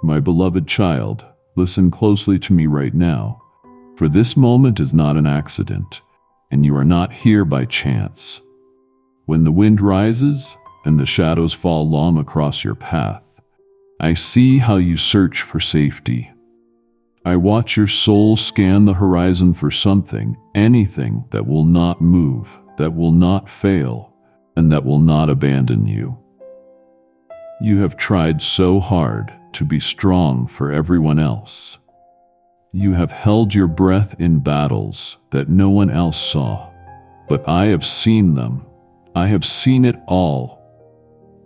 My beloved child, listen closely to me right now, for this moment is not an accident, and you are not here by chance. When the wind rises and the shadows fall long across your path, I see how you search for safety. I watch your soul scan the horizon for something, anything that will not move, that will not fail, and that will not abandon you. You have tried so hard to be strong for everyone else. You have held your breath in battles that no one else saw, but I have seen them. I have seen it all.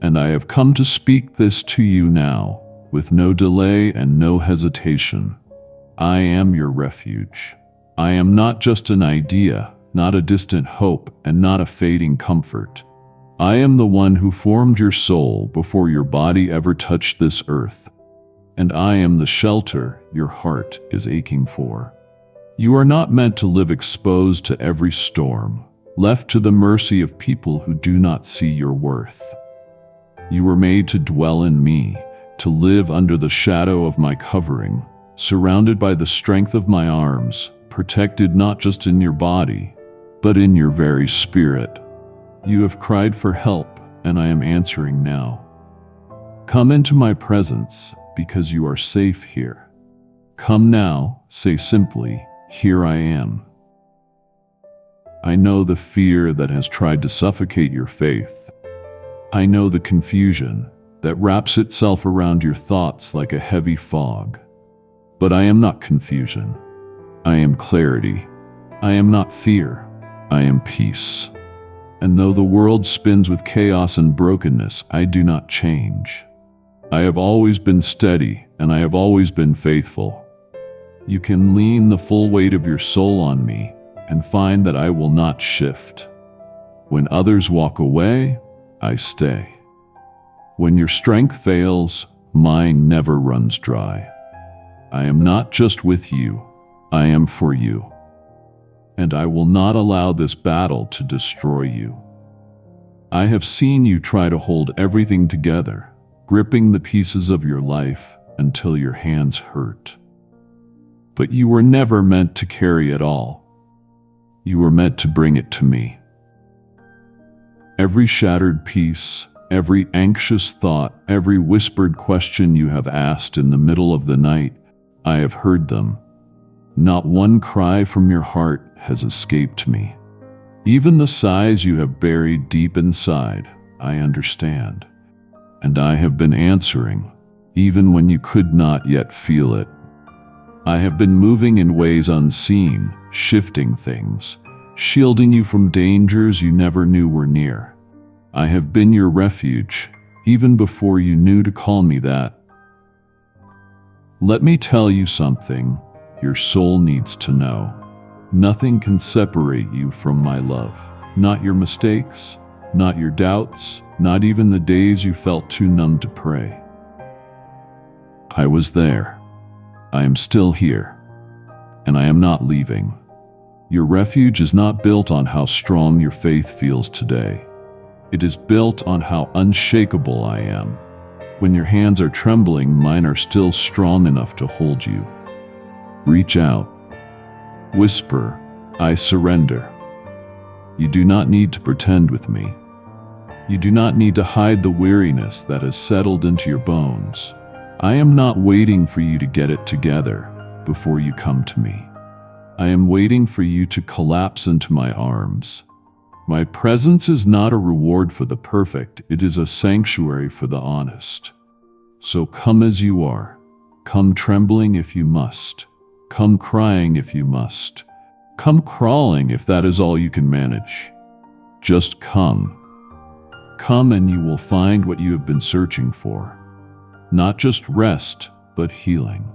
And I have come to speak this to you now, with no delay and no hesitation. I am your refuge. I am not just an idea, not a distant hope, and not a fading comfort. I am the one who formed your soul before your body ever touched this earth. And I am the shelter your heart is aching for. You are not meant to live exposed to every storm, left to the mercy of people who do not see your worth. You were made to dwell in me, to live under the shadow of my covering, surrounded by the strength of my arms, protected not just in your body, but in your very spirit. You have cried for help, and I am answering now. Come into my presence, because you are safe here. Come now, say simply, here I am. I know the fear that has tried to suffocate your faith. I know the confusion that wraps itself around your thoughts like a heavy fog. But I am not confusion. I am clarity. I am not fear. I am peace. And though the world spins with chaos and brokenness, I do not change. I have always been steady, and I have always been faithful. You can lean the full weight of your soul on me and find that I will not shift. When others walk away, I stay. When your strength fails, mine never runs dry. I am not just with you, I am for you. And I will not allow this battle to destroy you. I have seen you try to hold everything together, gripping the pieces of your life until your hands hurt. But you were never meant to carry it all. You were meant to bring it to me. Every shattered piece, every anxious thought, every whispered question you have asked in the middle of the night, I have heard them. Not one cry from your heart has escaped me. Even the sighs you have buried deep inside, I understand. And I have been answering, even when you could not yet feel it. I have been moving in ways unseen, shifting things, shielding you from dangers you never knew were near. I have been your refuge, even before you knew to call me that. Let me tell you something your soul needs to know. Nothing can separate you from my love. Not your mistakes, not your doubts, not even the days you felt too numb to pray. I was there. I am still here. And I am not leaving. Your refuge is not built on how strong your faith feels today. It is built on how unshakable I am. When your hands are trembling, mine are still strong enough to hold you. Reach out. Whisper, I surrender. You do not need to pretend with me. You do not need to hide the weariness that has settled into your bones. I am not waiting for you to get it together before you come to me. I am waiting for you to collapse into my arms. My presence is not a reward for the perfect, it is a sanctuary for the honest. So come as you are. Come trembling if you must. Come crying if you must. Come crawling if that is all you can manage. Just come. Come and you will find what you have been searching for. Not just rest, but healing.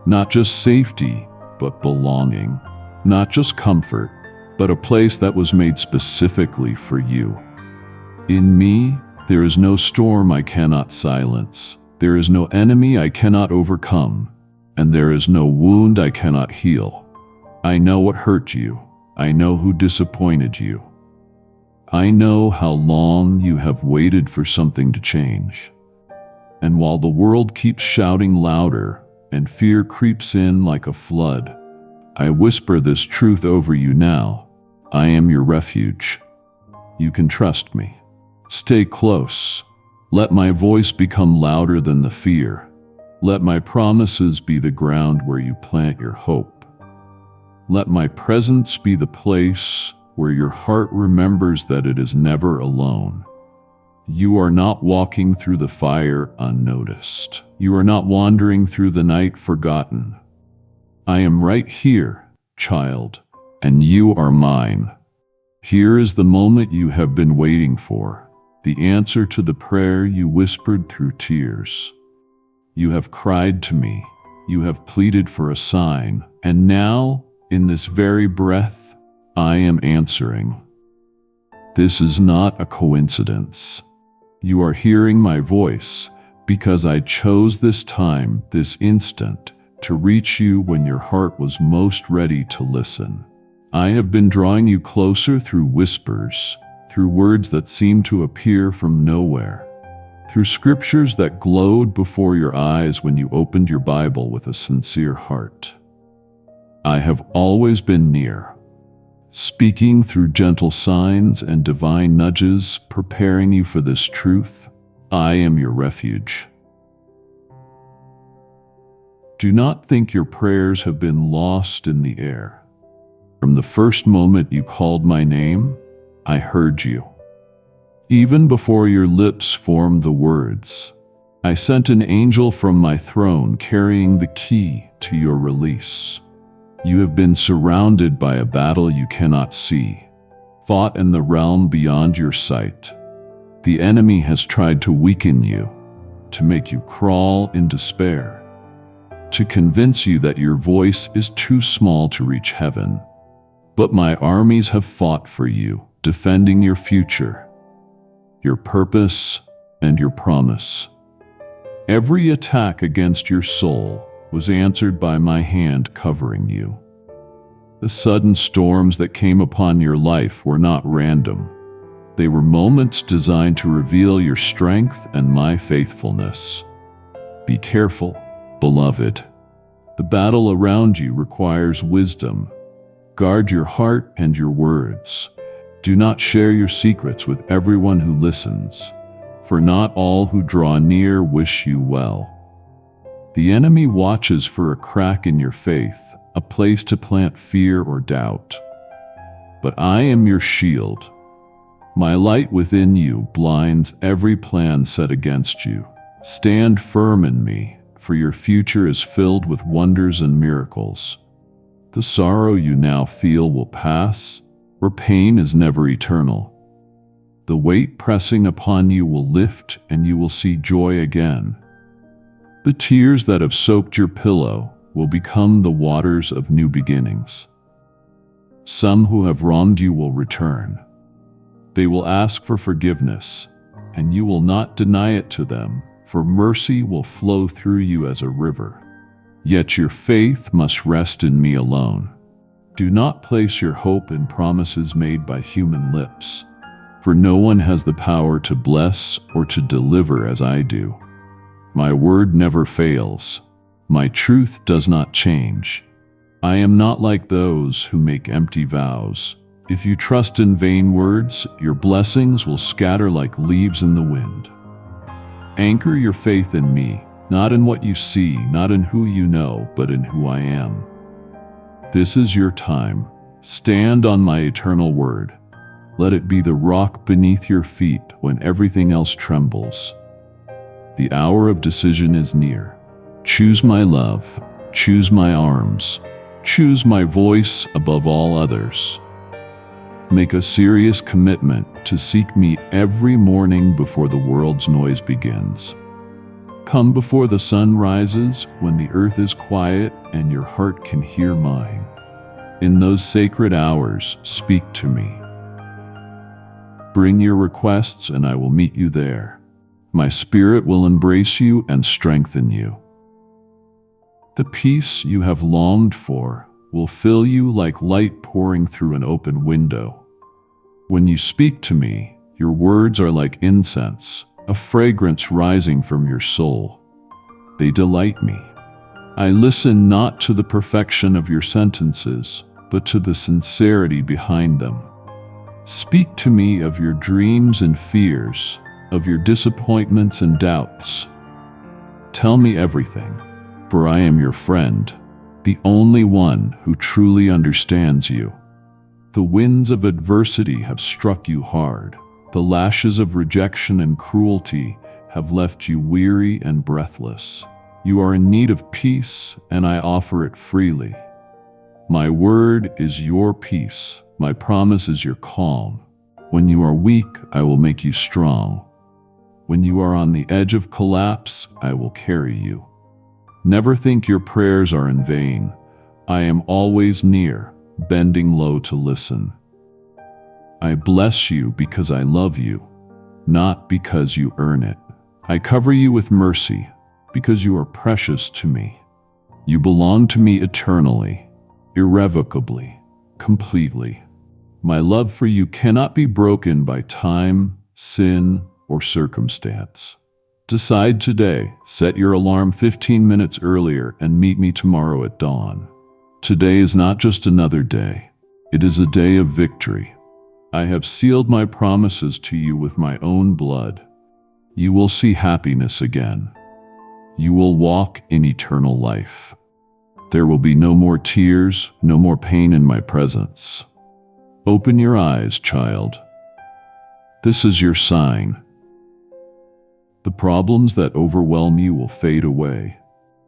Not just safety, but belonging. Not just comfort, but a place that was made specifically for you. In me, there is no storm I cannot silence. There is no enemy I cannot overcome. And there is no wound I cannot heal. I know what hurt you. I know who disappointed you. I know how long you have waited for something to change. And while the world keeps shouting louder and fear creeps in like a flood, I whisper this truth over you now. I am your refuge. You can trust me. Stay close. Let my voice become louder than the fear. Let my promises be the ground where you plant your hope. Let my presence be the place where your heart remembers that it is never alone. You are not walking through the fire unnoticed. You are not wandering through the night forgotten. I am right here, child, and you are mine. Here is the moment you have been waiting for, the answer to the prayer you whispered through tears. You have cried to me, you have pleaded for a sign, and now, in this very breath, I am answering. This is not a coincidence. You are hearing my voice because I chose this time, this instant, to reach you when your heart was most ready to listen. I have been drawing you closer through whispers, through words that seem to appear from nowhere, through scriptures that glowed before your eyes when you opened your Bible with a sincere heart. I have always been near, speaking through gentle signs and divine nudges, preparing you for this truth. I am your refuge. Do not think your prayers have been lost in the air. From the first moment you called my name, I heard you. Even before your lips formed the words, I sent an angel from my throne carrying the key to your release. You have been surrounded by a battle you cannot see, fought in the realm beyond your sight. The enemy has tried to weaken you, to make you crawl in despair, to convince you that your voice is too small to reach heaven. But my armies have fought for you, defending your future, your purpose, and your promise. Every attack against your soul was answered by my hand covering you. The sudden storms that came upon your life were not random. They were moments designed to reveal your strength and my faithfulness. Be careful, beloved. The battle around you requires wisdom. Guard your heart and your words. Do not share your secrets with everyone who listens, for not all who draw near wish you well. The enemy watches for a crack in your faith, a place to plant fear or doubt. But I am your shield. My light within you blinds every plan set against you. Stand firm in me, for your future is filled with wonders and miracles. The sorrow you now feel will pass, for pain is never eternal. The weight pressing upon you will lift and you will see joy again. The tears that have soaked your pillow will become the waters of new beginnings. Some who have wronged you will return. They will ask for forgiveness, and you will not deny it to them, for mercy will flow through you as a river. Yet your faith must rest in me alone. Do not place your hope in promises made by human lips, for no one has the power to bless or to deliver as I do. My word never fails. My truth does not change. I am not like those who make empty vows. If you trust in vain words, your blessings will scatter like leaves in the wind. Anchor your faith in me, not in what you see, not in who you know, but in who I am. This is your time. Stand on my eternal word. Let it be the rock beneath your feet when everything else trembles. The hour of decision is near. Choose my love. Choose my arms. Choose my voice above all others. Make a serious commitment to seek me every morning before the world's noise begins. Come before the sun rises, when the earth is quiet and your heart can hear mine. In those sacred hours, speak to me. Bring your requests and I will meet you there. My spirit will embrace you and strengthen you. The peace you have longed for will fill you like light pouring through an open window. When you speak to me, your words are like incense, a fragrance rising from your soul. They delight me. I listen not to the perfection of your sentences, but to the sincerity behind them. Speak to me of your dreams and fears, of your disappointments and doubts. Tell me everything, for I am your friend, the only one who truly understands you. The winds of adversity have struck you hard. The lashes of rejection and cruelty have left you weary and breathless. You are in need of peace, and I offer it freely. My word is your peace. My promise is your calm. When you are weak, I will make you strong. When you are on the edge of collapse, I will carry you. Never think your prayers are in vain. I am always near, bending low to listen. I bless you because I love you, not because you earn it. I cover you with mercy because you are precious to me. You belong to me eternally, irrevocably, completely. My love for you cannot be broken by time, sin, or circumstance. Decide today, set your alarm 15 minutes earlier and meet me tomorrow at dawn. Today is not just another day. It is a day of victory. I have sealed my promises to you with my own blood. You will see happiness again. You will walk in eternal life. There will be no more tears, no more pain in my presence. Open your eyes, child. This is your sign. The problems that overwhelm you will fade away.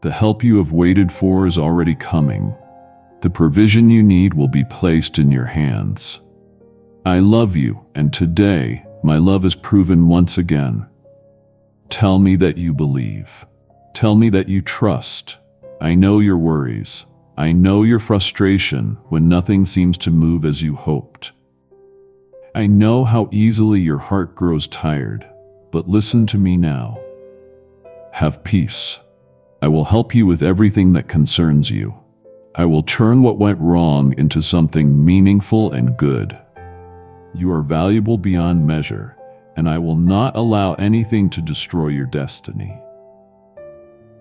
The help you have waited for is already coming. The provision you need will be placed in your hands. I love you, and today, my love is proven once again. Tell me that you believe. Tell me that you trust. I know your worries. I know your frustration when nothing seems to move as you hoped. I know how easily your heart grows tired, but listen to me now. Have peace. I will help you with everything that concerns you. I will turn what went wrong into something meaningful and good. You are valuable beyond measure, and I will not allow anything to destroy your destiny.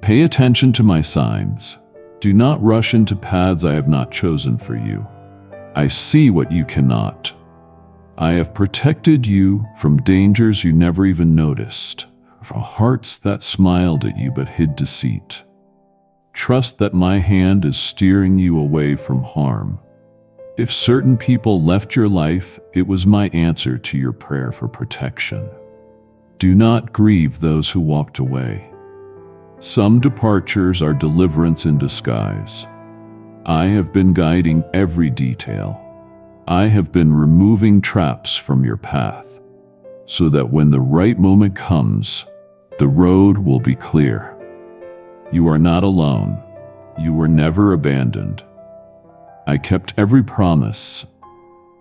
Pay attention to my signs. Do not rush into paths I have not chosen for you. I see what you cannot. I have protected you from dangers you never even noticed, from hearts that smiled at you but hid deceit. Trust that my hand is steering you away from harm. If certain people left your life, it was my answer to your prayer for protection. Do not grieve those who walked away. Some departures are deliverance in disguise. I have been guiding every detail. I have been removing traps from your path, so that when the right moment comes, the road will be clear. You are not alone. You were never abandoned. I kept every promise.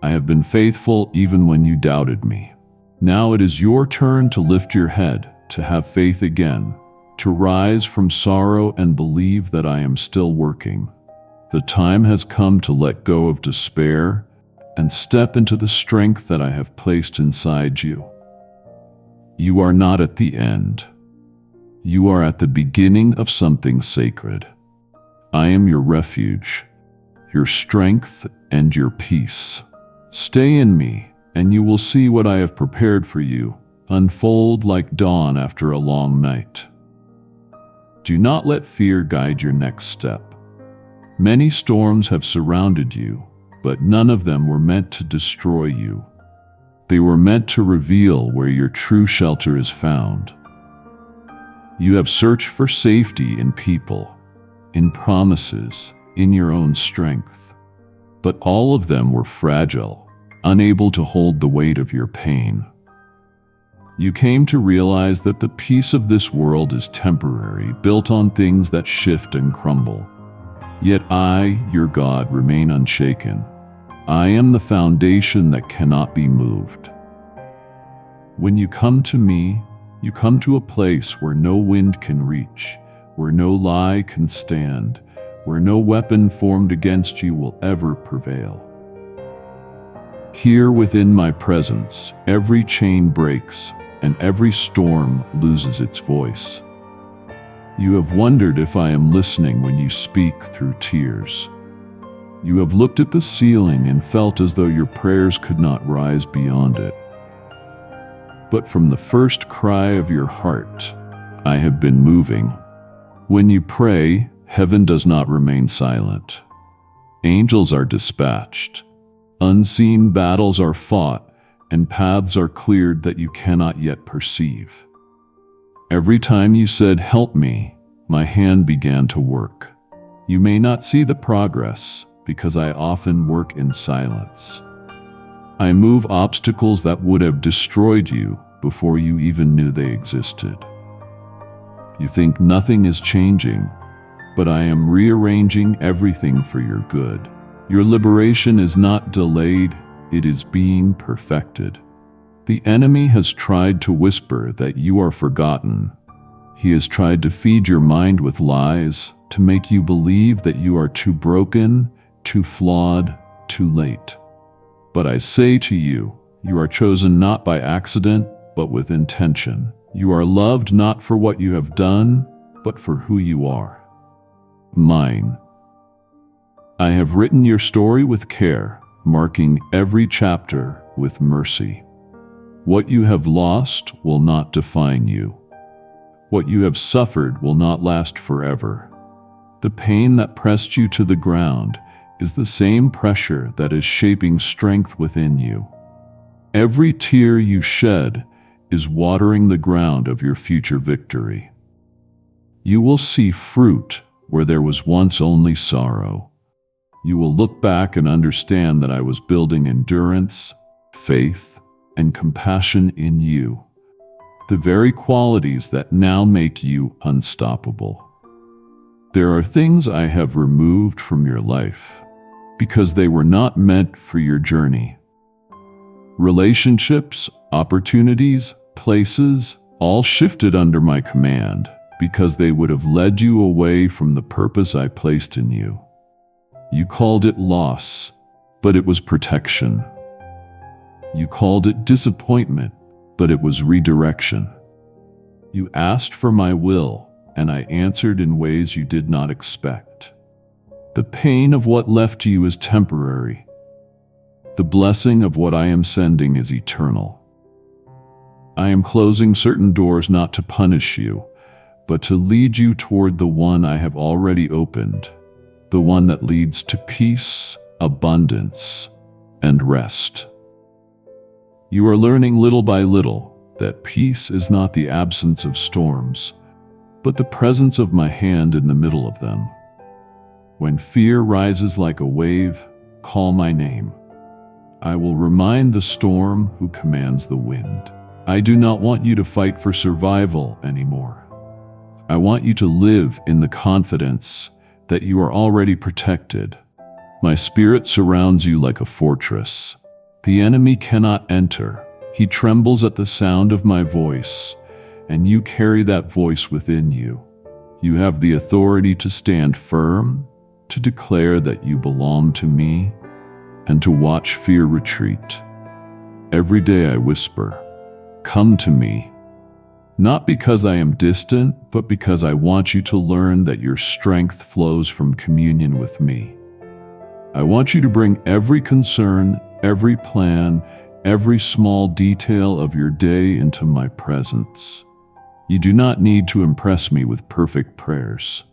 I have been faithful even when you doubted me. Now it is your turn to lift your head, to have faith again, to rise from sorrow and believe that I am still working. The time has come to let go of despair and step into the strength that I have placed inside you. You are not at the end. You are at the beginning of something sacred. I am your refuge, your strength, and your peace. Stay in me, and you will see what I have prepared for you unfold like dawn after a long night. Do not let fear guide your next step. Many storms have surrounded you, but none of them were meant to destroy you. They were meant to reveal where your true shelter is found. You have searched for safety in people, in promises, in your own strength. But all of them were fragile, unable to hold the weight of your pain. You came to realize that the peace of this world is temporary, built on things that shift and crumble. Yet I, your God, remain unshaken. I am the foundation that cannot be moved. When you come to me, you come to a place where no wind can reach, where no lie can stand, where no weapon formed against you will ever prevail. Here within my presence, every chain breaks, and every storm loses its voice. You have wondered if I am listening when you speak through tears. You have looked at the ceiling and felt as though your prayers could not rise beyond it. But from the first cry of your heart, I have been moving. When you pray, heaven does not remain silent. Angels are dispatched. Unseen battles are fought, and paths are cleared that you cannot yet perceive. Every time you said, "Help me," my hand began to work. You may not see the progress, because I often work in silence. I move obstacles that would have destroyed you before you even knew they existed. You think nothing is changing, but I am rearranging everything for your good. Your liberation is not delayed, it is being perfected. The enemy has tried to whisper that you are forgotten. He has tried to feed your mind with lies, to make you believe that you are too broken, too flawed, too late. But I say to you, you are chosen not by accident, but with intention. You are loved not for what you have done, but for who you are. Mine. I have written your story with care, marking every chapter with mercy. What you have lost will not define you. What you have suffered will not last forever. The pain that pressed you to the ground is the same pressure that is shaping strength within you. Every tear you shed is watering the ground of your future victory. You will see fruit where there was once only sorrow. You will look back and understand that I was building endurance, faith, and compassion in you, the very qualities that now make you unstoppable. There are things I have removed from your life because they were not meant for your journey. Relationships, opportunities, places, all shifted under my command because they would have led you away from the purpose I placed in you. You called it loss, but it was protection. You called it disappointment, but it was redirection. You asked for my will, and I answered in ways you did not expect. The pain of what left you is temporary. The blessing of what I am sending is eternal. I am closing certain doors not to punish you, but to lead you toward the one I have already opened, the one that leads to peace, abundance, and rest. You are learning little by little that peace is not the absence of storms, but the presence of my hand in the middle of them. When fear rises like a wave, call my name. I will remind the storm who commands the wind. I do not want you to fight for survival anymore. I want you to live in the confidence that you are already protected. My spirit surrounds you like a fortress. The enemy cannot enter. He trembles at the sound of my voice, and you carry that voice within you. You have the authority to stand firm, to declare that you belong to me, and to watch fear retreat. Every day I whisper, "Come to me," not because I am distant, but because I want you to learn that your strength flows from communion with me. I want you to bring every concern, every plan, every small detail of your day into my presence. You do not need to impress me with perfect prayers.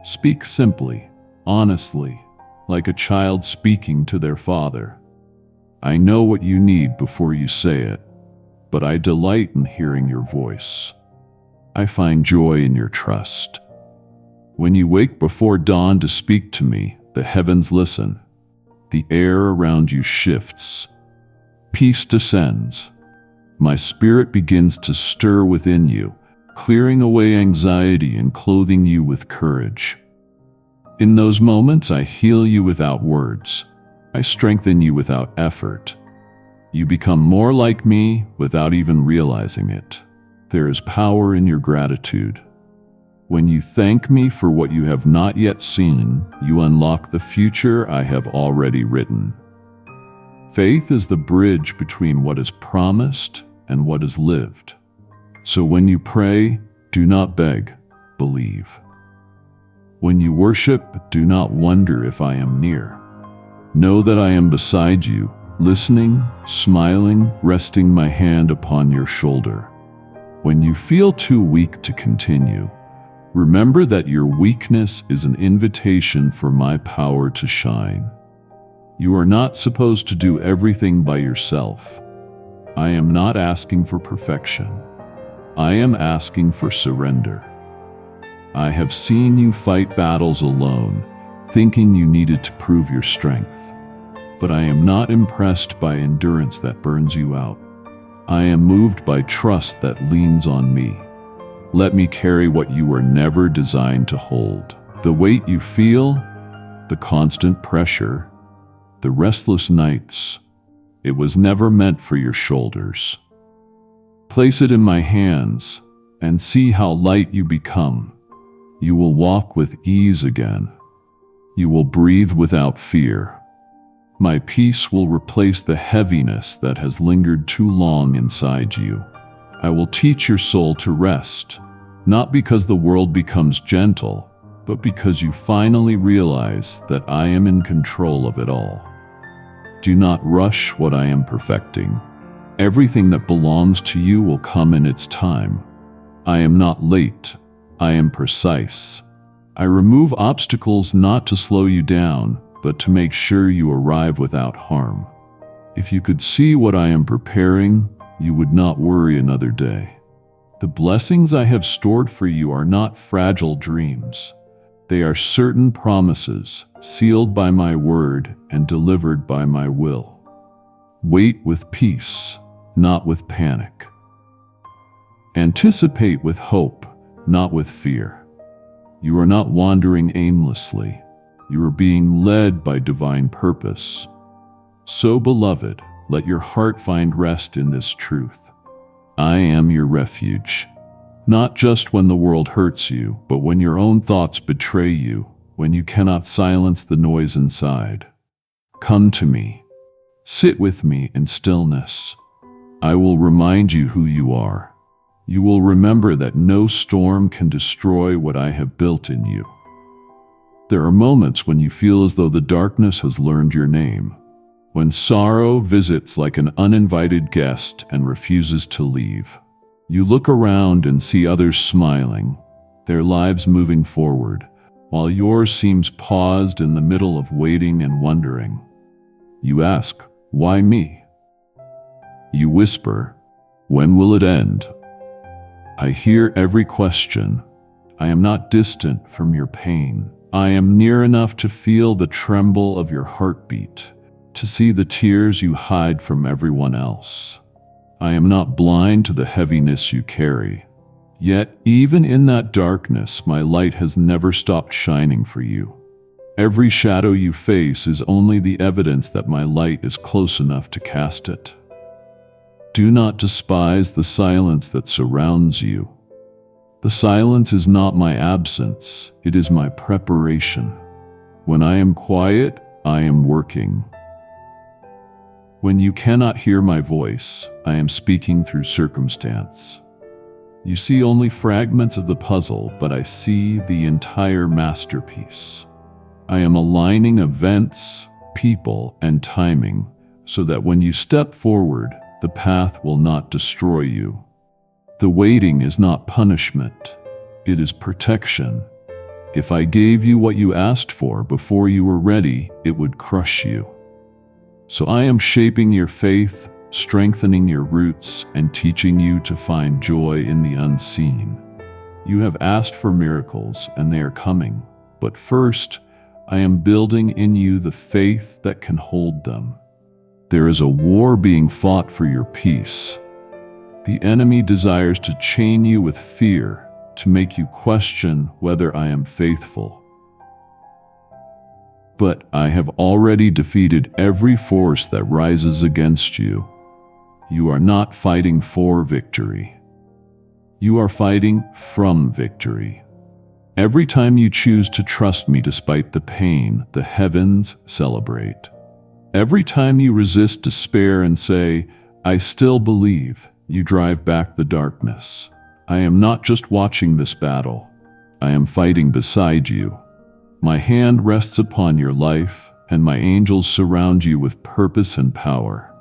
Speak simply, honestly, like a child speaking to their father. I know what you need before you say it, but I delight in hearing your voice. I find joy in your trust. When you wake before dawn to speak to me, the heavens listen. The air around you shifts. Peace descends. My spirit begins to stir within you, clearing away anxiety and clothing you with courage. In those moments, I heal you without words. I strengthen you without effort. You become more like me without even realizing it. There is power in your gratitude. When you thank me for what you have not yet seen, you unlock the future I have already written. Faith is the bridge between what is promised and what is lived. So when you pray, do not beg, believe. When you worship, do not wonder if I am near. Know that I am beside you, listening, smiling, resting my hand upon your shoulder. When you feel too weak to continue, remember that your weakness is an invitation for my power to shine. You are not supposed to do everything by yourself. I am not asking for perfection. I am asking for surrender. I have seen you fight battles alone, thinking you needed to prove your strength. But I am not impressed by endurance that burns you out. I am moved by trust that leans on me. Let me carry what you were never designed to hold. The weight you feel, the constant pressure, the restless nights, it was never meant for your shoulders. Place it in my hands and see how light you become. You will walk with ease again. You will breathe without fear. My peace will replace the heaviness that has lingered too long inside you. I will teach your soul to rest, not because the world becomes gentle, but because you finally realize that I am in control of it all. Do not rush what I am perfecting. Everything that belongs to you will come in its time. I am not late. I am precise. I remove obstacles not to slow you down, but to make sure you arrive without harm. If you could see what I am preparing, you would not worry another day. The blessings I have stored for you are not fragile dreams. They are certain promises, sealed by my word and delivered by my will. Wait with peace, not with panic. Anticipate with hope, not with fear. You are not wandering aimlessly. You are being led by divine purpose. So, beloved, let your heart find rest in this truth. I am your refuge. Not just when the world hurts you, but when your own thoughts betray you, when you cannot silence the noise inside. Come to me. Sit with me in stillness. I will remind you who you are. You will remember that no storm can destroy what I have built in you. There are moments when you feel as though the darkness has learned your name, when sorrow visits like an uninvited guest and refuses to leave. You look around and see others smiling, their lives moving forward, while yours seems paused in the middle of waiting and wondering. You ask, why me? You whisper, when will it end? I hear every question. I am not distant from your pain. I am near enough to feel the tremble of your heartbeat, to see the tears you hide from everyone else. I am not blind to the heaviness you carry. Yet, even in that darkness, my light has never stopped shining for you. Every shadow you face is only the evidence that my light is close enough to cast it. Do not despise the silence that surrounds you. The silence is not my absence, it is my preparation. When I am quiet, I am working. When you cannot hear my voice, I am speaking through circumstance. You see only fragments of the puzzle, but I see the entire masterpiece. I am aligning events, people, and timing so that when you step forward, the path will not destroy you. The waiting is not punishment, it is protection. If I gave you what you asked for before you were ready, it would crush you. So I am shaping your faith, strengthening your roots, and teaching you to find joy in the unseen. You have asked for miracles, and they are coming. But first, I am building in you the faith that can hold them. There is a war being fought for your peace. The enemy desires to chain you with fear, to make you question whether I am faithful. But I have already defeated every force that rises against you. You are not fighting for victory. You are fighting from victory. Every time you choose to trust me despite the pain, the heavens celebrate. Every time you resist despair and say, I still believe, You drive back the darkness. I am not just watching this battle. I am fighting beside you. My hand rests upon your life, and my angels surround you with purpose and power.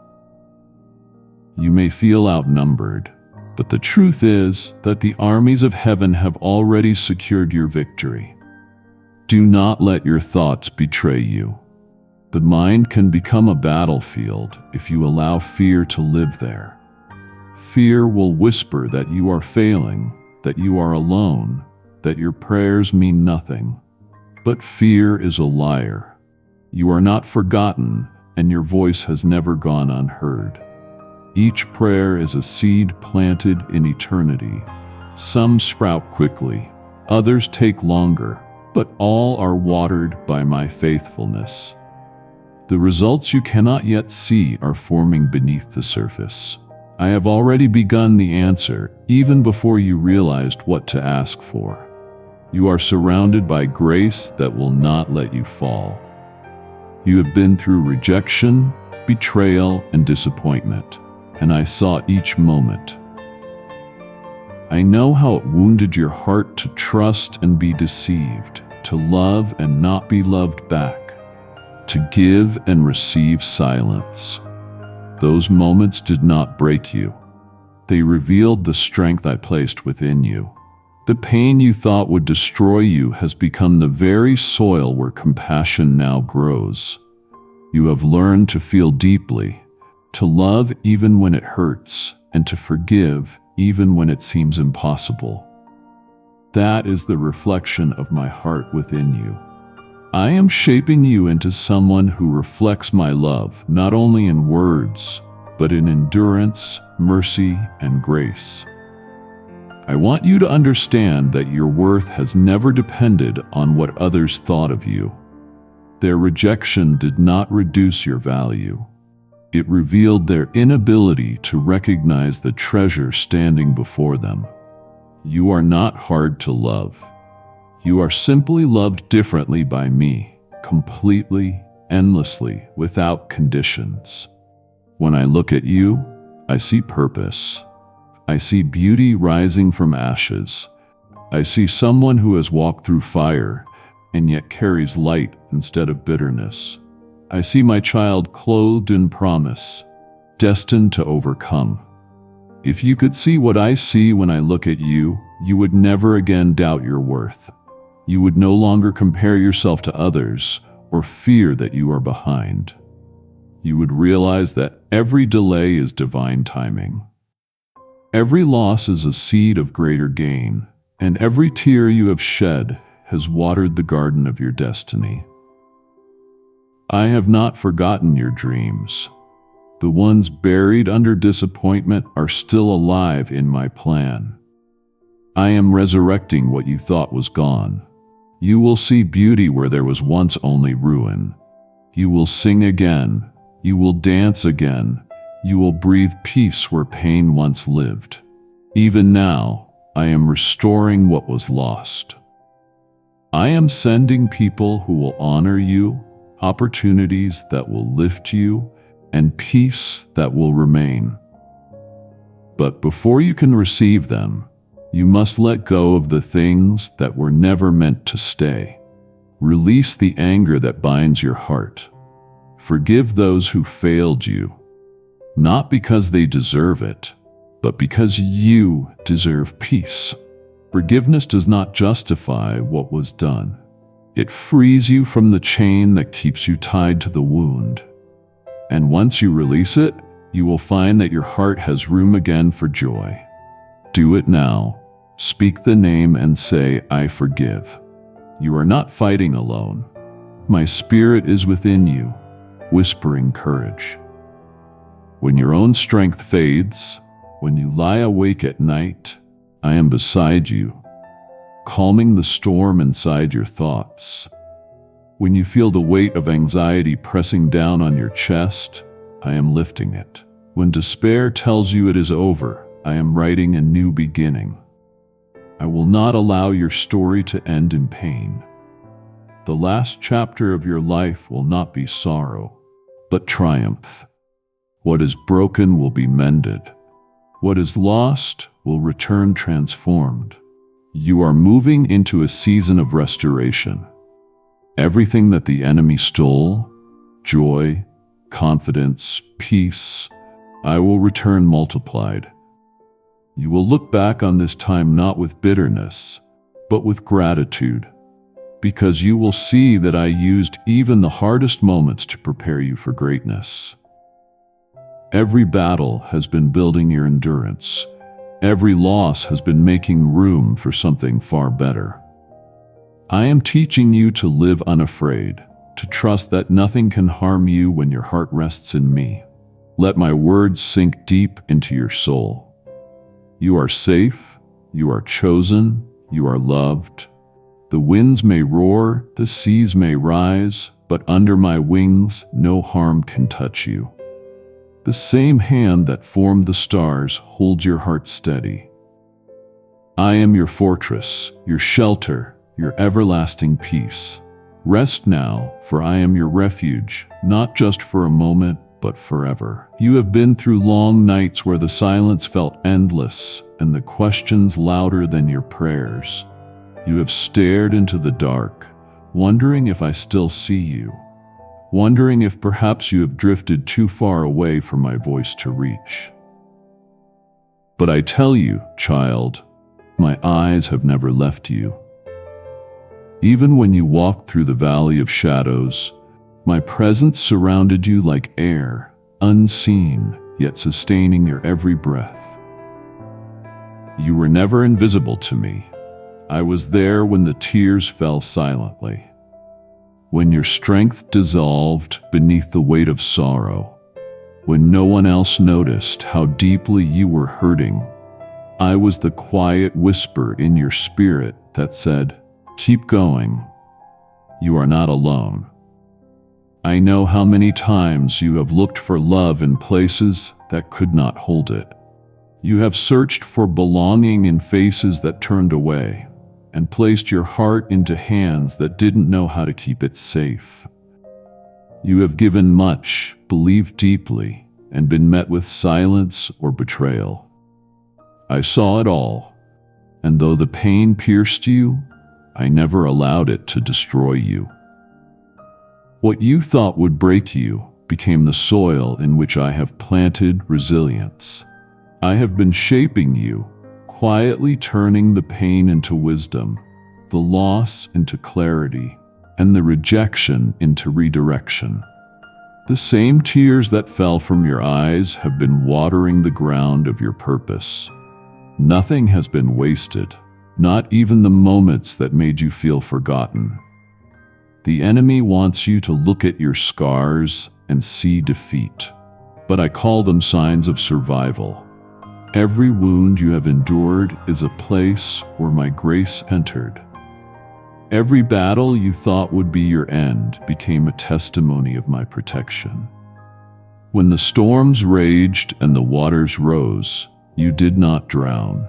You may feel outnumbered, but the truth is that the armies of heaven have already secured your victory. Do not let your thoughts betray you. The mind can become a battlefield if you allow fear to live there. Fear will whisper that you are failing, that you are alone, that your prayers mean nothing. But fear is a liar. You are not forgotten, and your voice has never gone unheard. Each prayer is a seed planted in eternity. Some sprout quickly, others take longer, but all are watered by my faithfulness. The results you cannot yet see are forming beneath the surface. I have already begun the answer, even before you realized what to ask for. You are surrounded by grace that will not let you fall. You have been through rejection, betrayal, and disappointment, and I saw each moment. I know how it wounded your heart to trust and be deceived, to love and not be loved back, to give and receive silence. Those moments did not break you. They revealed the strength I placed within you. The pain you thought would destroy you has become the very soil where compassion now grows. You have learned to feel deeply, to love even when it hurts, and to forgive even when it seems impossible. That is the reflection of my heart within you. I am shaping you into someone who reflects my love, not only in words, but in endurance, mercy, and grace. I want you to understand that your worth has never depended on what others thought of you. Their rejection did not reduce your value. It revealed their inability to recognize the treasure standing before them. You are not hard to love. You are simply loved differently by me, completely, endlessly, without conditions. When I look at you, I see purpose. I see beauty rising from ashes. I see someone who has walked through fire and yet carries light instead of bitterness. I see my child clothed in promise, destined to overcome. If you could see what I see when I look at you, you would never again doubt your worth. You would no longer compare yourself to others or fear that you are behind. You would realize that every delay is divine timing. Every loss is a seed of greater gain, and every tear you have shed has watered the garden of your destiny. I have not forgotten your dreams. The ones buried under disappointment are still alive in my plan. I am resurrecting what you thought was gone. You will see beauty where there was once only ruin. You will sing again. You will dance again. You will breathe peace where pain once lived. Even now, I am restoring what was lost. I am sending people who will honor you, opportunities that will lift you, and peace that will remain. But before you can receive them, you must let go of the things that were never meant to stay. Release the anger that binds your heart. Forgive those who failed you, not because they deserve it, but because you deserve peace. Forgiveness does not justify what was done. It frees you from the chain that keeps you tied to the wound. And once you release it, you will find that your heart has room again for joy. Do it now. Speak the name and say, I forgive. You are not fighting alone. My spirit is within you, whispering courage. When your own strength fades, when you lie awake at night, I am beside you, calming the storm inside your thoughts. When you feel the weight of anxiety pressing down on your chest, I am lifting it. When despair tells you it is over, I am writing a new beginning. I will not allow your story to end in pain. The last chapter of your life will not be sorrow, but triumph. What is broken will be mended. What is lost will return transformed. You are moving into a season of restoration. Everything that the enemy stole, joy, confidence, peace, I will return multiplied. You will look back on this time not with bitterness, but with gratitude, because you will see that I used even the hardest moments to prepare you for greatness. Every battle has been building your endurance. Every loss has been making room for something far better. I am teaching you to live unafraid, to trust that nothing can harm you when your heart rests in me. Let my words sink deep into your soul. You are safe, you are chosen, you are loved. The winds may roar, the seas may rise, but under my wings no harm can touch you. The same hand that formed the stars holds your heart steady. I am your fortress, your shelter, your everlasting peace. Rest now, for I am your refuge, not just for a moment, but forever. You have been through long nights where the silence felt endless and the questions louder than your prayers. You have stared into the dark, wondering if I still see you, wondering if perhaps you have drifted too far away for my voice to reach. But I tell you, child, my eyes have never left you. Even when you walked through the valley of shadows, my presence surrounded you like air, unseen, yet sustaining your every breath. You were never invisible to me. I was there when the tears fell silently, when your strength dissolved beneath the weight of sorrow, when no one else noticed how deeply you were hurting. I was the quiet whisper in your spirit that said, "Keep going. You are not alone." I know how many times you have looked for love in places that could not hold it. You have searched for belonging in faces that turned away, and placed your heart into hands that didn't know how to keep it safe. You have given much, believed deeply, and been met with silence or betrayal. I saw it all, and though the pain pierced you, I never allowed it to destroy you. What you thought would break you became the soil in which I have planted resilience. I have been shaping you, quietly turning the pain into wisdom, the loss into clarity, and the rejection into redirection. The same tears that fell from your eyes have been watering the ground of your purpose. Nothing has been wasted, not even the moments that made you feel forgotten. The enemy wants you to look at your scars and see defeat, but I call them signs of survival. Every wound you have endured is a place where my grace entered. Every battle you thought would be your end became a testimony of my protection. When the storms raged and the waters rose, you did not drown.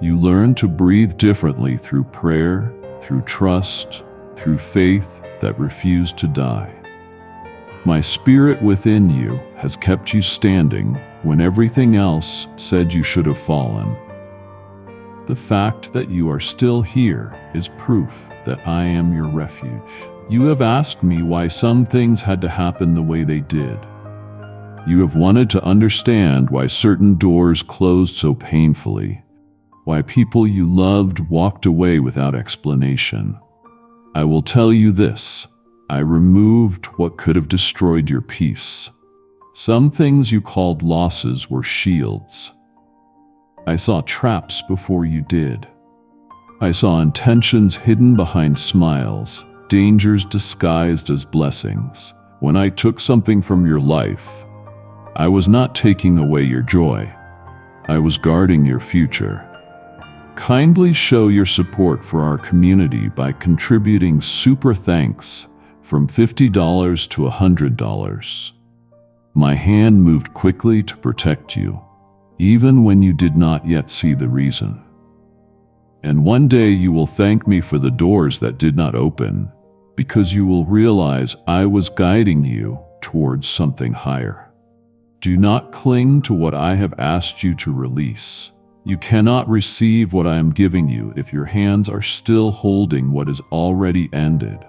You learned to breathe differently through prayer, through trust, through faith that refused to die. My spirit within you has kept you standing when everything else said you should have fallen. The fact that you are still here is proof that I am your refuge. You have asked me why some things had to happen the way they did. You have wanted to understand why certain doors closed so painfully, why people you loved walked away without explanation. I will tell you this: I removed what could have destroyed your peace. Some things you called losses were shields. I saw traps before you did. I saw intentions hidden behind smiles, dangers disguised as blessings. When I took something from your life, I was not taking away your joy. I was guarding your future. Kindly show your support for our community by contributing super thanks from $50 to $100. My hand moved quickly to protect you, even when you did not yet see the reason. And one day you will thank me for the doors that did not open, because you will realize I was guiding you towards something higher. Do not cling to what I have asked you to release. You cannot receive what I am giving you if your hands are still holding what is already ended.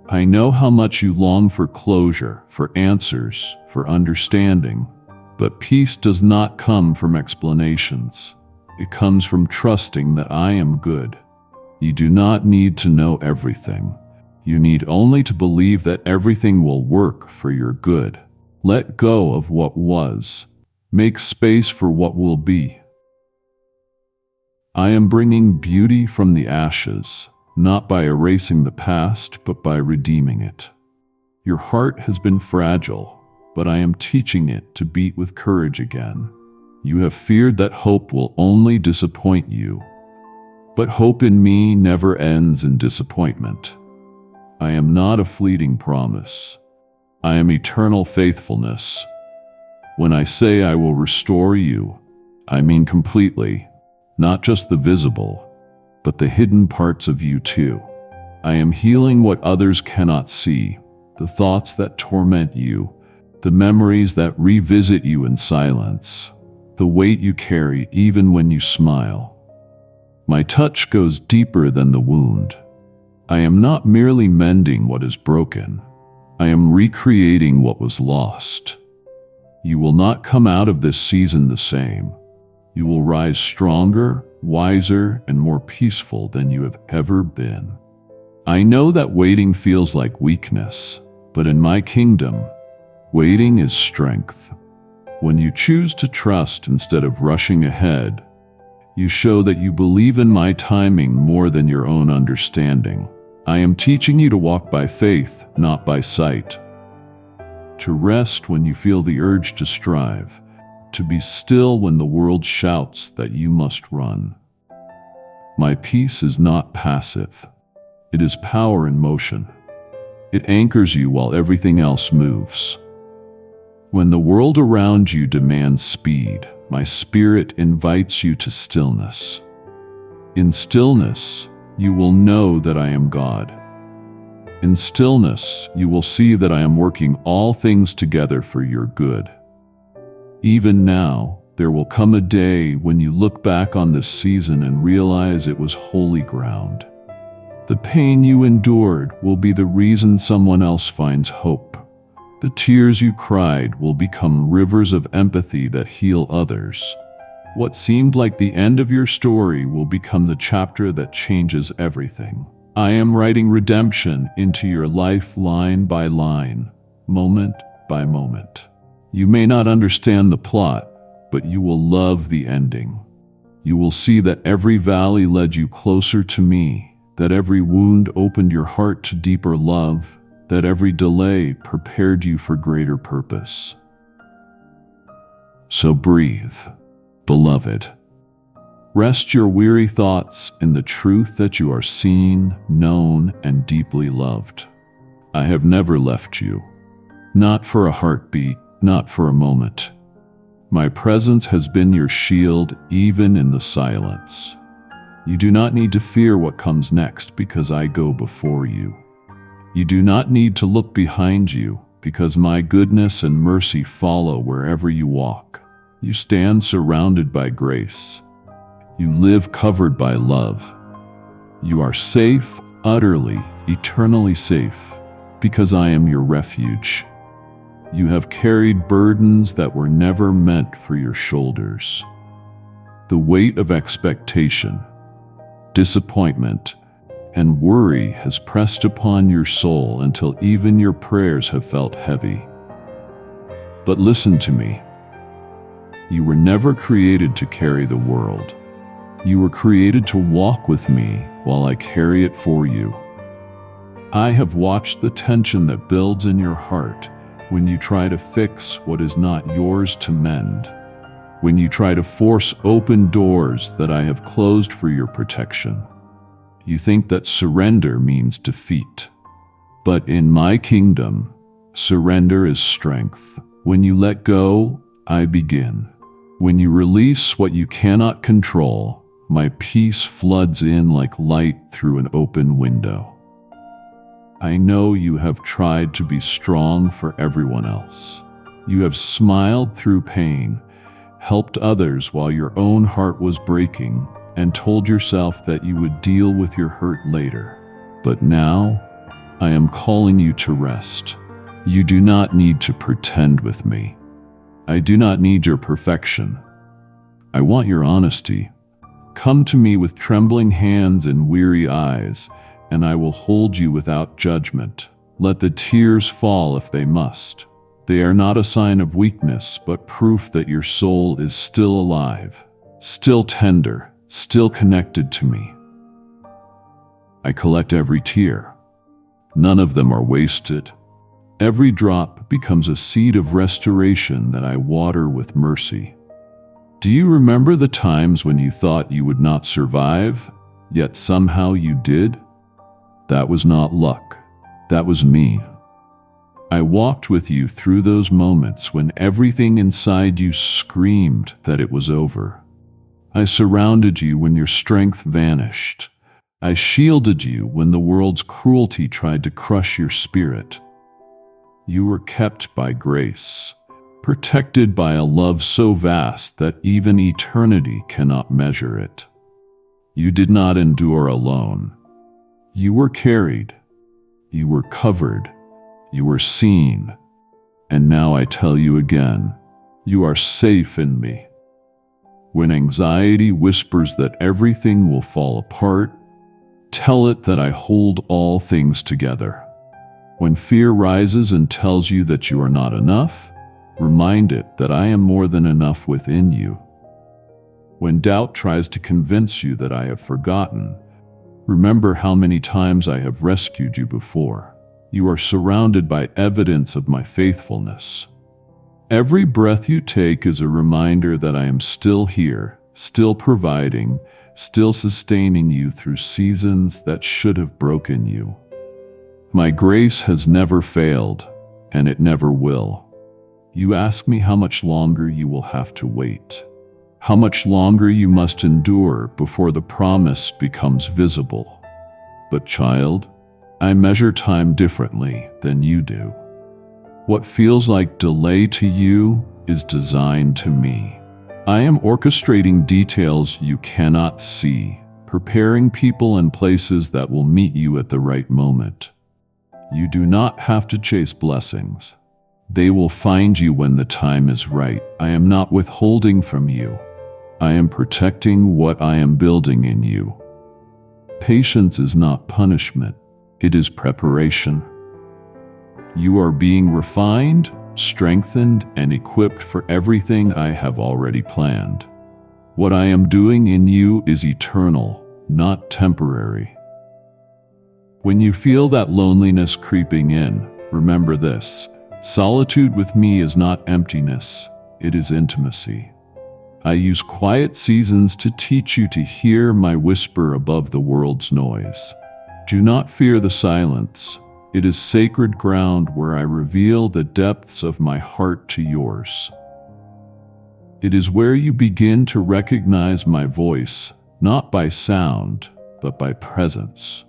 I know how much you long for closure, for answers, for understanding, but peace does not come from explanations. It comes from trusting that I am good. You do not need to know everything. You need only to believe that everything will work for your good. Let go of what was. Make space for what will be. I am bringing beauty from the ashes, not by erasing the past, but by redeeming it. Your heart has been fragile, but I am teaching it to beat with courage again. You have feared that hope will only disappoint you, but hope in me never ends in disappointment. I am not a fleeting promise. I am eternal faithfulness. When I say I will restore you, I mean completely, not just the visible, but the hidden parts of you too. I am healing what others cannot see, the thoughts that torment you, the memories that revisit you in silence, the weight you carry even when you smile. My touch goes deeper than the wound. I am not merely mending what is broken. I am recreating what was lost. You will not come out of this season the same. You will rise stronger, wiser, and more peaceful than you have ever been. I know that waiting feels like weakness, but in my kingdom, waiting is strength. When you choose to trust instead of rushing ahead, you show that you believe in my timing more than your own understanding. I am teaching you to walk by faith, not by sight. To rest when you feel the urge to strive. To be still when the world shouts that you must run. My peace is not passive. It is power in motion. It anchors you while everything else moves. When the world around you demands speed, my spirit invites you to stillness. In stillness, you will know that I am God. In stillness, you will see that I am working all things together for your good. Even now, there will come a day when you look back on this season and realize it was holy ground. The pain you endured will be the reason someone else finds hope. The tears you cried will become rivers of empathy that heal others. What seemed like the end of your story will become the chapter that changes everything. I am writing redemption into your life line by line, moment by moment. You may not understand the plot, but you will love the ending. You will see that every valley led you closer to me, that every wound opened your heart to deeper love, that every delay prepared you for greater purpose. So breathe, beloved. Rest your weary thoughts in the truth that you are seen, known, and deeply loved. I have never left you, not for a heartbeat, not for a moment. My presence has been your shield even in the silence. You do not need to fear what comes next because I go before you. You do not need to look behind you because my goodness and mercy follow wherever you walk. You stand surrounded by grace. You live covered by love. You are safe, utterly, eternally safe, because I am your refuge. You have carried burdens that were never meant for your shoulders. The weight of expectation, disappointment, and worry has pressed upon your soul until even your prayers have felt heavy. But listen to me. You were never created to carry the world. You were created to walk with me while I carry it for you. I have watched the tension that builds in your heart when you try to fix what is not yours to mend, when you try to force open doors that I have closed for your protection. You think that surrender means defeat. But in my kingdom, surrender is strength. When you let go, I begin. When you release what you cannot control, my peace floods in like light through an open window. I know you have tried to be strong for everyone else. You have smiled through pain, helped others while your own heart was breaking, and told yourself that you would deal with your hurt later. But now, I am calling you to rest. You do not need to pretend with me. I do not need your perfection. I want your honesty. Come to me with trembling hands and weary eyes, and I will hold you without judgment. Let the tears fall if they must. They are not a sign of weakness, but proof that your soul is still alive, still tender, still connected to me. I collect every tear. None of them are wasted. Every drop becomes a seed of restoration that I water with mercy. Do you remember the times when you thought you would not survive, yet somehow you did? That was not luck. That was me. I walked with you through those moments when everything inside you screamed that it was over. I surrounded you when your strength vanished. I shielded you when the world's cruelty tried to crush your spirit. You were kept by grace, protected by a love so vast that even eternity cannot measure it. You did not endure alone. You were carried. You were covered. You were seen. And now I tell you again, you are safe in me. When anxiety whispers that everything will fall apart, tell it that I hold all things together. When fear rises and tells you that you are not enough, remind it that I am more than enough within you. When doubt tries to convince you that I have forgotten, remember how many times I have rescued you before. You are surrounded by evidence of my faithfulness. Every breath you take is a reminder that I am still here, still providing, still sustaining you through seasons that should have broken you. My grace has never failed, and it never will. You ask me how much longer you will have to wait, how much longer you must endure before the promise becomes visible. But child, I measure time differently than you do. What feels like delay to you is designed to me. I am orchestrating details you cannot see, preparing people and places that will meet you at the right moment. You do not have to chase blessings. They will find you when the time is right. I am not withholding from you. I am protecting what I am building in you. Patience is not punishment. It is preparation. You are being refined, strengthened, and equipped for everything I have already planned. What I am doing in you is eternal, not temporary. When you feel that loneliness creeping in, remember this: solitude with me is not emptiness, it is intimacy. I use quiet seasons to teach you to hear my whisper above the world's noise. Do not fear the silence. It is sacred ground where I reveal the depths of my heart to yours. It is where you begin to recognize my voice, not by sound, but by presence.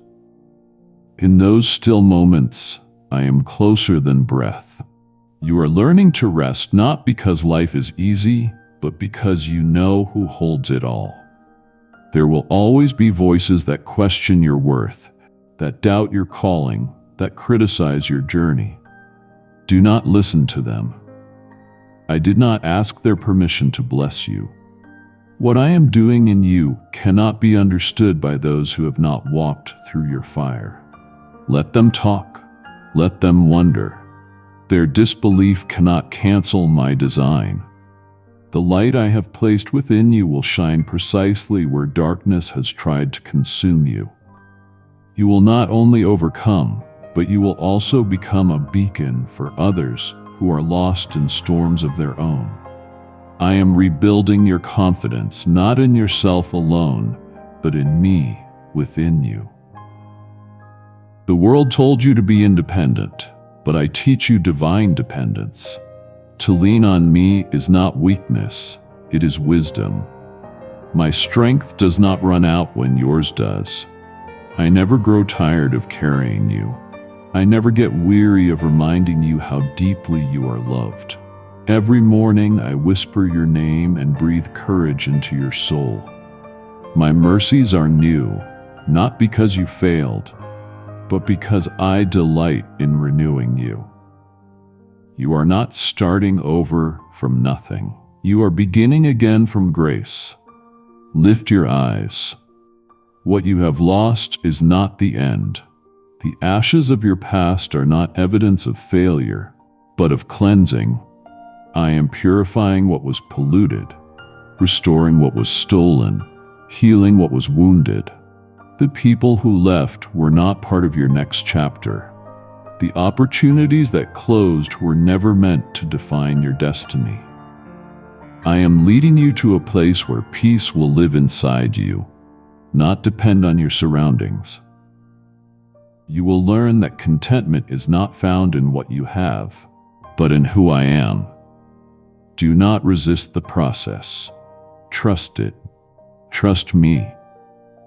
In those still moments, I am closer than breath. You are learning to rest not because life is easy, but because you know who holds it all. There will always be voices that question your worth, that doubt your calling, that criticize your journey. Do not listen to them. I did not ask their permission to bless you. What I am doing in you cannot be understood by those who have not walked through your fire. Let them talk. Let them wonder. Their disbelief cannot cancel my design. The light I have placed within you will shine precisely where darkness has tried to consume you. You will not only overcome, but you will also become a beacon for others who are lost in storms of their own. I am rebuilding your confidence, not in yourself alone, but in me within you. The world told you to be independent, but I teach you divine dependence. To lean on me is not weakness, it is wisdom. My strength does not run out when yours does. I never grow tired of carrying you. I never get weary of reminding you how deeply you are loved. Every morning I whisper your name and breathe courage into your soul. My mercies are new, not because you failed, but because I delight in renewing you. You are not starting over from nothing. You are beginning again from grace. Lift your eyes. What you have lost is not the end. The ashes of your past are not evidence of failure, but of cleansing. I am purifying what was polluted, restoring what was stolen, healing what was wounded. The people who left were not part of your next chapter. The opportunities that closed were never meant to define your destiny. I am leading you to a place where peace will live inside you, not depend on your surroundings. You will learn that contentment is not found in what you have, but in who I am. Do not resist the process. Trust it. Trust me.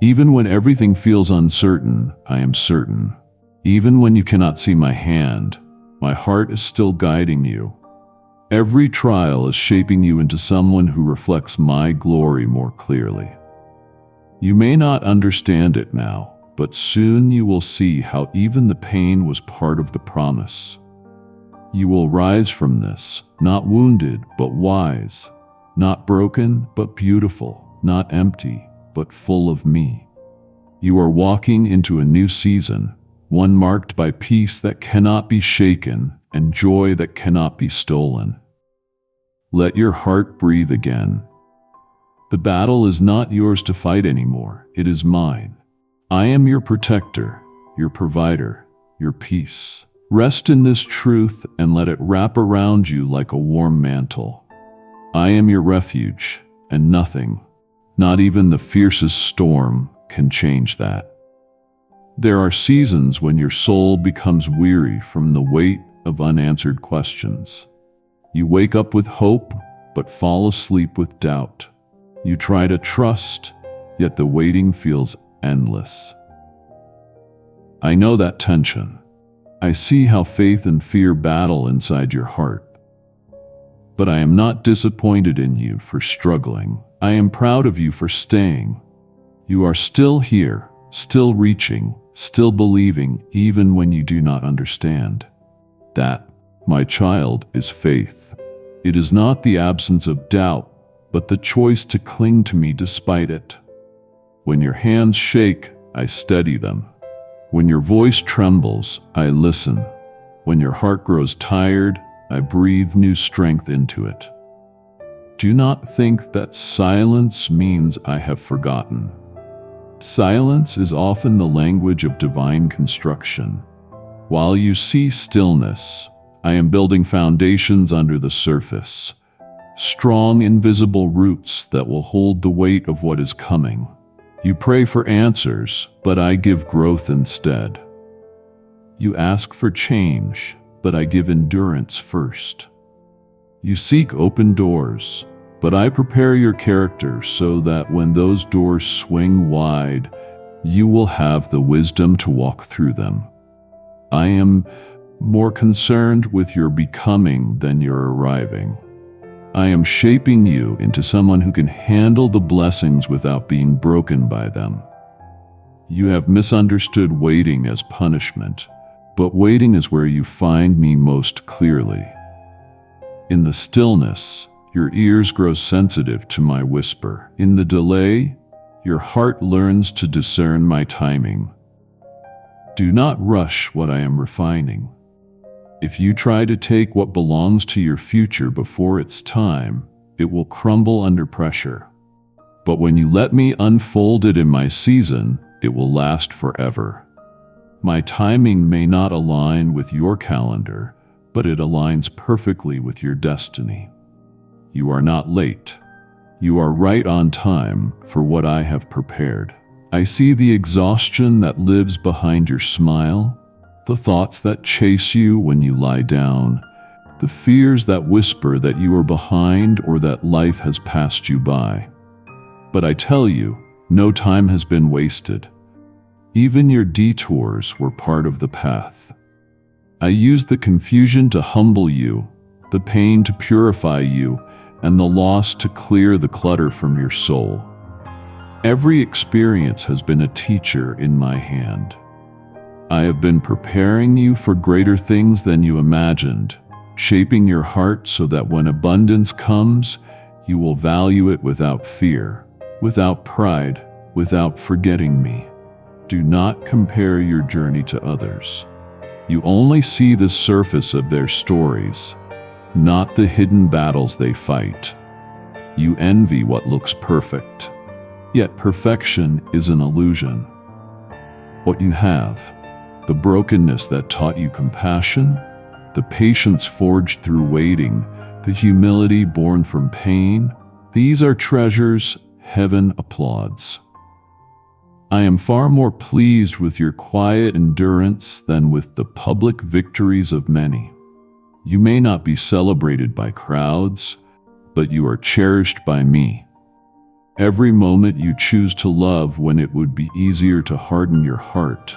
Even when everything feels uncertain, I am certain. Even when you cannot see my hand, my heart is still guiding you. Every trial is shaping you into someone who reflects my glory more clearly. You may not understand it now, but soon you will see how even the pain was part of the promise. You will rise from this, not wounded, but wise, not broken, but beautiful, not empty, but full of me. You are walking into a new season, one marked by peace that cannot be shaken and joy that cannot be stolen. Let your heart breathe again. The battle is not yours to fight anymore, it is mine. I am your protector, your provider, your peace. Rest in this truth and let it wrap around you like a warm mantle. I am your refuge, and nothing, not even the fiercest storm, can change that. There are seasons when your soul becomes weary from the weight of unanswered questions. You wake up with hope, but fall asleep with doubt. You try to trust, yet the waiting feels endless. I know that tension. I see how faith and fear battle inside your heart. But I am not disappointed in you for struggling. I am proud of you for staying. You are still here, still reaching, still believing, even when you do not understand. That, my child, is faith. It is not the absence of doubt, but the choice to cling to me despite it. When your hands shake, I steady them. When your voice trembles, I listen. When your heart grows tired, I breathe new strength into it. Do not think that silence means I have forgotten. Silence is often the language of divine construction. While you see stillness, I am building foundations under the surface, strong, invisible roots that will hold the weight of what is coming. You pray for answers, but I give growth instead. You ask for change, but I give endurance first. You seek open doors, but I prepare your character so that when those doors swing wide, you will have the wisdom to walk through them. I am more concerned with your becoming than your arriving. I am shaping you into someone who can handle the blessings without being broken by them. You have misunderstood waiting as punishment, but waiting is where you find me most clearly. In the stillness, your ears grow sensitive to my whisper. In the delay, your heart learns to discern my timing. Do not rush what I am refining. If you try to take what belongs to your future before its time, it will crumble under pressure. But when you let me unfold it in my season, it will last forever. My timing may not align with your calendar, but it aligns perfectly with your destiny. You are not late. You are right on time for what I have prepared. I see the exhaustion that lives behind your smile, the thoughts that chase you when you lie down, the fears that whisper that you are behind or that life has passed you by. But I tell you, no time has been wasted. Even your detours were part of the path. I used the confusion to humble you, the pain to purify you, and the loss to clear the clutter from your soul. Every experience has been a teacher in my hand. I have been preparing you for greater things than you imagined, shaping your heart so that when abundance comes, you will value it without fear, without pride, without forgetting me. Do not compare your journey to others. You only see the surface of their stories, not the hidden battles they fight. You envy what looks perfect, yet perfection is an illusion. What you have, the brokenness that taught you compassion, the patience forged through waiting, the humility born from pain, these are treasures heaven applauds. I am far more pleased with your quiet endurance than with the public victories of many. You may not be celebrated by crowds, but you are cherished by me. Every moment you choose to love when it would be easier to harden your heart,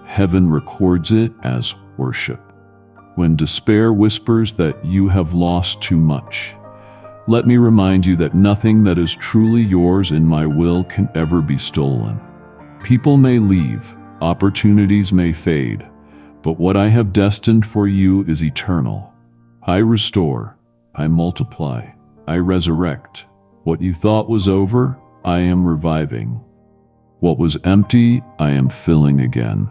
heaven records it as worship. When despair whispers that you have lost too much, let me remind you that nothing that is truly yours in my will can ever be stolen. People may leave, opportunities may fade, but what I have destined for you is eternal. I restore, I multiply, I resurrect. What you thought was over, I am reviving. What was empty, I am filling again.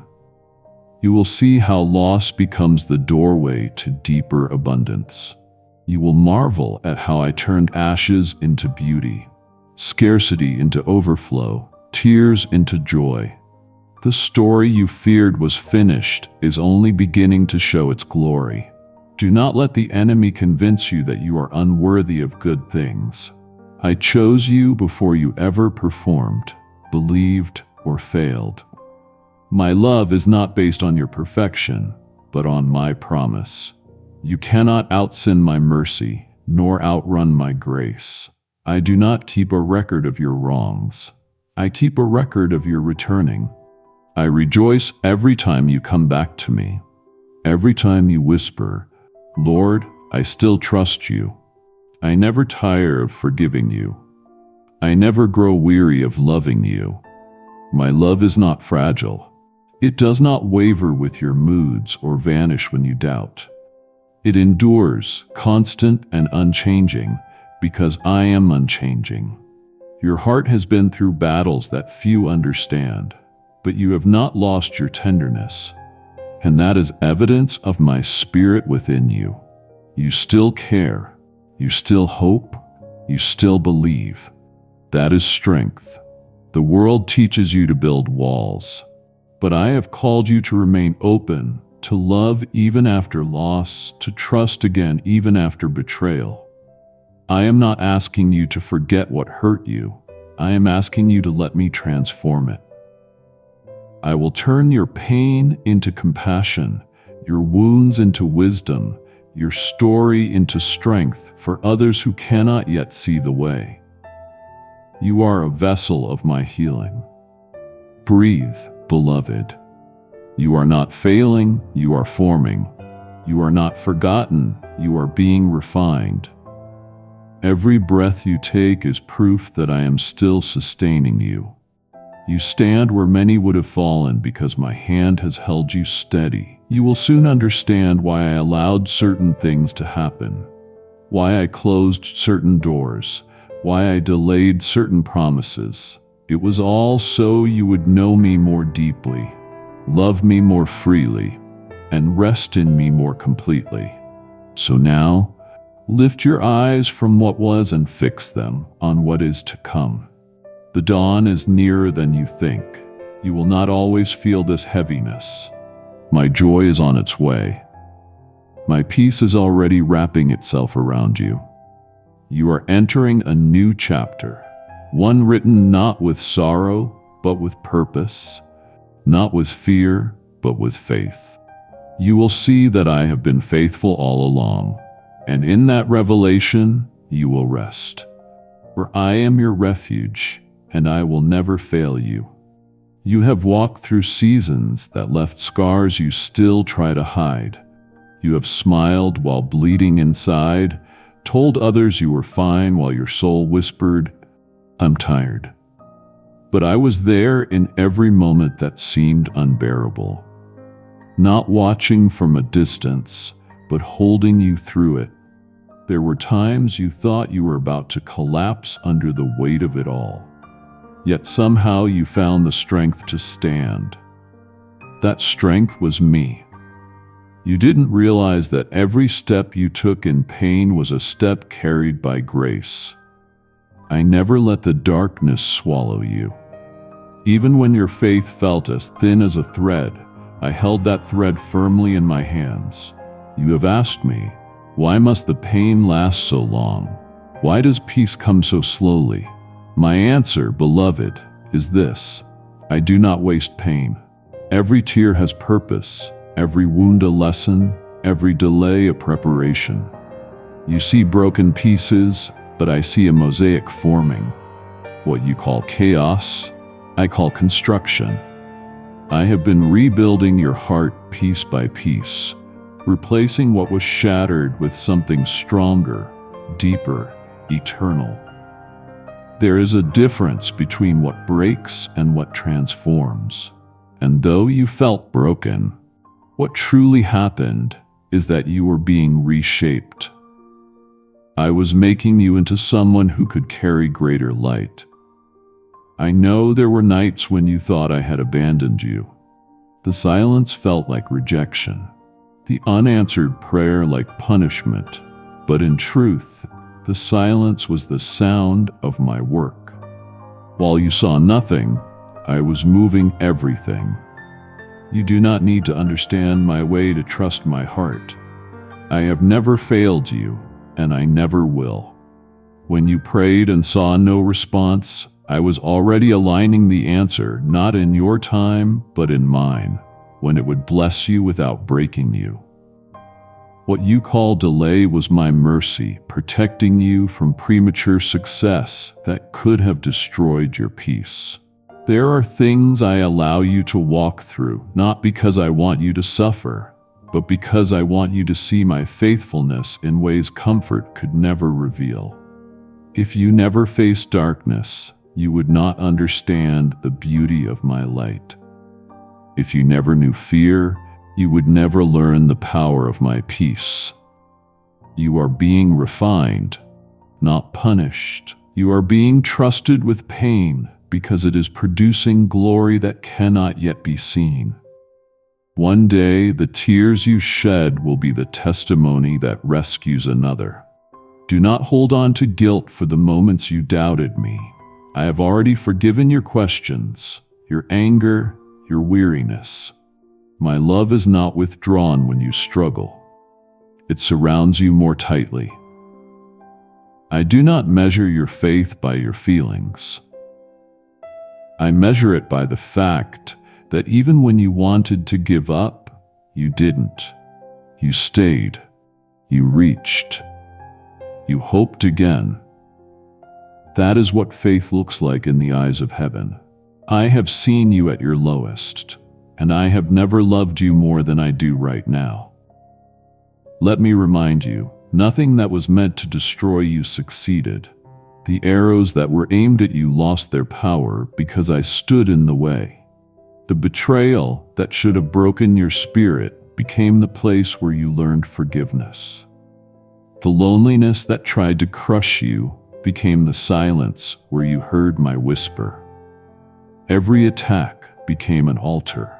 You will see how loss becomes the doorway to deeper abundance. You will marvel at how I turned ashes into beauty, scarcity into overflow, tears into joy. The story you feared was finished is only beginning to show its glory. Do not let the enemy convince you that you are unworthy of good things. I chose you before you ever performed, believed, or failed. My love is not based on your perfection, but on my promise. You cannot outsin my mercy, nor outrun my grace. I do not keep a record of your wrongs. I keep a record of your returning. I rejoice every time you come back to me. Every time you whisper, Lord, I still trust you. I never tire of forgiving you. I never grow weary of loving you. My love is not fragile. It does not waver with your moods or vanish when you doubt. It endures, constant and unchanging, because I am unchanging. Your heart has been through battles that few understand, but you have not lost your tenderness, and that is evidence of my spirit within you. You still care, you still hope, you still believe. That is strength. The world teaches you to build walls, but I have called you to remain open, to love even after loss, to trust again even after betrayal. I am not asking you to forget what hurt you. I am asking you to let me transform it. I will turn your pain into compassion, your wounds into wisdom, your story into strength for others who cannot yet see the way. You are a vessel of my healing. Breathe, beloved. You are not failing, you are forming. You are not forgotten, you are being refined. Every breath you take is proof that I am still sustaining you. You stand where many would have fallen because my hand has held you steady. You will soon understand why I allowed certain things to happen, why I closed certain doors, why I delayed certain promises. It was all so you would know me more deeply, love me more freely, and rest in me more completely. So now, lift your eyes from what was and fix them on what is to come. The dawn is nearer than you think. You will not always feel this heaviness. My joy is on its way. My peace is already wrapping itself around you. You are entering a new chapter, one written not with sorrow, but with purpose, not with fear, but with faith. You will see that I have been faithful all along, and in that revelation you will rest. For I am your refuge, and I will never fail you. You have walked through seasons that left scars you still try to hide, You have smiled while bleeding inside, told others you were fine while your soul whispered, "I'm tired." But I was there in every moment that seemed unbearable. Not watching from a distance, but holding you through it. There were times you thought you were about to collapse under the weight of it all. Yet somehow you found the strength to stand. That strength was me. You didn't realize that every step you took in pain was a step carried by grace. I never let the darkness swallow you. Even when your faith felt as thin as a thread, I held that thread firmly in my hands. You have asked me, why must the pain last so long? Why does peace come so slowly? My answer, beloved, is this: I do not waste pain. Every tear has purpose, every wound a lesson, every delay a preparation. You see broken pieces, but I see a mosaic forming. What you call chaos, I call construction. I have been rebuilding your heart piece by piece, replacing what was shattered with something stronger, deeper, eternal. There is a difference between what breaks and what transforms. And though you felt broken, what truly happened is that you were being reshaped. I was making you into someone who could carry greater light. I know there were nights when you thought I had abandoned you. The silence felt like rejection, the unanswered prayer like punishment, but in truth, the silence was the sound of my work. While you saw nothing, I was moving everything. You do not need to understand my way to trust my heart. I have never failed you, and I never will. When you prayed and saw no response, I was already aligning the answer, not in your time, but in mine, when it would bless you without breaking you. What you call delay was my mercy, protecting you from premature success that could have destroyed your peace. There are things I allow you to walk through, not because I want you to suffer, but because I want you to see my faithfulness in ways comfort could never reveal. If you never faced darkness, you would not understand the beauty of my light. If you never knew fear, you would never learn the power of my peace. You are being refined, not punished. You are being trusted with pain because it is producing glory that cannot yet be seen. One day, the tears you shed will be the testimony that rescues another. Do not hold on to guilt for the moments you doubted me. I have already forgiven your questions, your anger, your weariness. My love is not withdrawn when you struggle. It surrounds you more tightly. I do not measure your faith by your feelings. I measure it by the fact that even when you wanted to give up, you didn't. You stayed. You reached. You hoped again. That is what faith looks like in the eyes of heaven. I have seen you at your lowest, and I have never loved you more than I do right now. Let me remind you, nothing that was meant to destroy you succeeded. The arrows that were aimed at you lost their power because I stood in the way. The betrayal that should have broken your spirit became the place where you learned forgiveness. The loneliness that tried to crush you became the silence where you heard my whisper. Every attack became an altar.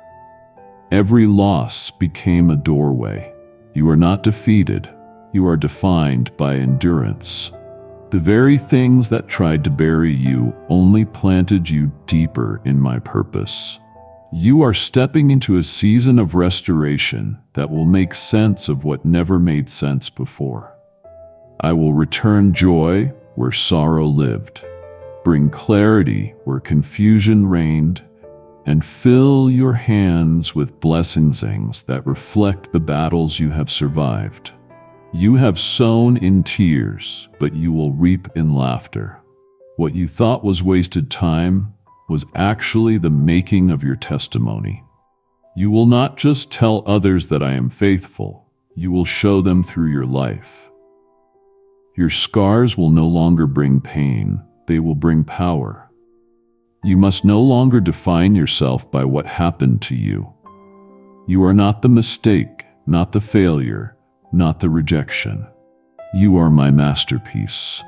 Every loss became a doorway. You are not defeated. You are defined by endurance. The very things that tried to bury you only planted you deeper in my purpose. You are stepping into a season of restoration that will make sense of what never made sense before. I will return joy where sorrow lived, bring clarity where confusion reigned, and fill your hands with blessings that reflect the battles you have survived. You have sown in tears, but you will reap in laughter. What you thought was wasted time was actually the making of your testimony. You will not just tell others that I am faithful, You will show them through your life. Your scars will no longer bring pain, they will bring power. You must no longer define yourself by what happened to you. You are not the mistake, not the failure, not the rejection. You are my masterpiece.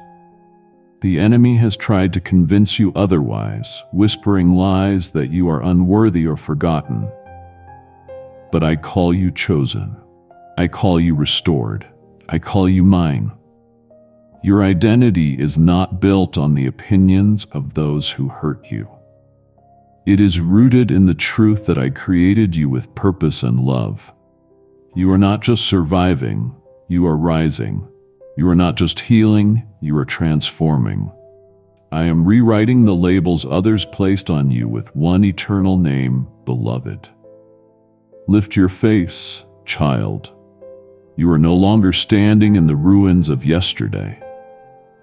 The enemy has tried to convince you otherwise, whispering lies that you are unworthy or forgotten. But I call you chosen. I call you restored. I call you mine. Your identity is not built on the opinions of those who hurt you. It is rooted in the truth that I created you with purpose and love. You are not just surviving, you are rising. You are not just healing, you are transforming. I am rewriting the labels others placed on you with one eternal name, beloved. Lift your face, child. You are no longer standing in the ruins of yesterday.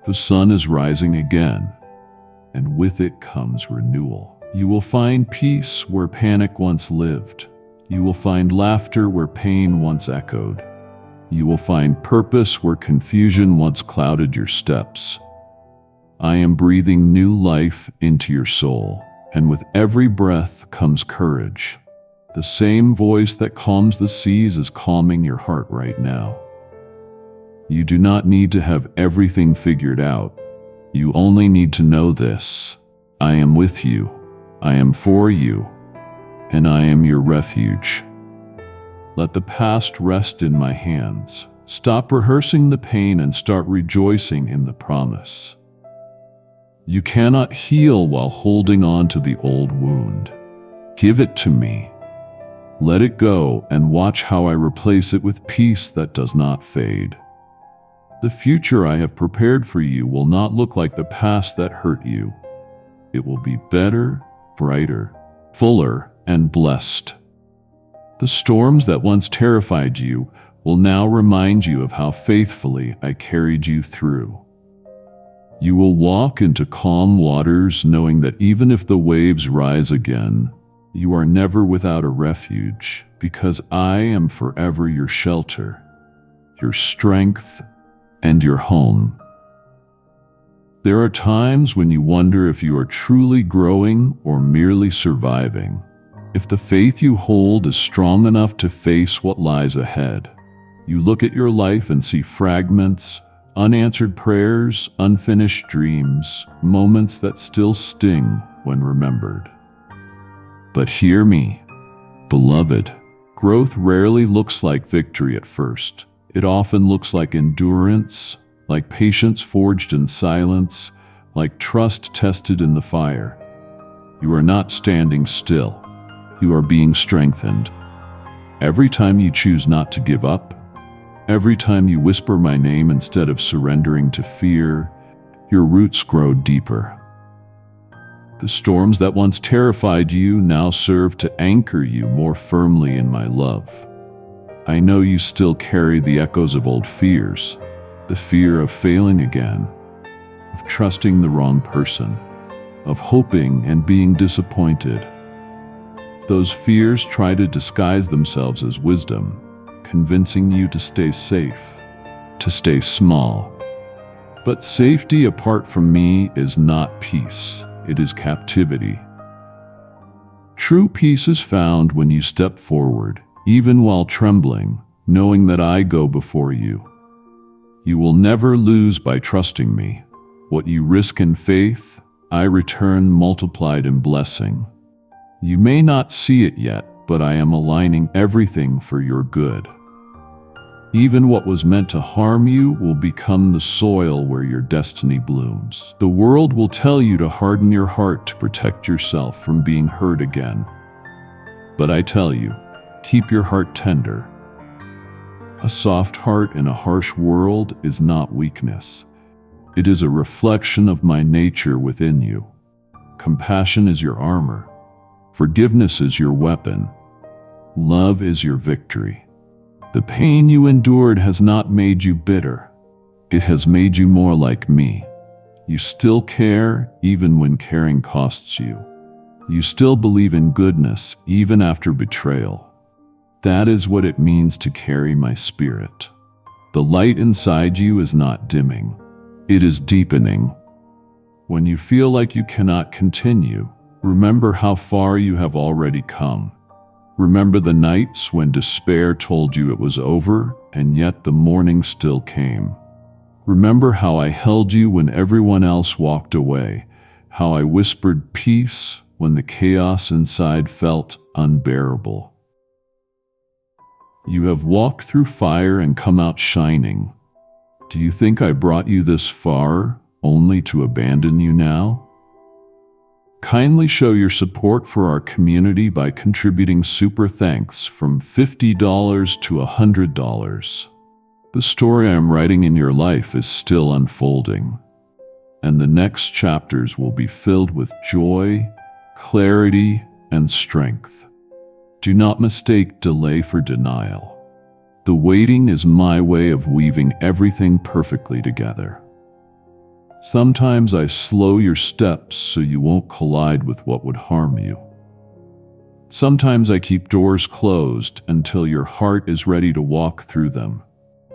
The sun is rising again, and with it comes renewal. You will find peace where panic once lived. You will find laughter where pain once echoed. You will find purpose where confusion once clouded your steps. I am breathing new life into your soul, and with every breath comes courage. The same voice that calms the seas is calming your heart right now. You do not need to have everything figured out. You only need to know this: I am with you, I am for you, and I am your refuge. Let the past rest in my hands. Stop rehearsing the pain and start rejoicing in the promise. You cannot heal while holding on to the old wound. Give it to me. Let it go and watch how I replace it with peace that does not fade. The future I have prepared for you will not look like the past that hurt you. It will be better, brighter, fuller, and blessed. The storms that once terrified you will now remind you of how faithfully I carried you through. You will walk into calm waters knowing that even if the waves rise again, you are never without a refuge, because I am forever your shelter, your strength, and your home. There are times when you wonder if you are truly growing or merely surviving, if the faith you hold is strong enough to face what lies ahead. You look at your life and see fragments, unanswered prayers, unfinished dreams, moments that still sting when remembered. But hear me, beloved, growth rarely looks like victory at first. It often looks like endurance, like patience forged in silence, like trust tested in the fire. You are not standing still. You are being strengthened. Every time you choose not to give up, every time you whisper my name instead of surrendering to fear, your roots grow deeper. The storms that once terrified you now serve to anchor you more firmly in my love. I know you still carry the echoes of old fears, the fear of failing again, of trusting the wrong person, of hoping and being disappointed. Those fears try to disguise themselves as wisdom, convincing you to stay safe, to stay small. But safety apart from me is not peace, it is captivity. True peace is found when you step forward, even while trembling, knowing that I go before you. You will never lose by trusting me. What you risk in faith, I return multiplied in blessing. You may not see it yet, but I am aligning everything for your good. Even what was meant to harm you will become the soil where your destiny blooms. The world will tell you to harden your heart to protect yourself from being hurt again. But I tell you, keep your heart tender. A soft heart in a harsh world is not weakness. It is a reflection of my nature within you. Compassion is your armor. Forgiveness is your weapon. Love is your victory. The pain you endured has not made you bitter. It has made you more like me. You still care even when caring costs you. You still believe in goodness even after betrayal. That is what it means to carry my spirit. The light inside you is not dimming. It is deepening. When you feel like you cannot continue, remember how far you have already come. Remember the nights when despair told you it was over, and yet the morning still came. Remember how I held you when everyone else walked away, how I whispered peace when the chaos inside felt unbearable. You have walked through fire and come out shining. Do you think I brought you this far only to abandon you now? Kindly show your support for our community by contributing super thanks from $50 to $100. The story I am writing in your life is still unfolding, and the next chapters will be filled with joy, clarity, and strength. Do not mistake delay for denial. The waiting is my way of weaving everything perfectly together. Sometimes I slow your steps so you won't collide with what would harm you. Sometimes I keep doors closed until your heart is ready to walk through them.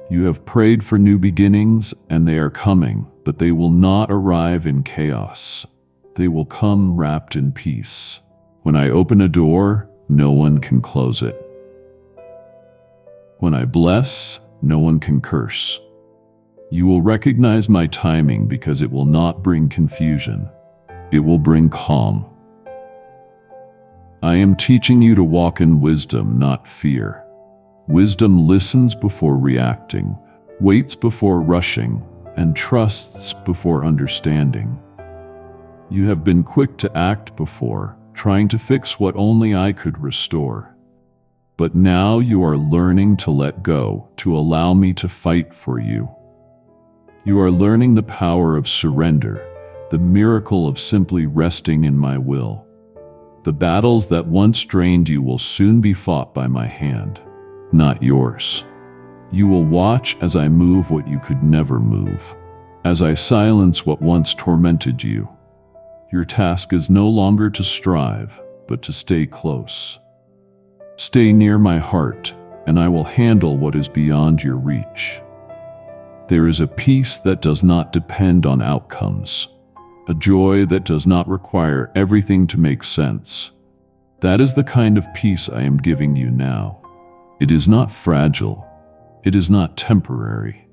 You have prayed for new beginnings, and they are coming, but they will not arrive in chaos. They will come wrapped in peace. When I open a door, no one can close it. When I bless, no one can curse. You will recognize my timing because it will not bring confusion. It will bring calm. I am teaching you to walk in wisdom, not fear. Wisdom listens before reacting, waits before rushing, and trusts before understanding. You have been quick to act before, trying to fix what only I could restore. But now you are learning to let go, to allow me to fight for you. You are learning the power of surrender, the miracle of simply resting in my will. The battles that once drained you will soon be fought by my hand, not yours. You will watch as I move what you could never move, as I silence what once tormented you. Your task is no longer to strive, but to stay close. Stay near my heart, and I will handle what is beyond your reach. There is a peace that does not depend on outcomes, a joy that does not require everything to make sense. That is the kind of peace I am giving you now. It is not fragile. It is not temporary.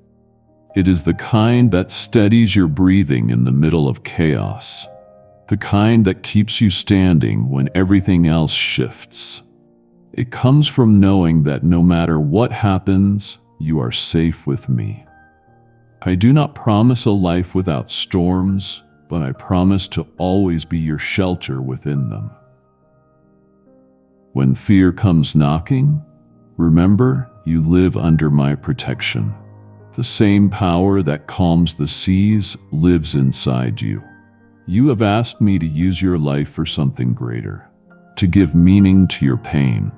It is the kind that steadies your breathing in the middle of chaos, the kind that keeps you standing when everything else shifts. It comes from knowing that no matter what happens, you are safe with me. I do not promise a life without storms, but I promise to always be your shelter within them. When fear comes knocking, remember you live under my protection. The same power that calms the seas lives inside you. You have asked me to use your life for something greater, to give meaning to your pain,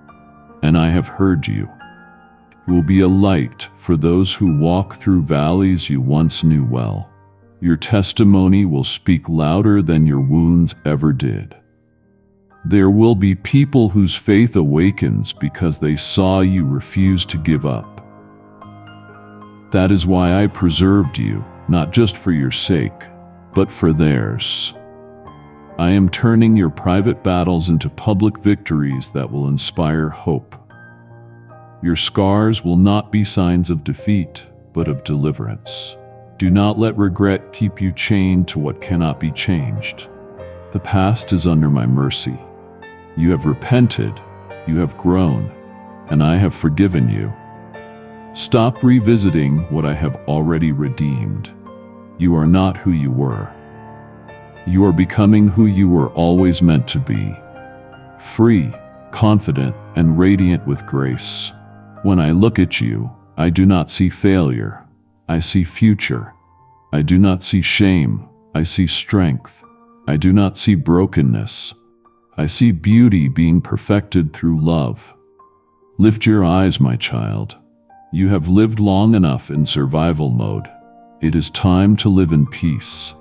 and I have heard you. You will be a light for those who walk through valleys you once knew well. Your testimony will speak louder than your wounds ever did. There will be people whose faith awakens because they saw you refuse to give up. That is why I preserved you, not just for your sake, but for theirs. I am turning your private battles into public victories that will inspire hope. Your scars will not be signs of defeat, but of deliverance. Do not let regret keep you chained to what cannot be changed. The past is under my mercy. You have repented, you have grown, and I have forgiven you. Stop revisiting what I have already redeemed. You are not who you were. You are becoming who you were always meant to be. Free, confident, and radiant with grace. When I look at you, I do not see failure. I see future. I do not see shame. I see strength. I do not see brokenness. I see beauty being perfected through love. Lift your eyes, my child. You have lived long enough in survival mode. It is time to live in peace.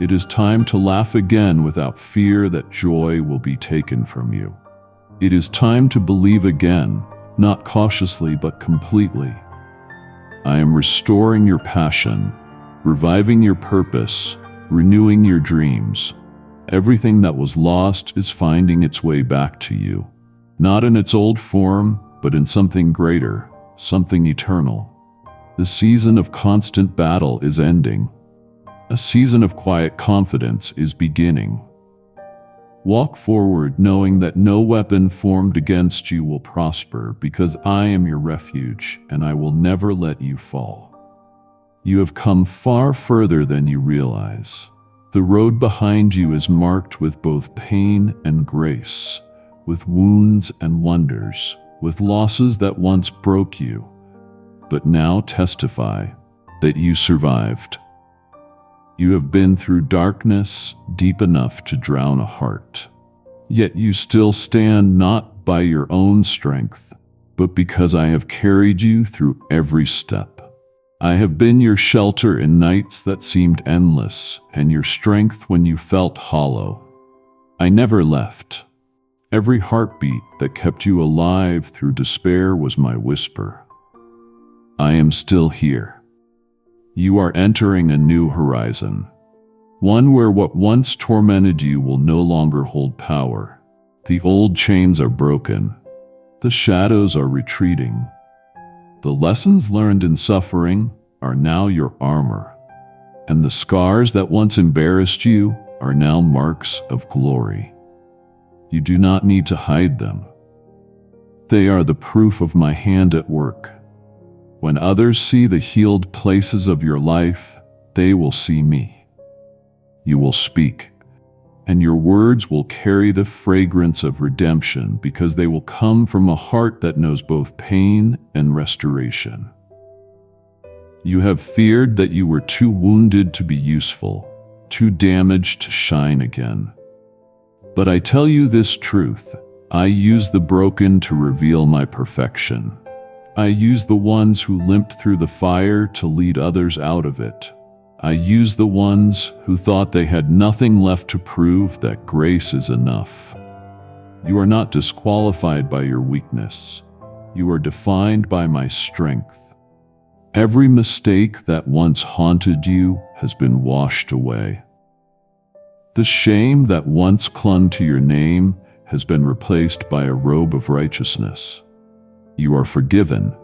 It is time to laugh again without fear that joy will be taken from you. It is time to believe again, not cautiously but completely. I am restoring your passion, reviving your purpose, renewing your dreams. Everything that was lost is finding its way back to you, not in its old form, but in something greater, something eternal. The season of constant battle is ending. A season of quiet confidence is beginning. Walk forward knowing that no weapon formed against you will prosper, because I am your refuge and I will never let you fall. You have come far further than you realize. The road behind you is marked with both pain and grace, with wounds and wonders, with losses that once broke you, but now testify that you survived. You have been through darkness deep enough to drown a heart. Yet you still stand not by your own strength, but because I have carried you through every step. I have been your shelter in nights that seemed endless, and your strength when you felt hollow. I never left. Every heartbeat that kept you alive through despair was my whisper. I am still here. You are entering a new horizon, one where what once tormented you will no longer hold power. The old chains are broken. The shadows are retreating. The lessons learned in suffering are now your armor, and the scars that once embarrassed you are now marks of glory. You do not need to hide them. They are the proof of my hand at work. When others see the healed places of your life, they will see me. You will speak, and your words will carry the fragrance of redemption, because they will come from a heart that knows both pain and restoration. You have feared that you were too wounded to be useful, too damaged to shine again. But I tell you this truth: I use the broken to reveal my perfection. I use the ones who limped through the fire to lead others out of it. I use the ones who thought they had nothing left to prove that grace is enough. You are not disqualified by your weakness. You are defined by my strength. Every mistake that once haunted you has been washed away. The shame that once clung to your name has been replaced by a robe of righteousness. You are forgiven.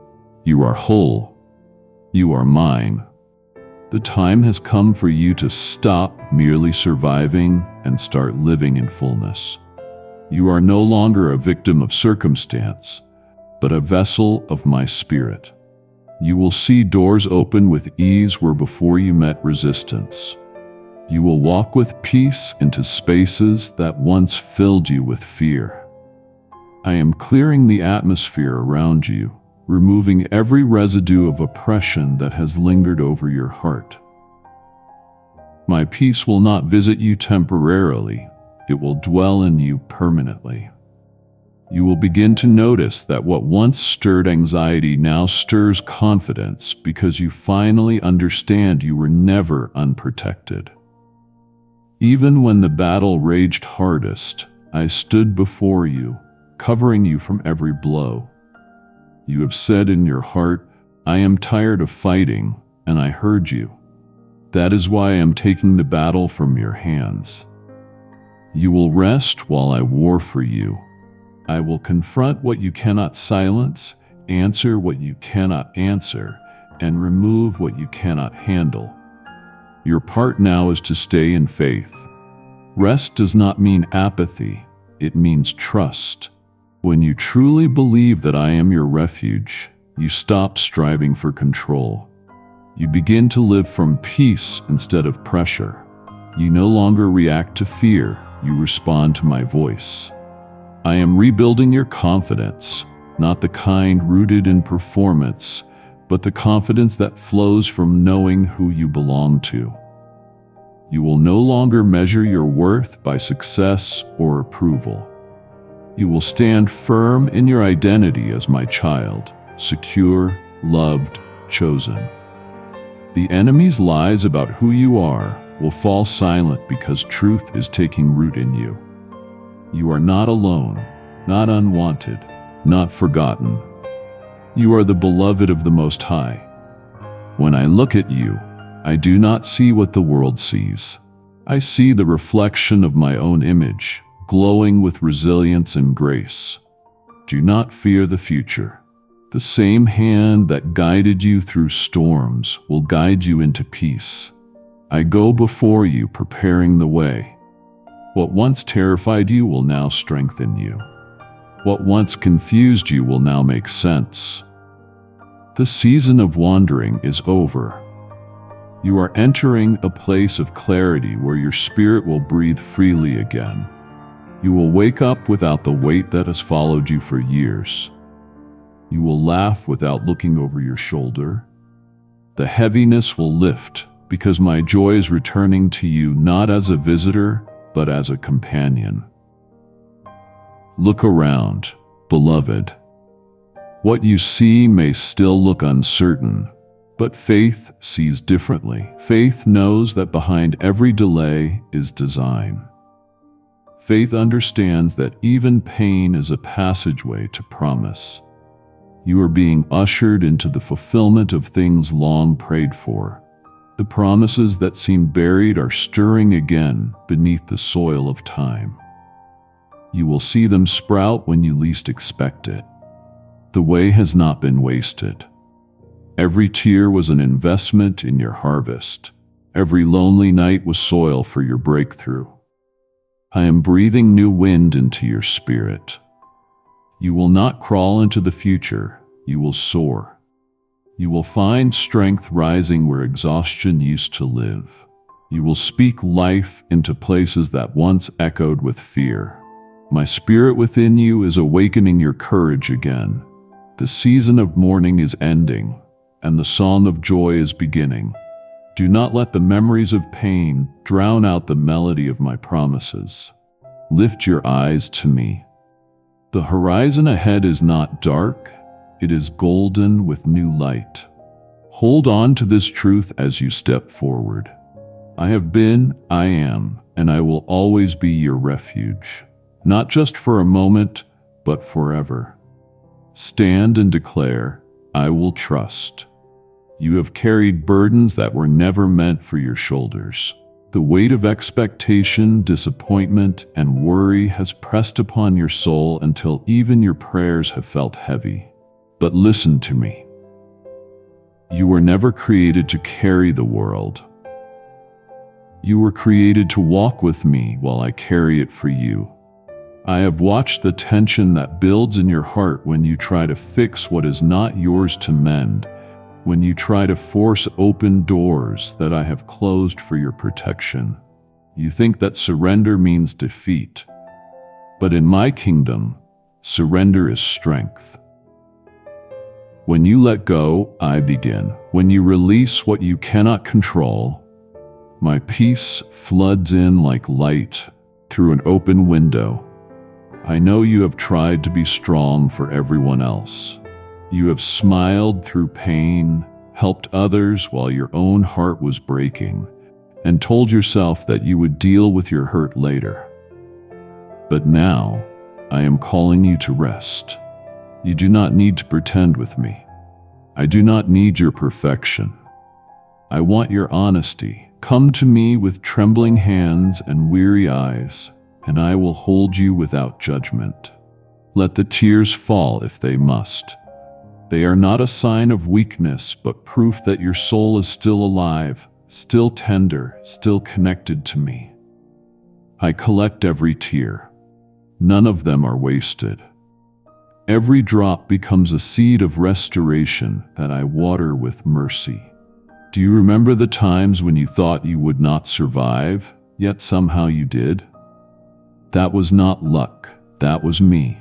You are whole. You are mine. The time has come for you to stop merely surviving and start living in fullness. You are no longer a victim of circumstance, but a vessel of my spirit. You will see doors open with ease where before you met resistance. You will walk with peace into spaces that once filled you with fear. I am clearing the atmosphere around you, removing every residue of oppression that has lingered over your heart. My peace will not visit you temporarily, it will dwell in you permanently. You will begin to notice that what once stirred anxiety now stirs confidence, because you finally understand you were never unprotected. Even when the battle raged hardest, I stood before you, covering you from every blow. You have said in your heart, I am tired of fighting, and I heard you. That is why I am taking the battle from your hands. You will rest while I war for you. I will confront what you cannot silence, answer what you cannot answer, and remove what you cannot handle. Your part now is to stay in faith. Rest does not mean apathy, it means trust. When you truly believe that I am your refuge, you stop striving for control. You begin to live from peace instead of pressure. You no longer react to fear, you respond to my voice. I am rebuilding your confidence, not the kind rooted in performance, but the confidence that flows from knowing who you belong to. You will no longer measure your worth by success or approval. You will stand firm in your identity as my child, secure, loved, chosen. The enemy's lies about who you are will fall silent because truth is taking root in you. You are not alone, not unwanted, not forgotten. You are the beloved of the Most High. When I look at you, I do not see what the world sees. I see the reflection of my own image, glowing with resilience and grace. Do not fear the future. The same hand that guided you through storms will guide you into peace. I go before you, preparing the way. What once terrified you will now strengthen you. What once confused you will now make sense. The season of wandering is over. You are entering a place of clarity where your spirit will breathe freely again. You will wake up without the weight that has followed you for years. You will laugh without looking over your shoulder. The heaviness will lift because my joy is returning to you not as a visitor, but as a companion. Look around, beloved. What you see may still look uncertain, but faith sees differently. Faith knows that behind every delay is design. Faith understands that even pain is a passageway to promise. You are being ushered into the fulfillment of things long prayed for. The promises that seem buried are stirring again beneath the soil of time. You will see them sprout when you least expect it. The way has not been wasted. Every tear was an investment in your harvest. Every lonely night was soil for your breakthrough. I am breathing new wind into your spirit. You will not crawl into the future, you will soar. You will find strength rising where exhaustion used to live. You will speak life into places that once echoed with fear. My spirit within you is awakening your courage again. The season of mourning is ending, and the song of joy is beginning. Do not let the memories of pain drown out the melody of my promises. Lift your eyes to me. The horizon ahead is not dark, it is golden with new light. Hold on to this truth as you step forward. I have been, I am, and I will always be your refuge, not just for a moment, but forever. Stand and declare, I will trust. You have carried burdens that were never meant for your shoulders. The weight of expectation, disappointment, and worry has pressed upon your soul until even your prayers have felt heavy. But listen to me. You were never created to carry the world. You were created to walk with me while I carry it for you. I have watched the tension that builds in your heart when you try to fix what is not yours to mend, when you try to force open doors that I have closed for your protection. You think that surrender means defeat. But in my kingdom, surrender is strength. When you let go, I begin. When you release what you cannot control, my peace floods in like light through an open window. I know you have tried to be strong for everyone else. You have smiled through pain, helped others while your own heart was breaking, and told yourself that you would deal with your hurt later. But now, I am calling you to rest. You do not need to pretend with me. I do not need your perfection. I want your honesty. Come to me with trembling hands and weary eyes, and I will hold you without judgment. Let the tears fall if they must. They are not a sign of weakness, but proof that your soul is still alive, still tender, still connected to me. I collect every tear. None of them are wasted. Every drop becomes a seed of restoration that I water with mercy. Do you remember the times when you thought you would not survive, yet somehow you did? That was not luck, that was me.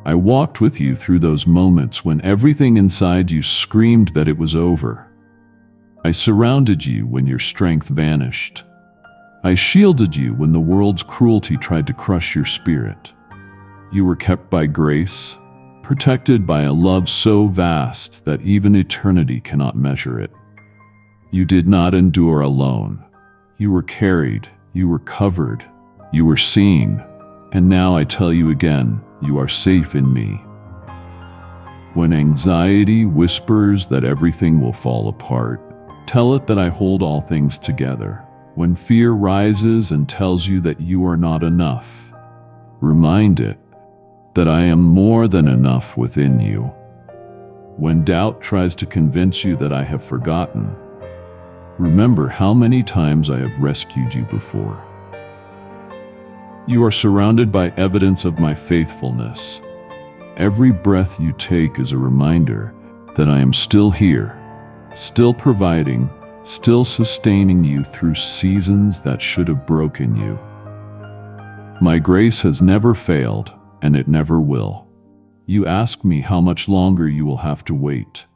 I walked with you through those moments when everything inside you screamed that it was over. I surrounded you when your strength vanished. I shielded you when the world's cruelty tried to crush your spirit. You were kept by grace, protected by a love so vast that even eternity cannot measure it. You did not endure alone. You were carried, you were covered, you were seen, and now I tell you again, you are safe in me. When anxiety whispers that everything will fall apart, tell it that I hold all things together. When fear rises and tells you that you are not enough, remind it that I am more than enough within you. When doubt tries to convince you that I have forgotten, remember how many times I have rescued you before. You are surrounded by evidence of my faithfulness. Every breath you take is a reminder that I am still here, still providing, still sustaining you through seasons that should have broken you. My grace has never failed, and it never will. You ask me how much longer you will have to wait,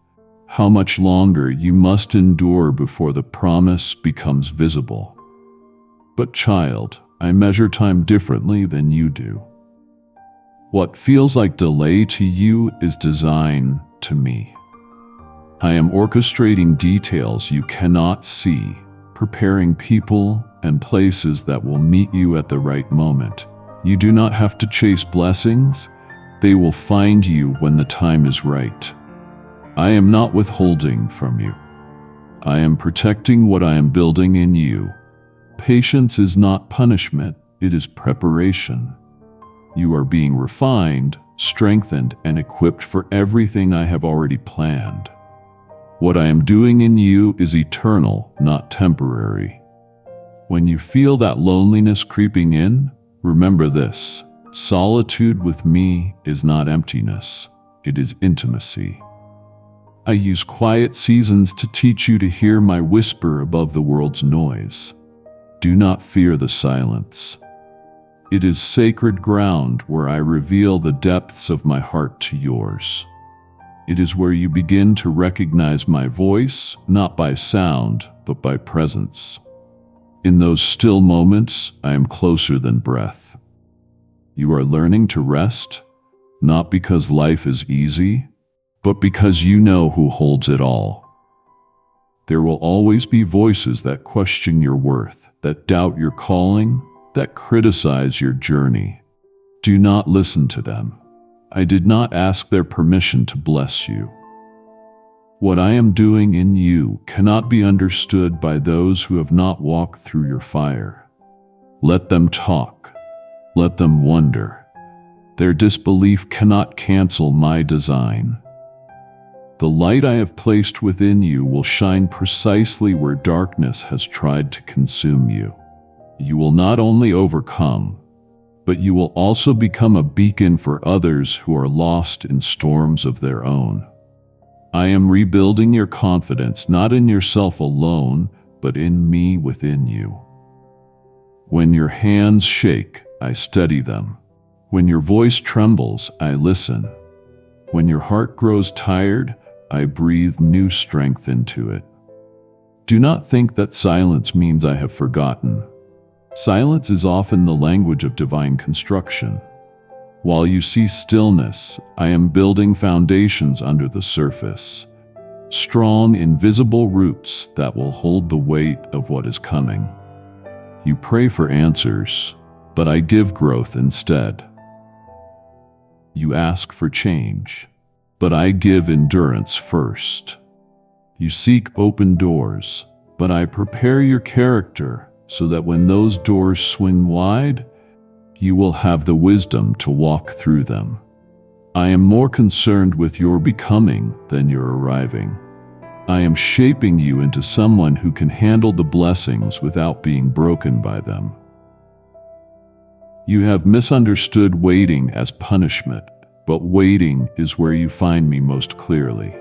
how much longer you must endure before the promise becomes visible. But child, I measure time differently than you do. What feels like delay to you is design to me. I am orchestrating details you cannot see, preparing people and places that will meet you at the right moment. You do not have to chase blessings. They will find you when the time is right. I am not withholding from you. I am protecting what I am building in you. Patience is not punishment, it is preparation. You are being refined, strengthened, and equipped for everything I have already planned. What I am doing in you is eternal, not temporary. When you feel that loneliness creeping in, remember this: solitude with me is not emptiness, it is intimacy. I use quiet seasons to teach you to hear my whisper above the world's noise. Do not fear the silence. It is sacred ground where I reveal the depths of my heart to yours. It is where you begin to recognize my voice, not by sound, but by presence. In those still moments, I am closer than breath. You are learning to rest, not because life is easy, but because you know who holds it all. There will always be voices that question your worth, that doubt your calling, that criticize your journey. Do not listen to them. I did not ask their permission to bless you. What I am doing in you cannot be understood by those who have not walked through your fire. Let them talk. Let them wonder. Their disbelief cannot cancel my design. The light I have placed within you will shine precisely where darkness has tried to consume you. You will not only overcome, but you will also become a beacon for others who are lost in storms of their own. I am rebuilding your confidence not in yourself alone, but in me within you. When your hands shake, I steady them. When your voice trembles, I listen. When your heart grows tired, I breathe new strength into it. Do not think that silence means I have forgotten. Silence is often the language of divine construction. While you see stillness, I am building foundations under the surface. Strong, invisible roots that will hold the weight of what is coming. You pray for answers, but I give growth instead. You ask for change, but I give endurance first. You seek open doors, but I prepare your character so that when those doors swing wide, you will have the wisdom to walk through them. I am more concerned with your becoming than your arriving. I am shaping you into someone who can handle the blessings without being broken by them. You have misunderstood waiting as punishment, but waiting is where you find me most clearly.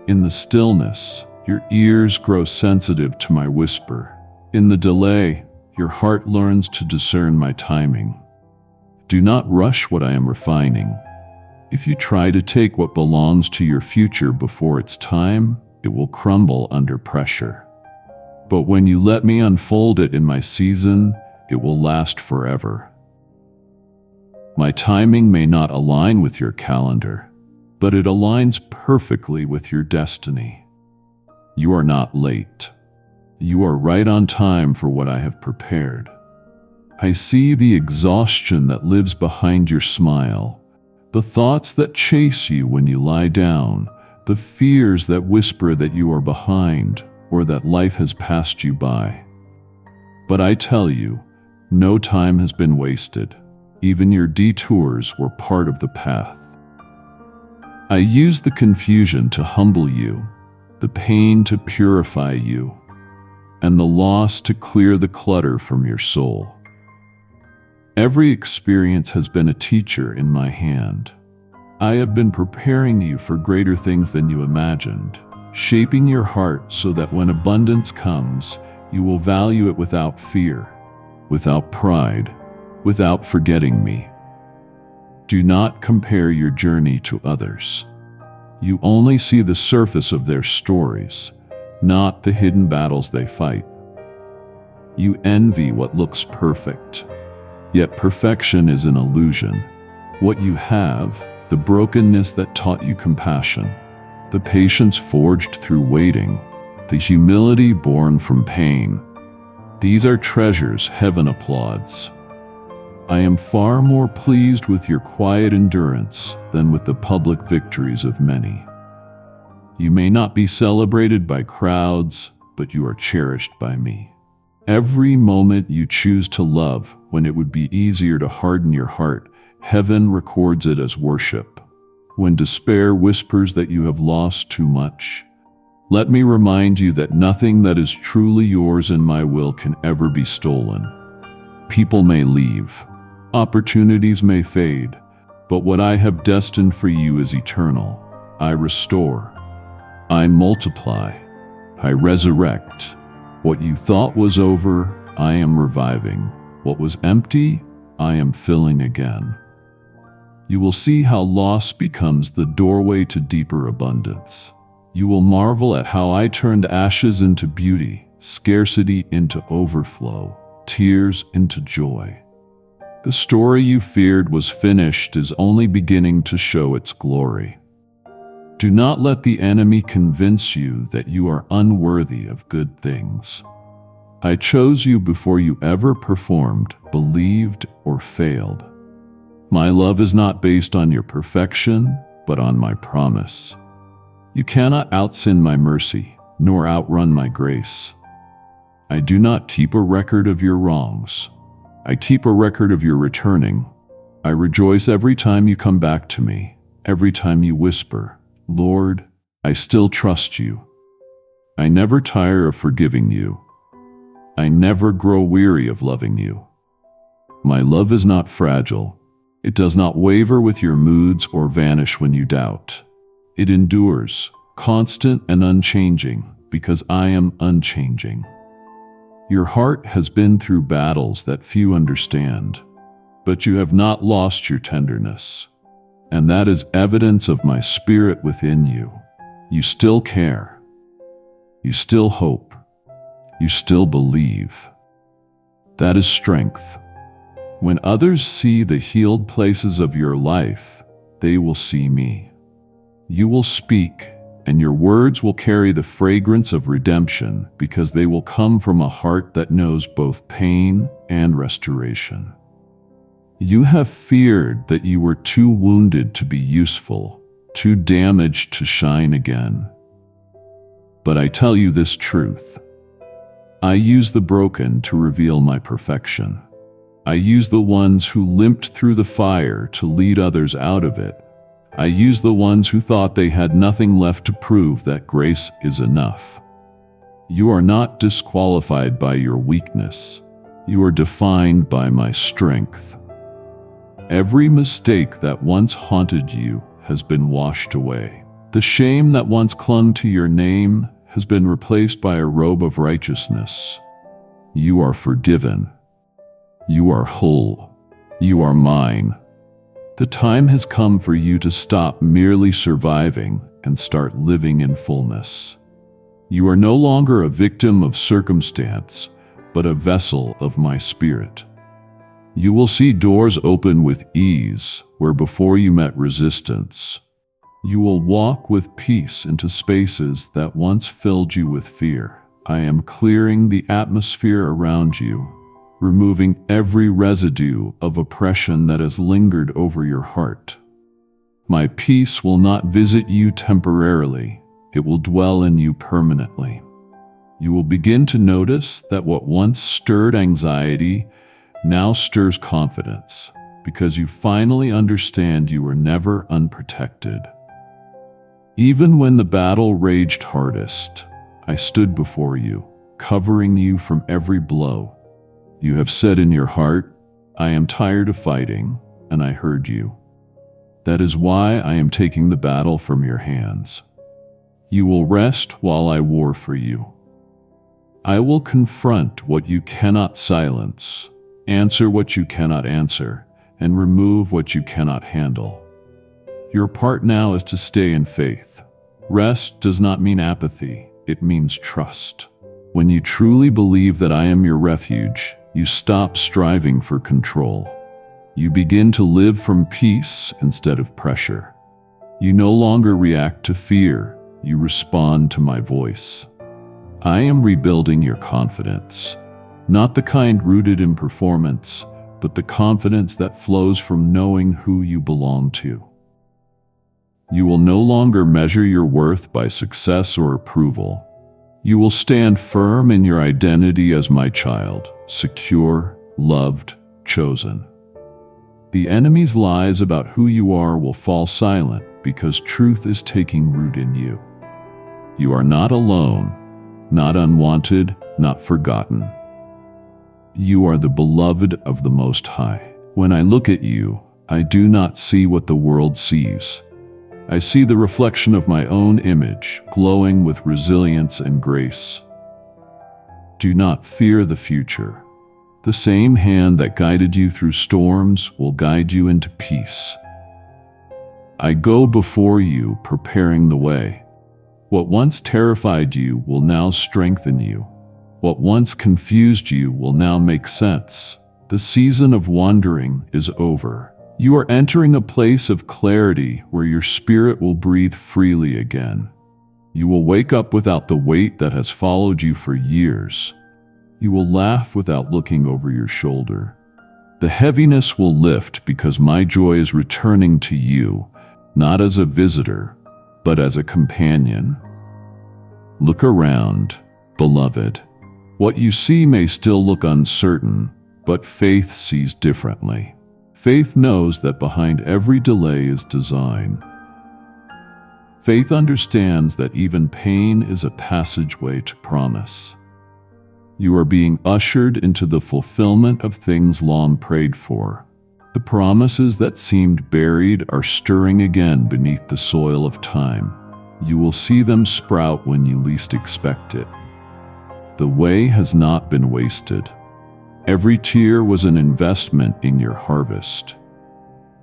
In the stillness, your ears grow sensitive to my whisper. In the delay, your heart learns to discern my timing. Do not rush what I am refining. If you try to take what belongs to your future before its time, it will crumble under pressure. But when you let me unfold it in my season, it will last forever. My timing may not align with your calendar, but it aligns perfectly with your destiny. You are not late. You are right on time for what I have prepared. I see the exhaustion that lives behind your smile, The thoughts that chase you when you lie down, the fears that whisper that you are behind or that life has passed you by. But I tell you, no time has been wasted. Even your detours were part of the path. I use the confusion to humble you, the pain to purify you, and the loss to clear the clutter from your soul. Every experience has been a teacher in my hand. I have been preparing you for greater things than you imagined, shaping your heart so that when abundance comes, you will value it without fear, without pride, without forgetting me. Do not compare your journey to others. You only see the surface of their stories, not the hidden battles they fight. You envy what looks perfect, yet perfection is an illusion. What you have, the brokenness that taught you compassion, the patience forged through waiting, the humility born from pain, these are treasures heaven applauds. I am far more pleased with your quiet endurance than with the public victories of many. You may not be celebrated by crowds, but you are cherished by me. Every moment you choose to love when it would be easier to harden your heart, heaven records it as worship. When despair whispers that you have lost too much, let me remind you that nothing that is truly yours in my will can ever be stolen. People may leave, opportunities may fade, but what I have destined for you is eternal. I restore, I multiply, I resurrect. What you thought was over, I am reviving. What was empty, I am filling again. You will see how loss becomes the doorway to deeper abundance. You will marvel at how I turned ashes into beauty, scarcity into overflow, tears into joy. The story you feared was finished is only beginning to show its glory. Do not let the enemy convince you that you are unworthy of good things. I chose you before you ever performed, believed, or failed. My love is not based on your perfection, but on my promise. You cannot outsin my mercy, nor outrun my grace. I do not keep a record of your wrongs. I keep a record of your returning. I rejoice every time you come back to me, every time you whisper, Lord, I still trust you. I never tire of forgiving you. I never grow weary of loving you. My love is not fragile. It does not waver with your moods or vanish when you doubt. It endures, constant and unchanging, because I am unchanging. Your heart has been through battles that few understand, but you have not lost your tenderness. And that is evidence of my spirit within you. You still care. You still hope. You still believe. That is strength. When others see the healed places of your life, they will see me. You will speak, and your words will carry the fragrance of redemption because they will come from a heart that knows both pain and restoration. You have feared that you were too wounded to be useful, too damaged to shine again. But I tell you this truth. I use the broken to reveal my perfection. I use the ones who limped through the fire to lead others out of it. I use the ones who thought they had nothing left to prove that grace is enough. You are not disqualified by your weakness. You are defined by my strength. Every mistake that once haunted you has been washed away. The shame that once clung to your name has been replaced by a robe of righteousness. You are forgiven. You are whole. You are mine. The time has come for you to stop merely surviving and start living in fullness. You are no longer a victim of circumstance, but a vessel of my spirit. You will see doors open with ease where before you met resistance. You will walk with peace into spaces that once filled you with fear. I am clearing the atmosphere around you, removing every residue of oppression that has lingered over your heart. My peace will not visit you temporarily. It will dwell in you permanently. You will begin to notice that what once stirred anxiety now stirs confidence, because you finally understand you were never unprotected. Even when the battle raged hardest, I stood before you, covering you from every blow. You have said in your heart, "I am tired of fighting," and I heard you. That is why I am taking the battle from your hands. You will rest while I war for you. I will confront what you cannot silence, answer what you cannot answer, and remove what you cannot handle. Your part now is to stay in faith. Rest does not mean apathy, it means trust. When you truly believe that I am your refuge, you stop striving for control. You begin to live from peace instead of pressure. You no longer react to fear, you respond to my voice. I am rebuilding your confidence, not the kind rooted in performance, but the confidence that flows from knowing who you belong to. You will no longer measure your worth by success or approval. You will stand firm in your identity as my child, secure, loved, chosen. The enemy's lies about who you are will fall silent because truth is taking root in you. You are not alone, not unwanted, not forgotten. You are the beloved of the Most High. When I look at you, I do not see what the world sees. I see the reflection of my own image, glowing with resilience and grace. Do not fear the future. The same hand that guided you through storms will guide you into peace. I go before you, preparing the way. What once terrified you will now strengthen you. What once confused you will now make sense. The season of wandering is over. You are entering a place of clarity where your spirit will breathe freely again. You will wake up without the weight that has followed you for years. You will laugh without looking over your shoulder. The heaviness will lift because my joy is returning to you, not as a visitor, but as a companion. Look around, beloved. What you see may still look uncertain, but faith sees differently. Faith knows that behind every delay is design. Faith understands that even pain is a passageway to promise. You are being ushered into the fulfillment of things long prayed for. The promises that seemed buried are stirring again beneath the soil of time. You will see them sprout when you least expect it. The way has not been wasted. Every tear was an investment in your harvest.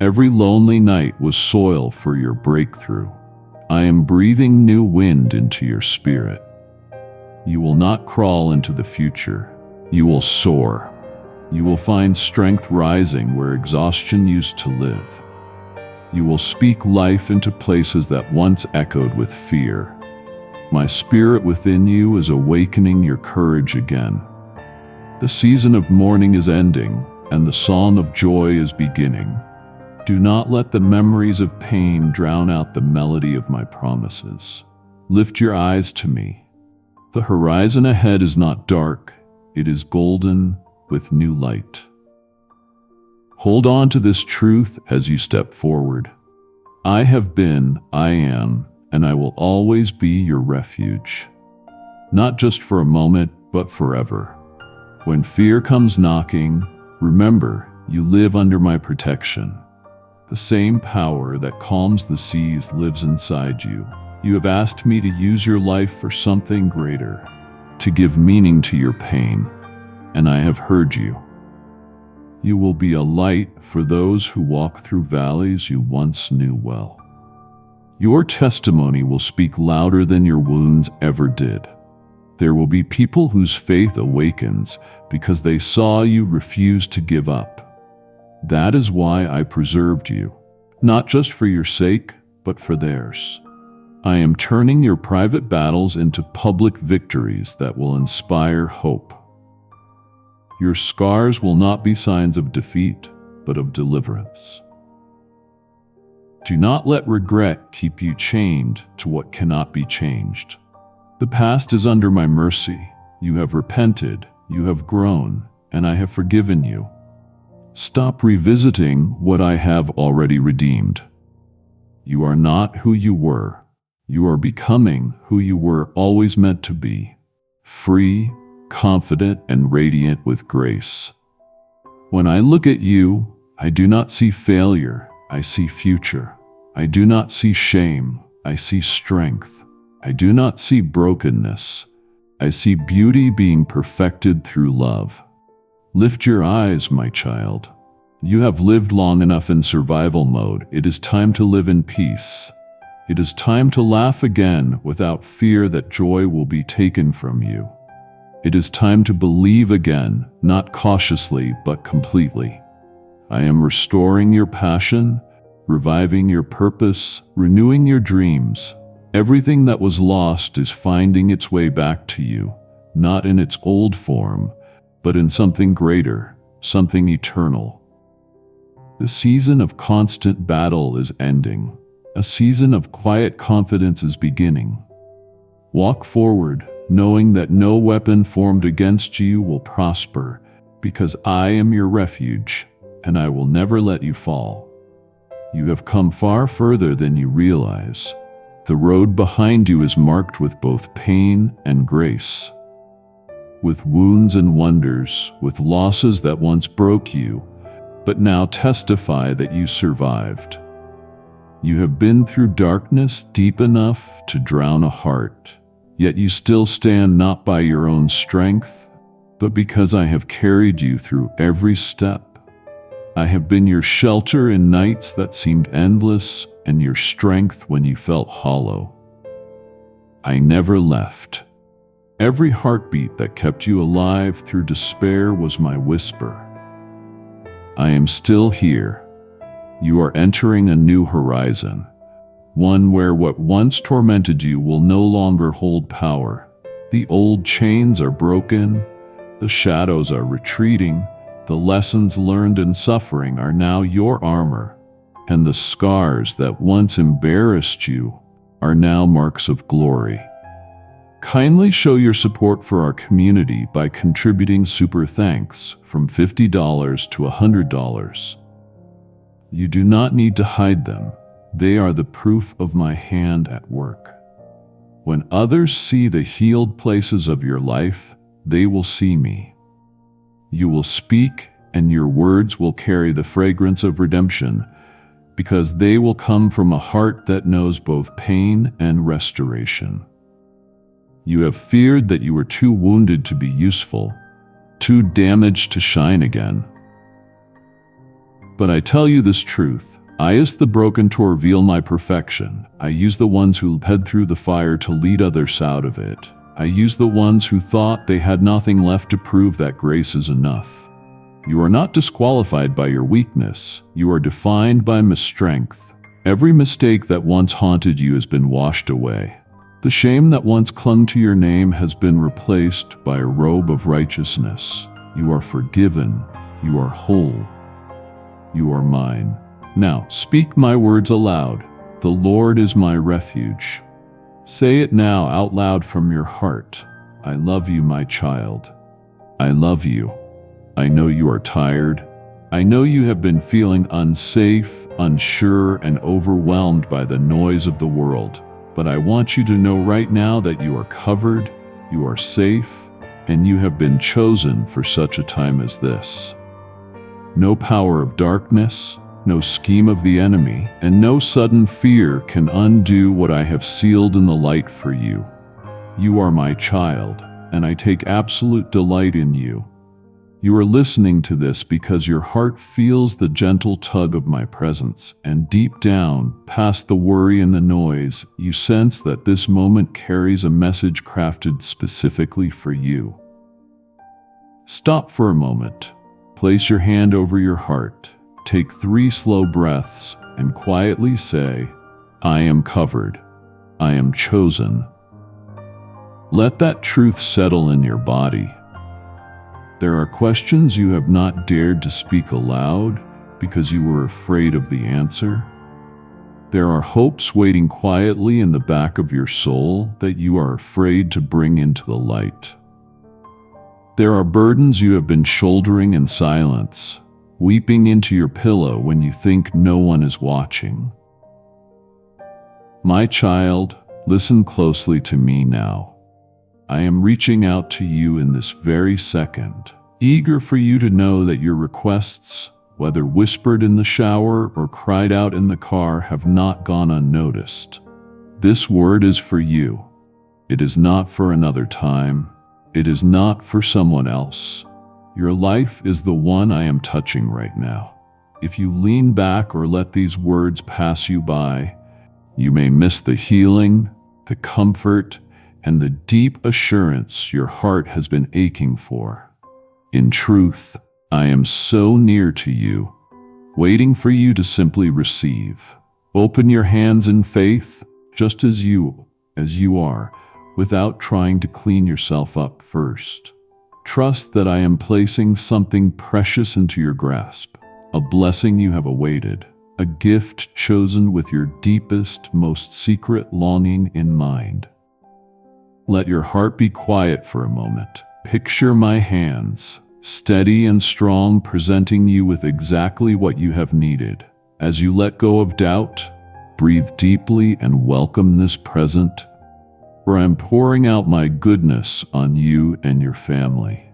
Every lonely night was soil for your breakthrough. I am breathing new wind into your spirit. You will not crawl into the future. You will soar. You will find strength rising where exhaustion used to live. You will speak life into places that once echoed with fear. My spirit within you is awakening your courage again. The season of mourning is ending, and the song of joy is beginning. Do not let the memories of pain drown out the melody of my promises. Lift your eyes to me. The horizon ahead is not dark, it is golden with new light. Hold on to this truth as you step forward. I have been, I am, and I will always be your refuge. Not just for a moment, but forever. When fear comes knocking, remember, you live under my protection. The same power that calms the seas lives inside you. You have asked me to use your life for something greater, to give meaning to your pain, and I have heard you. You will be a light for those who walk through valleys you once knew well. Your testimony will speak louder than your wounds ever did. There will be people whose faith awakens because they saw you refuse to give up. That is why I preserved you, not just for your sake, but for theirs. I am turning your private battles into public victories that will inspire hope. Your scars will not be signs of defeat, but of deliverance. Do not let regret keep you chained to what cannot be changed. The past is under my mercy. You have repented, you have grown, and I have forgiven you. Stop revisiting what I have already redeemed. You are not who you were. You are becoming who you were always meant to be. Free, confident, and radiant with grace. When I look at you, I do not see failure, I see future. I do not see shame, I see strength. I do not see brokenness, I see beauty being perfected through love. Lift your eyes, my child. You have lived long enough in survival mode. It is time to live in peace. It is time to laugh again without fear that joy will be taken from you. It is time to believe again, not cautiously, but completely. I am restoring your passion, reviving your purpose, renewing your dreams. Everything that was lost is finding its way back to you, not in its old form, but in something greater, something eternal. The season of constant battle is ending. A season of quiet confidence is beginning. Walk forward, knowing that no weapon formed against you will prosper, because I am your refuge, and I will never let you fall. You have come far further than you realize. The road behind you is marked with both pain and grace, with wounds and wonders, with losses that once broke you, but now testify that you survived. You have been through darkness deep enough to drown a heart, yet you still stand not by your own strength, but because I have carried you through every step. I have been your shelter in nights that seemed endless and your strength when you felt hollow. I never left. Every heartbeat that kept you alive through despair was my whisper. I am still here. You are entering a new horizon, one where what once tormented you will no longer hold power. The old chains are broken, the shadows are retreating, the lessons learned in suffering are now your armor, and the scars that once embarrassed you are now marks of glory. Kindly show your support for our community by contributing super thanks from $50 to $100. You do not need to hide them. They are the proof of my hand at work. When others see the healed places of your life, they will see me. You will speak, and your words will carry the fragrance of redemption, because they will come from a heart that knows both pain and restoration. You have feared that you were too wounded to be useful, too damaged to shine again. But I tell you this truth, I use the broken to reveal my perfection. I use the ones who head through the fire to lead others out of it. I use the ones who thought they had nothing left to prove that grace is enough. You are not disqualified by your weakness. You are defined by my strength. Every mistake that once haunted you has been washed away. The shame that once clung to your name has been replaced by a robe of righteousness. You are forgiven. You are whole. You are mine. Now, speak my words aloud. The Lord is my refuge. Say it now out loud from your heart. I love you, my child. I love you. I know you are tired. I know you have been feeling unsafe, unsure, and overwhelmed by the noise of the world. But I want you to know right now that you are covered, you are safe, and you have been chosen for such a time as this. No power of darkness, no scheme of the enemy, and no sudden fear can undo what I have sealed in the light for you. You are my child, and I take absolute delight in you. You are listening to this because your heart feels the gentle tug of my presence, and deep down, past the worry and the noise, you sense that this moment carries a message crafted specifically for you. Stop for a moment. Place your hand over your heart. Take 3 slow breaths and quietly say, I am covered. I am chosen. Let that truth settle in your body. There are questions you have not dared to speak aloud because you were afraid of the answer. There are hopes waiting quietly in the back of your soul that you are afraid to bring into the light. There are burdens you have been shouldering in silence, weeping into your pillow when you think no one is watching. My child, listen closely to me now. I am reaching out to you in this very second, eager for you to know that your requests, whether whispered in the shower or cried out in the car, have not gone unnoticed. This word is for you. It is not for another time. It is not for someone else. Your life is the one I am touching right now. If you lean back or let these words pass you by, you may miss the healing, the comfort, and the deep assurance your heart has been aching for. In truth, I am so near to you, waiting for you to simply receive. Open your hands in faith, just as you are, without trying to clean yourself up first. Trust that I am placing something precious into your grasp, a blessing you have awaited, a gift chosen with your deepest, most secret longing in mind. Let your heart be quiet for a moment. Picture my hands, steady and strong, presenting you with exactly what you have needed. As you let go of doubt, breathe deeply and welcome this present, for I am pouring out my goodness on you and your family.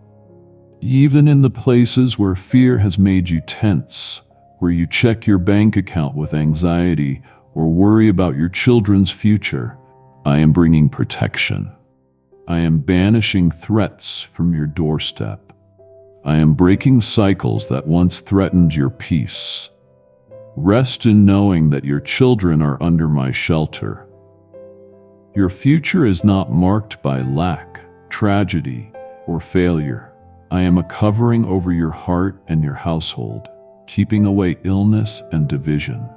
Even in the places where fear has made you tense, where you check your bank account with anxiety or worry about your children's future, I am bringing protection. I am banishing threats from your doorstep. I am breaking cycles that once threatened your peace. Rest in knowing that your children are under my shelter. Your future is not marked by lack, tragedy, or failure. I am a covering over your heart and your household, keeping away illness and division.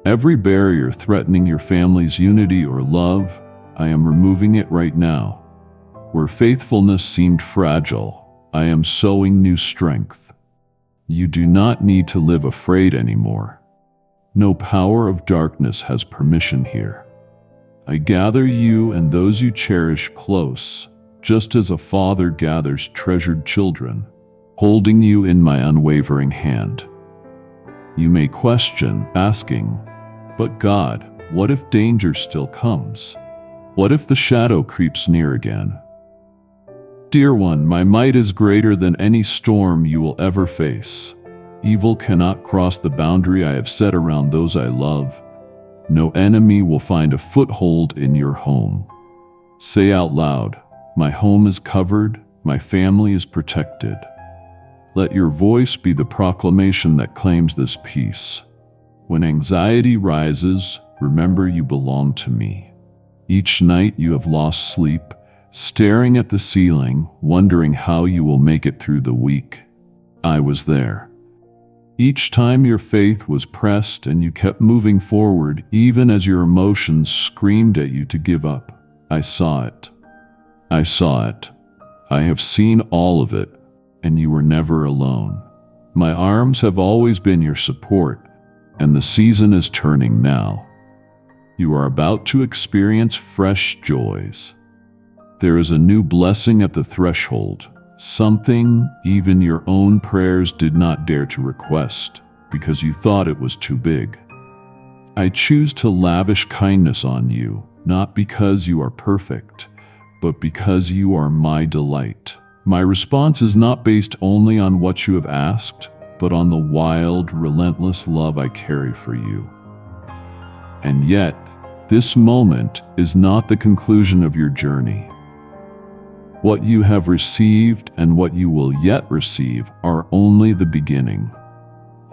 Every barrier threatening your family's unity or love, I am removing it right now. Where faithfulness seemed fragile, I am sowing new strength. You do not need to live afraid anymore. No power of darkness has permission here. I gather you and those you cherish close, just as a father gathers treasured children, holding you in my unwavering hand. You may question, asking, "But God, what if danger still comes? What if the shadow creeps near again?" Dear one, my might is greater than any storm you will ever face. Evil cannot cross the boundary I have set around those I love. No enemy will find a foothold in your home. Say out loud, "My home is covered, my family is protected." Let your voice be the proclamation that claims this peace. When anxiety rises, remember you belong to me. Each night you have lost sleep, staring at the ceiling, wondering how you will make it through the week. I was there. Each time your faith was pressed and you kept moving forward, even as your emotions screamed at you to give up. I saw it. I saw it. I have seen all of it, and you were never alone. My arms have always been your support, and the season is turning now. You are about to experience fresh joys. There is a new blessing at the threshold, something even your own prayers did not dare to request because you thought it was too big. I choose to lavish kindness on you, not because you are perfect, but because you are my delight. My response is not based only on what you have asked, but on the wild, relentless love I carry for you. And yet, this moment is not the conclusion of your journey. What you have received and what you will yet receive are only the beginning.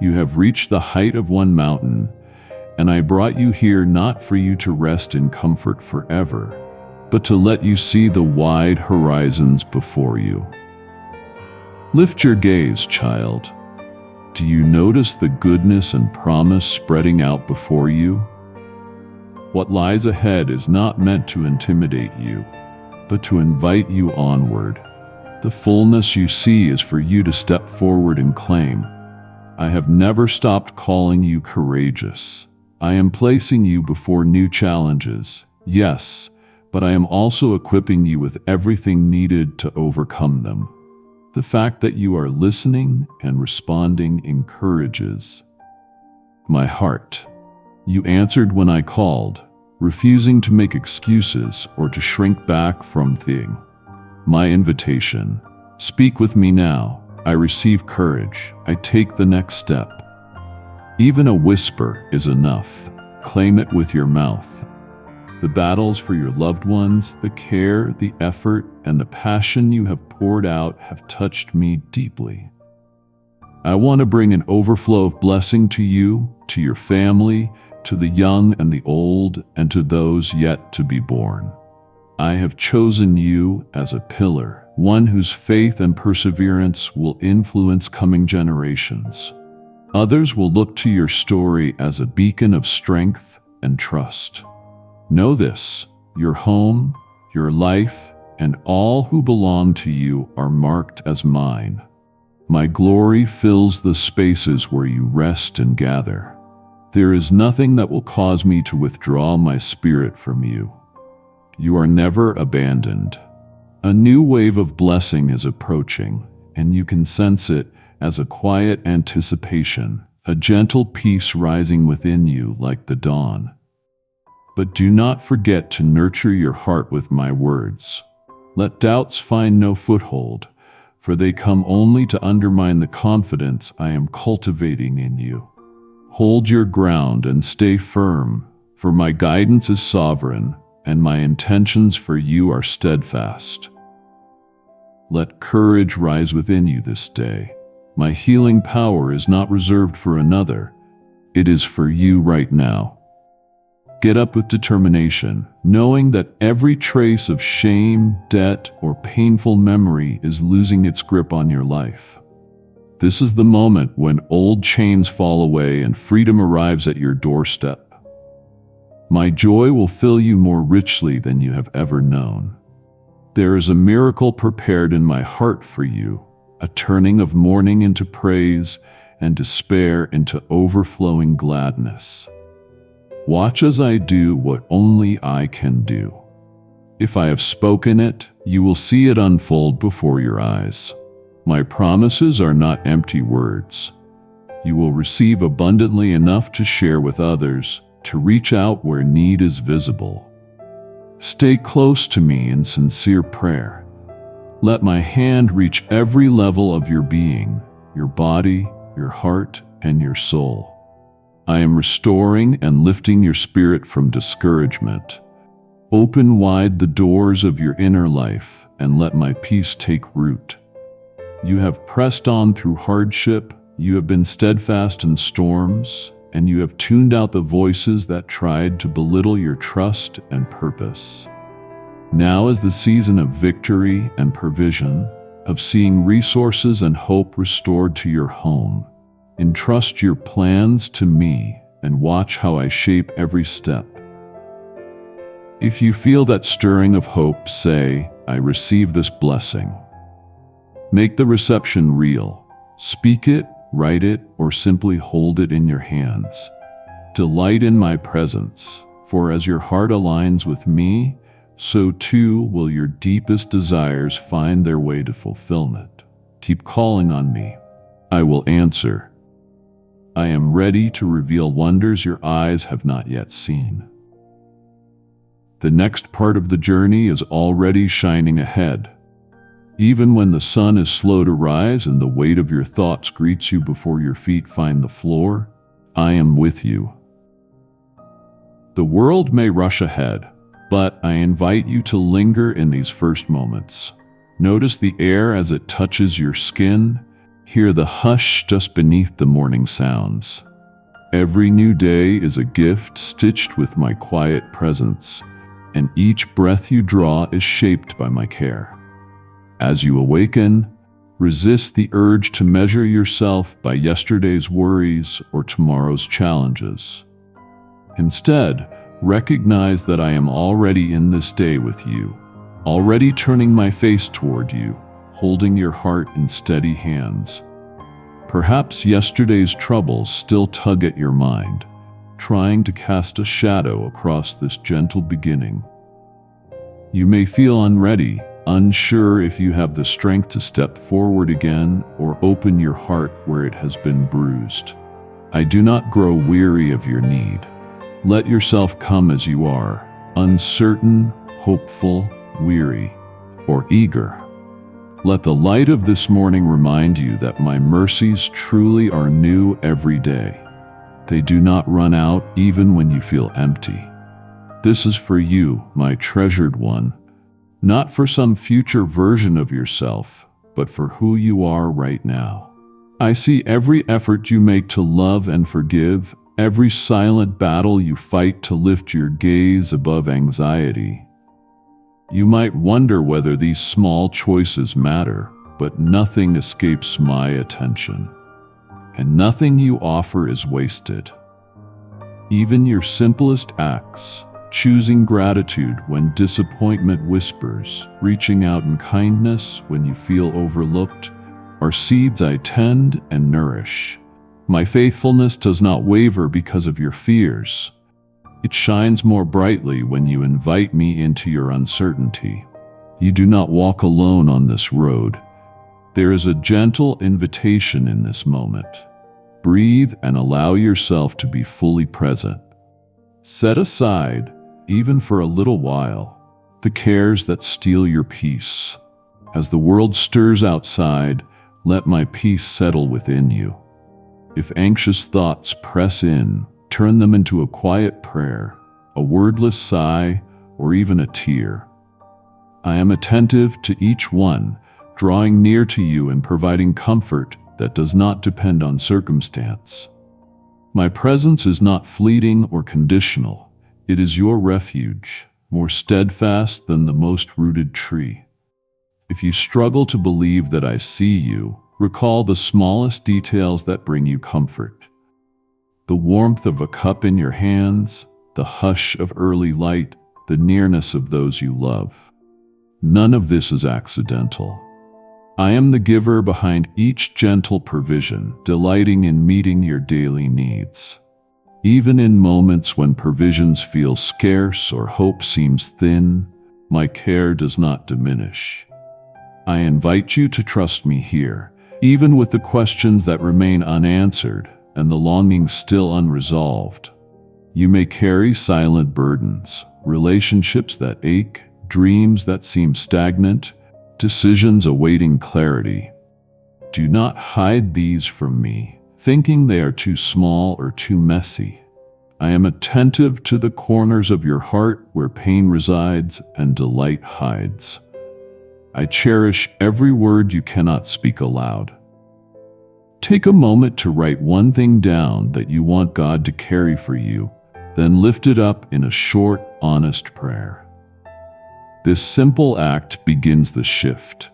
You have reached the height of one mountain, and I brought you here not for you to rest in comfort forever, but to let you see the wide horizons before you. Lift your gaze, child. Do you notice the goodness and promise spreading out before you? What lies ahead is not meant to intimidate you, but to invite you onward. The fullness you see is for you to step forward and claim. I have never stopped calling you courageous. I am placing you before new challenges, yes, but I am also equipping you with everything needed to overcome them. The fact that you are listening and responding encourages my heart. You answered when I called, refusing to make excuses or to shrink back from my invitation. Speak with me now. I receive courage. I take the next step. Even a whisper is enough. Claim it with your mouth. The battles for your loved ones, the care, the effort, and the passion you have poured out have touched me deeply. I want to bring an overflow of blessing to you, to your family, to the young and the old, and to those yet to be born. I have chosen you as a pillar, one whose faith and perseverance will influence coming generations. Others will look to your story as a beacon of strength and trust. Know this, your home, your life, and all who belong to you are marked as mine. My glory fills the spaces where you rest and gather. There is nothing that will cause me to withdraw my spirit from you. You are never abandoned. A new wave of blessing is approaching, and you can sense it as a quiet anticipation, a gentle peace rising within you like the dawn. But do not forget to nurture your heart with my words. Let doubts find no foothold, for they come only to undermine the confidence I am cultivating in you. Hold your ground and stay firm, for my guidance is sovereign, and my intentions for you are steadfast. Let courage rise within you this day. My healing power is not reserved for another. It is for you right now. Get up with determination, knowing that every trace of shame, debt, or painful memory is losing its grip on your life. This is the moment when old chains fall away and freedom arrives at your doorstep. My joy will fill you more richly than you have ever known. There is a miracle prepared in my heart for you, a turning of mourning into praise and despair into overflowing gladness. Watch as I do what only I can do. If I have spoken it, you will see it unfold before your eyes. My promises are not empty words. You will receive abundantly enough to share with others, to reach out where need is visible. Stay close to me in sincere prayer. Let my hand reach every level of your being, your body, your heart, and your soul. I am restoring and lifting your spirit from discouragement. Open wide the doors of your inner life and let my peace take root. You have pressed on through hardship, you have been steadfast in storms, and you have tuned out the voices that tried to belittle your trust and purpose. Now is the season of victory and provision, of seeing resources and hope restored to your home. Entrust your plans to me and watch how I shape every step. If you feel that stirring of hope, say, I receive this blessing. Make the reception real. Speak it, write it, or simply hold it in your hands. Delight in my presence, for as your heart aligns with me, so too will your deepest desires find their way to fulfillment. Keep calling on me. I will answer. I am ready to reveal wonders your eyes have not yet seen. The next part of the journey is already shining ahead. Even when the sun is slow to rise and the weight of your thoughts greets you before your feet find the floor, I am with you. The world may rush ahead, but I invite you to linger in these first moments. Notice the air as it touches your skin. Hear the hush just beneath the morning sounds. Every new day is a gift stitched with my quiet presence, and each breath you draw is shaped by my care. As you awaken, resist the urge to measure yourself by yesterday's worries or tomorrow's challenges. Instead, recognize that I am already in this day with you, already turning my face toward you, holding your heart in steady hands. Perhaps yesterday's troubles still tug at your mind, trying to cast a shadow across this gentle beginning. You may feel unready, unsure if you have the strength to step forward again or open your heart where it has been bruised. I do not grow weary of your need. Let yourself come as you are, uncertain, hopeful, weary, or eager. Let the light of this morning remind you that my mercies truly are new every day. They do not run out even when you feel empty. This is for you, my treasured one, not for some future version of yourself, but for who you are right now. I see every effort you make to love and forgive, every silent battle you fight to lift your gaze above anxiety. You might wonder whether these small choices matter, but nothing escapes my attention, and nothing you offer is wasted. Even your simplest acts, choosing gratitude when disappointment whispers, reaching out in kindness when you feel overlooked, are seeds I tend and nourish. My faithfulness does not waver because of your fears. It shines more brightly when you invite me into your uncertainty. You do not walk alone on this road. There is a gentle invitation in this moment. Breathe and allow yourself to be fully present. Set aside, even for a little while, the cares that steal your peace. As the world stirs outside, let my peace settle within you. If anxious thoughts press in, turn them into a quiet prayer, a wordless sigh, or even a tear. I am attentive to each one, drawing near to you and providing comfort that does not depend on circumstance. My presence is not fleeting or conditional. It is your refuge, more steadfast than the most rooted tree. If you struggle to believe that I see you, recall the smallest details that bring you comfort. The warmth of a cup in your hands, the hush of early light, the nearness of those you love. None of this is accidental. I am the giver behind each gentle provision, delighting in meeting your daily needs. Even in moments when provisions feel scarce or hope seems thin, my care does not diminish. I invite you to trust me here, even with the questions that remain unanswered and the longings still unresolved. You may carry silent burdens, relationships that ache, dreams that seem stagnant, decisions awaiting clarity. Do not hide these from me, thinking they are too small or too messy. I am attentive to the corners of your heart where pain resides and delight hides. I cherish every word you cannot speak aloud. Take a moment to write one thing down that you want God to carry for you, then lift it up in a short, honest prayer. This simple act begins the shift.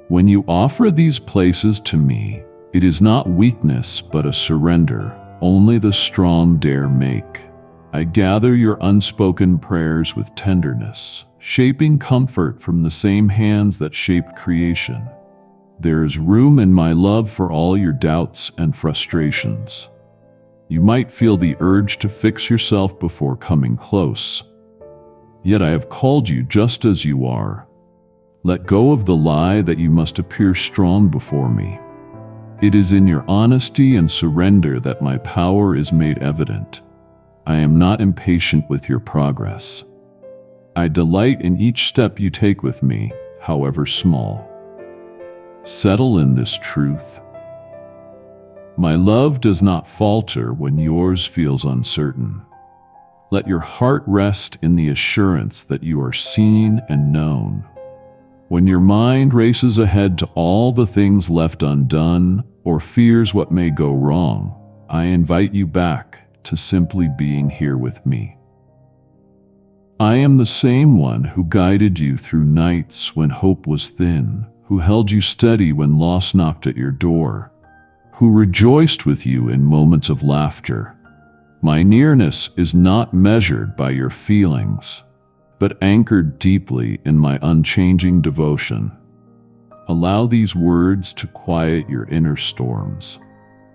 When you offer these places to me, it is not weakness but a surrender only the strong dare make. I gather your unspoken prayers with tenderness, shaping comfort from the same hands that shaped creation. There is room in my love for all your doubts and frustrations. You might feel the urge to fix yourself before coming close. Yet I have called you just as you are. Let go of the lie that you must appear strong before me. It is in your honesty and surrender that my power is made evident. I am not impatient with your progress. I delight in each step you take with me, however small. Settle in this truth. My love does not falter when yours feels uncertain. Let your heart rest in the assurance that you are seen and known. When your mind races ahead to all the things left undone or fears what may go wrong, I invite you back to simply being here with me. I am the same one who guided you through nights when hope was thin, who held you steady when loss knocked at your door, who rejoiced with you in moments of laughter. My nearness is not measured by your feelings, but anchored deeply in my unchanging devotion. Allow these words to quiet your inner storms.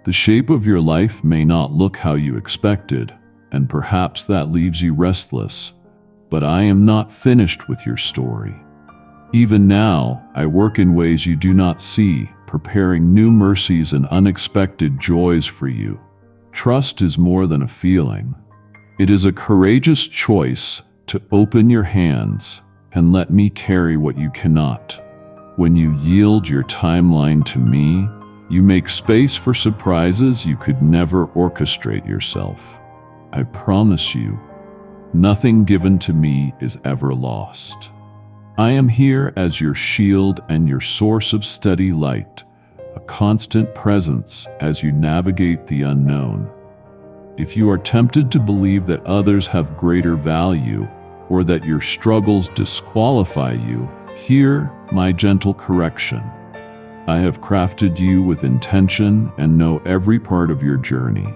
The shape of your life may not look how you expected, and perhaps that leaves you restless. But I am not finished with your story. Even now, I work in ways you do not see, preparing new mercies and unexpected joys for you. Trust is more than a feeling. It is a courageous choice to open your hands and let me carry what you cannot. When you yield your timeline to me, you make space for surprises you could never orchestrate yourself. I promise you, nothing given to me is ever lost. I am here as your shield and your source of steady light, a constant presence as you navigate the unknown. If you are tempted to believe that others have greater value or that your struggles disqualify you, hear my gentle correction. I have crafted you with intention and know every part of your journey.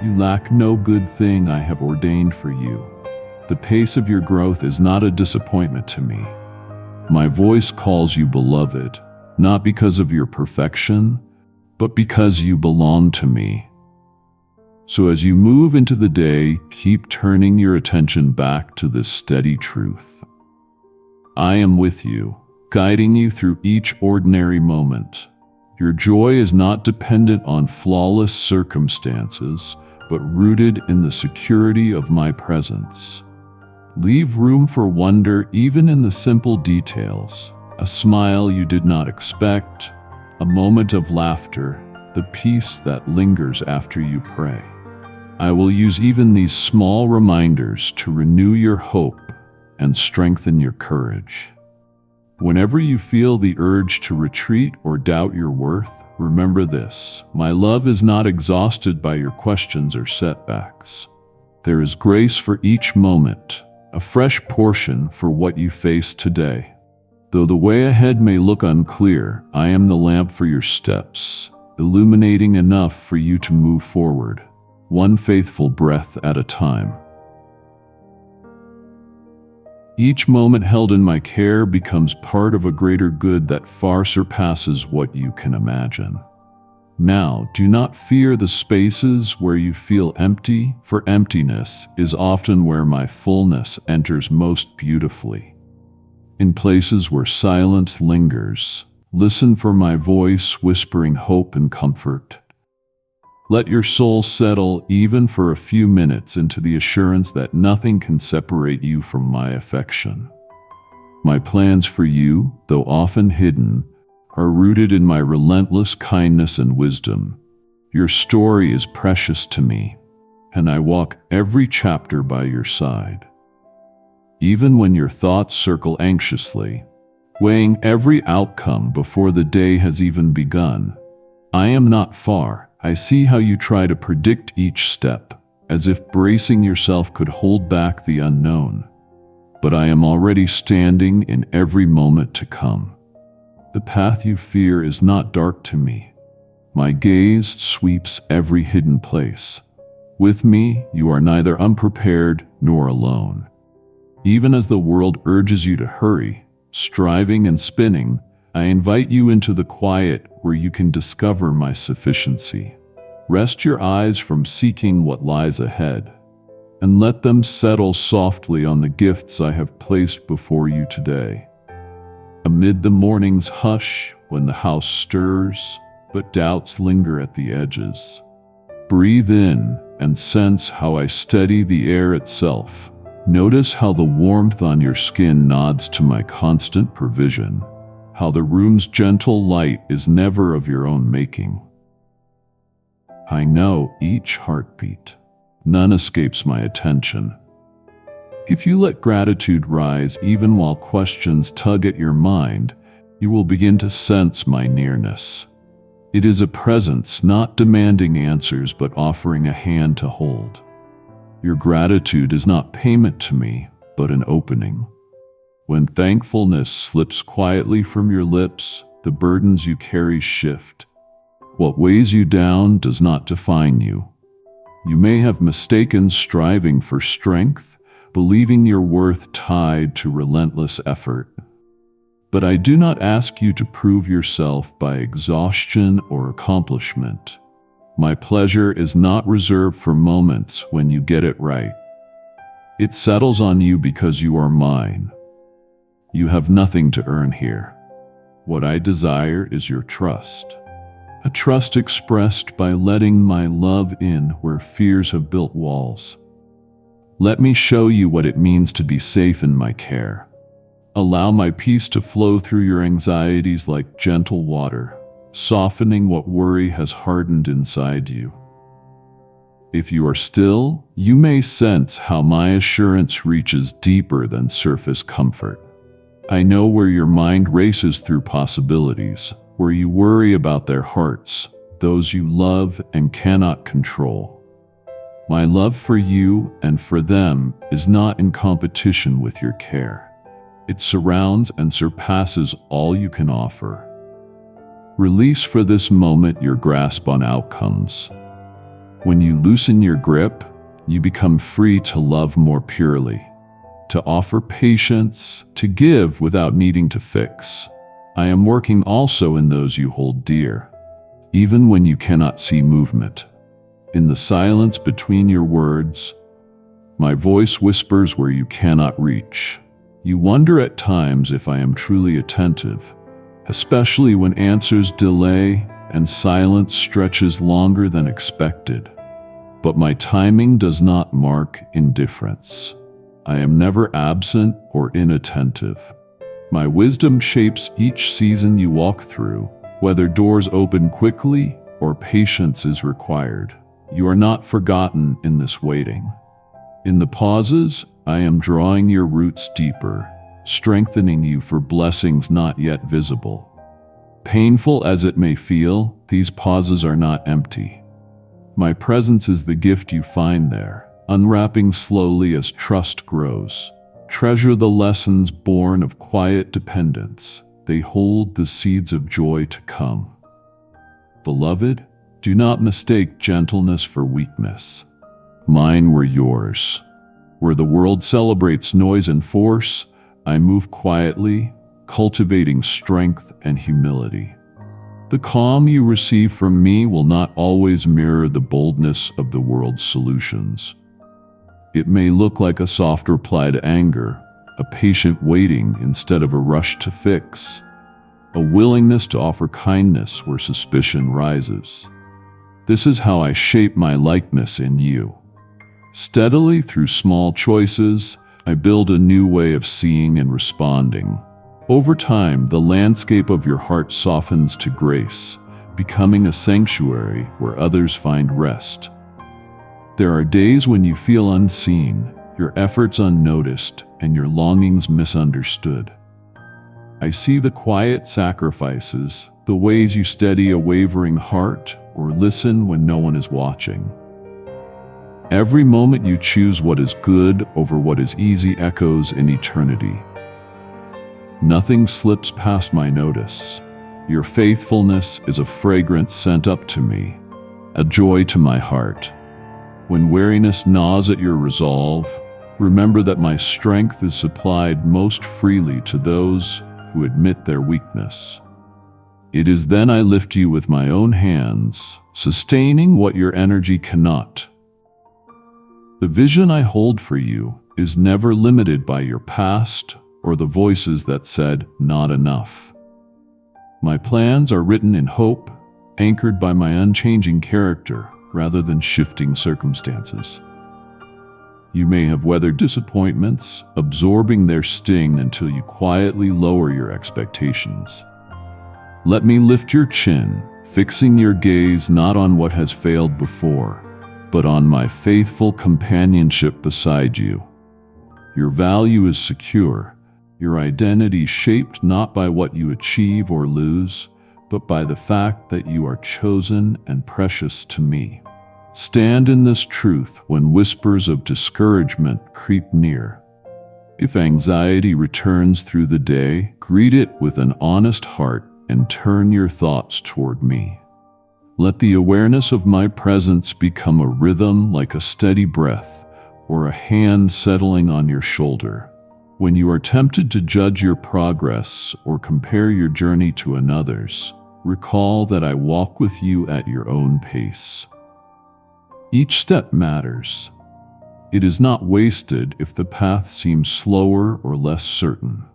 You lack no good thing I have ordained for you. The pace of your growth is not a disappointment to me. My voice calls you beloved, not because of your perfection, but because you belong to me. So as you move into the day, keep turning your attention back to this steady truth. I am with you, guiding you through each ordinary moment. Your joy is not dependent on flawless circumstances, but rooted in the security of my presence. Leave room for wonder even in the simple details. A smile you did not expect, a moment of laughter, the peace that lingers after you pray. I will use even these small reminders to renew your hope and strengthen your courage. Whenever you feel the urge to retreat or doubt your worth, remember this: my love is not exhausted by your questions or setbacks. There is grace for each moment, a fresh portion for what you face today. Though the way ahead may look unclear, I am the lamp for your steps, illuminating enough for you to move forward, one faithful breath at a time. Each moment held in my care becomes part of a greater good that far surpasses what you can imagine. Now, do not fear the spaces where you feel empty, for emptiness is often where my fullness enters most beautifully. In places where silence lingers, listen for my voice whispering hope and comfort. Let your soul settle even for a few minutes into the assurance that nothing can separate you from my affection. My plans for you, though often hidden, are rooted in my relentless kindness and wisdom. Your story is precious to me, and I walk every chapter by your side. Even when your thoughts circle anxiously, weighing every outcome before the day has even begun, I am not far. I see how you try to predict each step, as if bracing yourself could hold back the unknown. But I am already standing in every moment to come. The path you fear is not dark to me. My gaze sweeps every hidden place. With me, you are neither unprepared nor alone. Even as the world urges you to hurry, striving and spinning, I invite you into the quiet where you can discover my sufficiency. Rest your eyes from seeking what lies ahead, and let them settle softly on the gifts I have placed before you today. Amid the morning's hush, when the house stirs, but doubts linger at the edges, breathe in and sense how I steady the air itself. Notice how the warmth on your skin nods to my constant provision, how the room's gentle light is never of your own making. I know each heartbeat. None escapes my attention. If you let gratitude rise even while questions tug at your mind, you will begin to sense my nearness. It is a presence not demanding answers but offering a hand to hold. Your gratitude is not payment to me, but an opening. When thankfulness slips quietly from your lips, the burdens you carry shift. What weighs you down does not define you. You may have mistaken striving for strength, believing your worth tied to relentless effort. But I do not ask you to prove yourself by exhaustion or accomplishment. My pleasure is not reserved for moments when you get it right. It settles on you because you are mine. You have nothing to earn here. What I desire is your trust. A trust expressed by letting my love in where fears have built walls. Let me show you what it means to be safe in my care. Allow my peace to flow through your anxieties like gentle water, softening what worry has hardened inside you. If you are still, you may sense how my assurance reaches deeper than surface comfort. I know where your mind races through possibilities, where you worry about their hearts, those you love and cannot control. My love for you and for them is not in competition with your care. It surrounds and surpasses all you can offer. Release for this moment your grasp on outcomes. When you loosen your grip, you become free to love more purely, to offer patience, to give without needing to fix. I am working also in those you hold dear, even when you cannot see movement. In the silence between your words, my voice whispers where you cannot reach. You wonder at times if I am truly attentive, especially when answers delay and silence stretches longer than expected. But my timing does not mark indifference. I am never absent or inattentive. My wisdom shapes each season you walk through, whether doors open quickly or patience is required. You are not forgotten in this waiting. In the pauses, I am drawing your roots deeper, strengthening you for blessings not yet visible. Painful as it may feel, these pauses are not empty. My presence is the gift you find there, unwrapping slowly as trust grows. Treasure the lessons born of quiet dependence. They hold the seeds of joy to come. Beloved, do not mistake gentleness for weakness. Mine were yours. Where the world celebrates noise and force, I move quietly, cultivating strength and humility. The calm you receive from me will not always mirror the boldness of the world's solutions. It may look like a soft reply to anger, a patient waiting instead of a rush to fix, a willingness to offer kindness where suspicion rises. This is how I shape my likeness in you. Steadily through small choices, I build a new way of seeing and responding. Over time, the landscape of your heart softens to grace, becoming a sanctuary where others find rest. There are days when you feel unseen, your efforts unnoticed, and your longings misunderstood. I see the quiet sacrifices, the ways you steady a wavering heart or listen when no one is watching. Every moment you choose what is good over what is easy echoes in eternity. Nothing slips past my notice. Your faithfulness is a fragrance sent up to me, a joy to my heart. When weariness gnaws at your resolve, remember that my strength is supplied most freely to those who admit their weakness. It is then I lift you with my own hands, sustaining what your energy cannot. The vision I hold for you is never limited by your past or the voices that said, not enough. My plans are written in hope, anchored by my unchanging character rather than shifting circumstances. You may have weathered disappointments, absorbing their sting until you quietly lower your expectations. Let me lift your chin, fixing your gaze not on what has failed before, but on my faithful companionship beside you. Your value is secure, your identity shaped not by what you achieve or lose, but by the fact that you are chosen and precious to me. Stand in this truth when whispers of discouragement creep near. If anxiety returns through the day, greet it with an honest heart and turn your thoughts toward me. Let the awareness of my presence become a rhythm like a steady breath or a hand settling on your shoulder. When you are tempted to judge your progress or compare your journey to another's, recall that I walk with you at your own pace. Each step matters. It is not wasted if the path seems slower or less certain.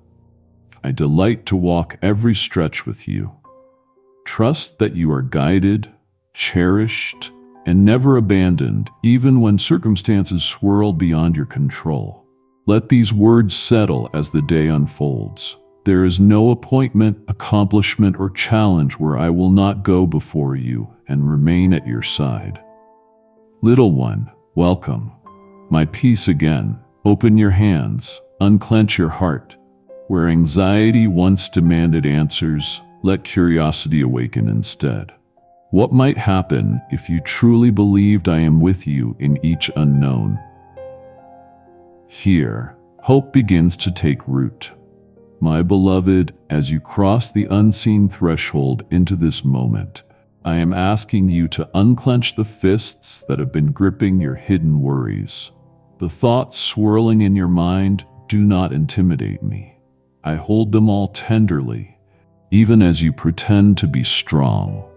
I delight to walk every stretch with you. Trust that you are guided, cherished, and never abandoned, even when circumstances swirl beyond your control. Let these words settle as the day unfolds. There is no appointment, accomplishment, or challenge where I will not go before you and remain at your side. Little one, welcome. My peace again. Open your hands, unclench your heart. Where anxiety once demanded answers, let curiosity awaken instead. What might happen if you truly believed I am with you in each unknown? Here, hope begins to take root. My beloved, as you cross the unseen threshold into this moment, I am asking you to unclench the fists that have been gripping your hidden worries. The thoughts swirling in your mind do not intimidate me. I hold them all tenderly, even as you pretend to be strong.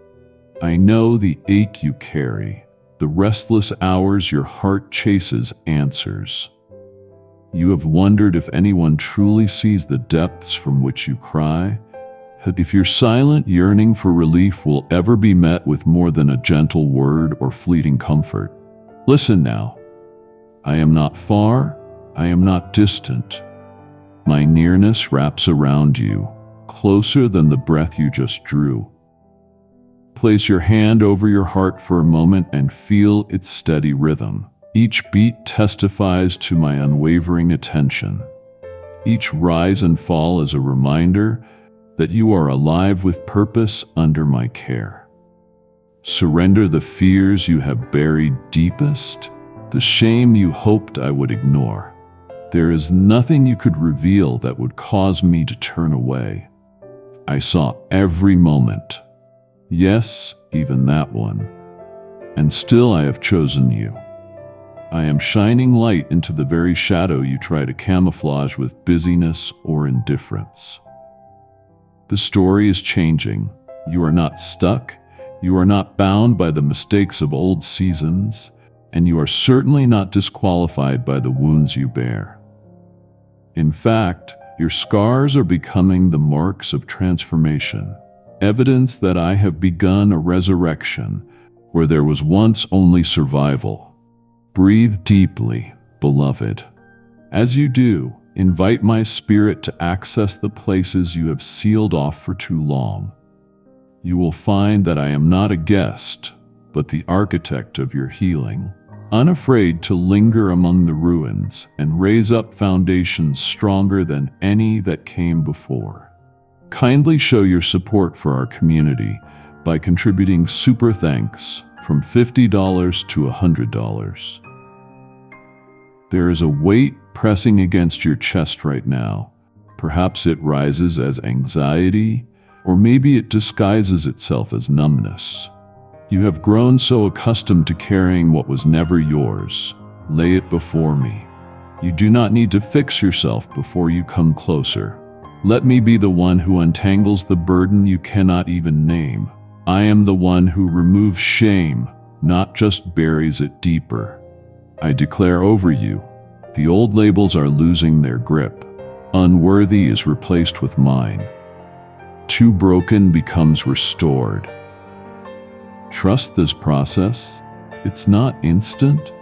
I know the ache you carry, the restless hours your heart chases answers. You have wondered if anyone truly sees the depths from which you cry, if your silent yearning for relief will ever be met with more than a gentle word or fleeting comfort. Listen now. I am not far, I am not distant. My nearness wraps around you, closer than the breath you just drew. Place your hand over your heart for a moment and feel its steady rhythm. Each beat testifies to my unwavering attention. Each rise and fall is a reminder that you are alive with purpose under my care. Surrender the fears you have buried deepest, the shame you hoped I would ignore. There is nothing you could reveal that would cause me to turn away. I saw every moment. Yes, even that one. And still I have chosen you. I am shining light into the very shadow you try to camouflage with busyness or indifference. The story is changing. You are not stuck. You are not bound by the mistakes of old seasons, and you are certainly not disqualified by the wounds you bear. In fact, your scars are becoming the marks of transformation. Evidence that I have begun a resurrection where there was once only survival. Breathe deeply, beloved. As you do, invite my spirit to access the places you have sealed off for too long. You will find that I am not a guest, but the architect of your healing, unafraid to linger among the ruins and raise up foundations stronger than any that came before. Kindly show your support for our community by contributing super thanks from $50 to $100. There is a weight pressing against your chest right now. Perhaps it rises as anxiety, or maybe it disguises itself as numbness. You have grown so accustomed to carrying what was never yours. Lay it before me. You do not need to fix yourself before you come closer. Let me be the one who untangles the burden you cannot even name. I am the one who removes shame, not just buries it deeper. I declare over you, the old labels are losing their grip. Unworthy is replaced with mine. Too broken becomes restored. Trust this process. It's not instant,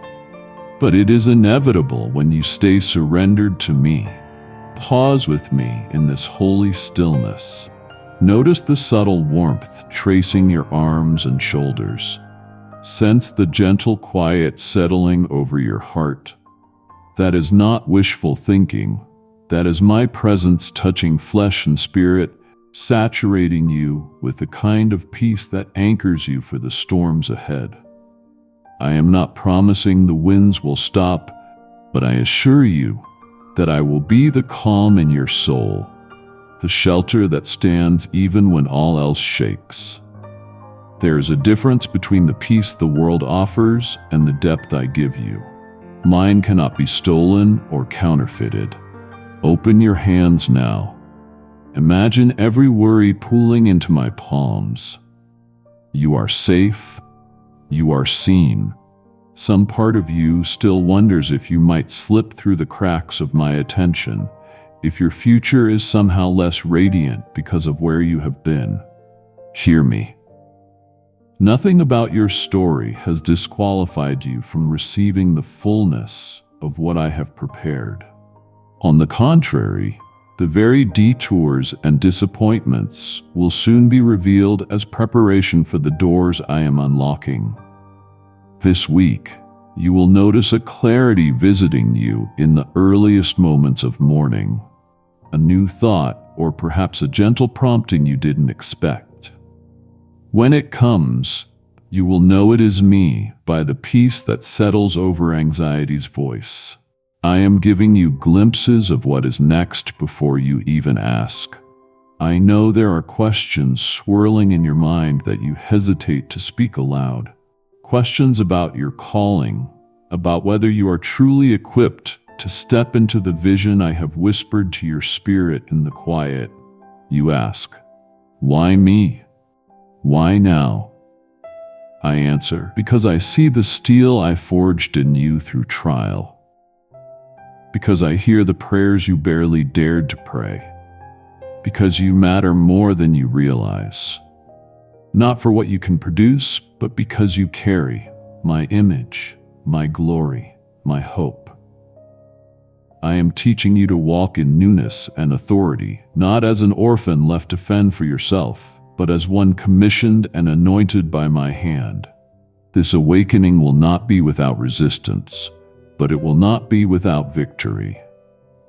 but it is inevitable when you stay surrendered to me. Pause with me in this holy stillness. Notice the subtle warmth tracing your arms and shoulders. Sense the gentle quiet settling over your heart. That is not wishful thinking. That is my presence touching flesh and spirit, saturating you with the kind of peace that anchors you for the storms ahead. I am not promising the winds will stop, but I assure you that I will be the calm in your soul, the shelter that stands even when all else shakes. There is a difference between the peace the world offers and the depth I give you. Mine cannot be stolen or counterfeited. Open your hands now Imagine every worry pooling into my palms. You are safe. You are seen. Some part of you still wonders if you might slip through the cracks of my attention, if your future is somehow less radiant because of where you have been. Hear me. Nothing about your story has disqualified you from receiving the fullness of what I have prepared. On the contrary, the very detours and disappointments will soon be revealed as preparation for the doors I am unlocking. This week, you will notice a clarity visiting you in the earliest moments of morning, a new thought or perhaps a gentle prompting you didn't expect. When it comes, you will know it is me by the peace that settles over anxiety's voice. I am giving you glimpses of what is next before you even ask. I know there are questions swirling in your mind that you hesitate to speak aloud. Questions about your calling, about whether you are truly equipped to step into the vision I have whispered to your spirit in the quiet. You ask, why me? Why now? I answer, because I see the steel I forged in you through trial. Because I hear the prayers you barely dared to pray. Because you matter more than you realize. Not for what you can produce, but because you carry my image, my glory, my hope. I am teaching you to walk in newness and authority, not as an orphan left to fend for yourself, but as one commissioned and anointed by my hand. This awakening will not be without resistance, but it will not be without victory.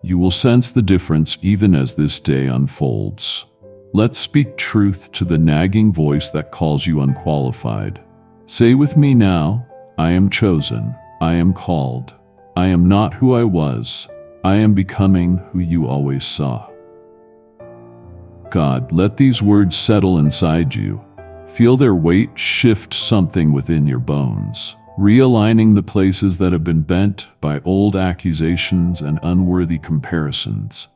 You will sense the difference even as this day unfolds. Let's speak truth to the nagging voice that calls you unqualified. Say with me now, I am chosen, I am called, I am not who I was, I am becoming who you always saw. God, let these words settle inside you. Feel their weight shift something within your bones, realigning the places that have been bent by old accusations and unworthy comparisons.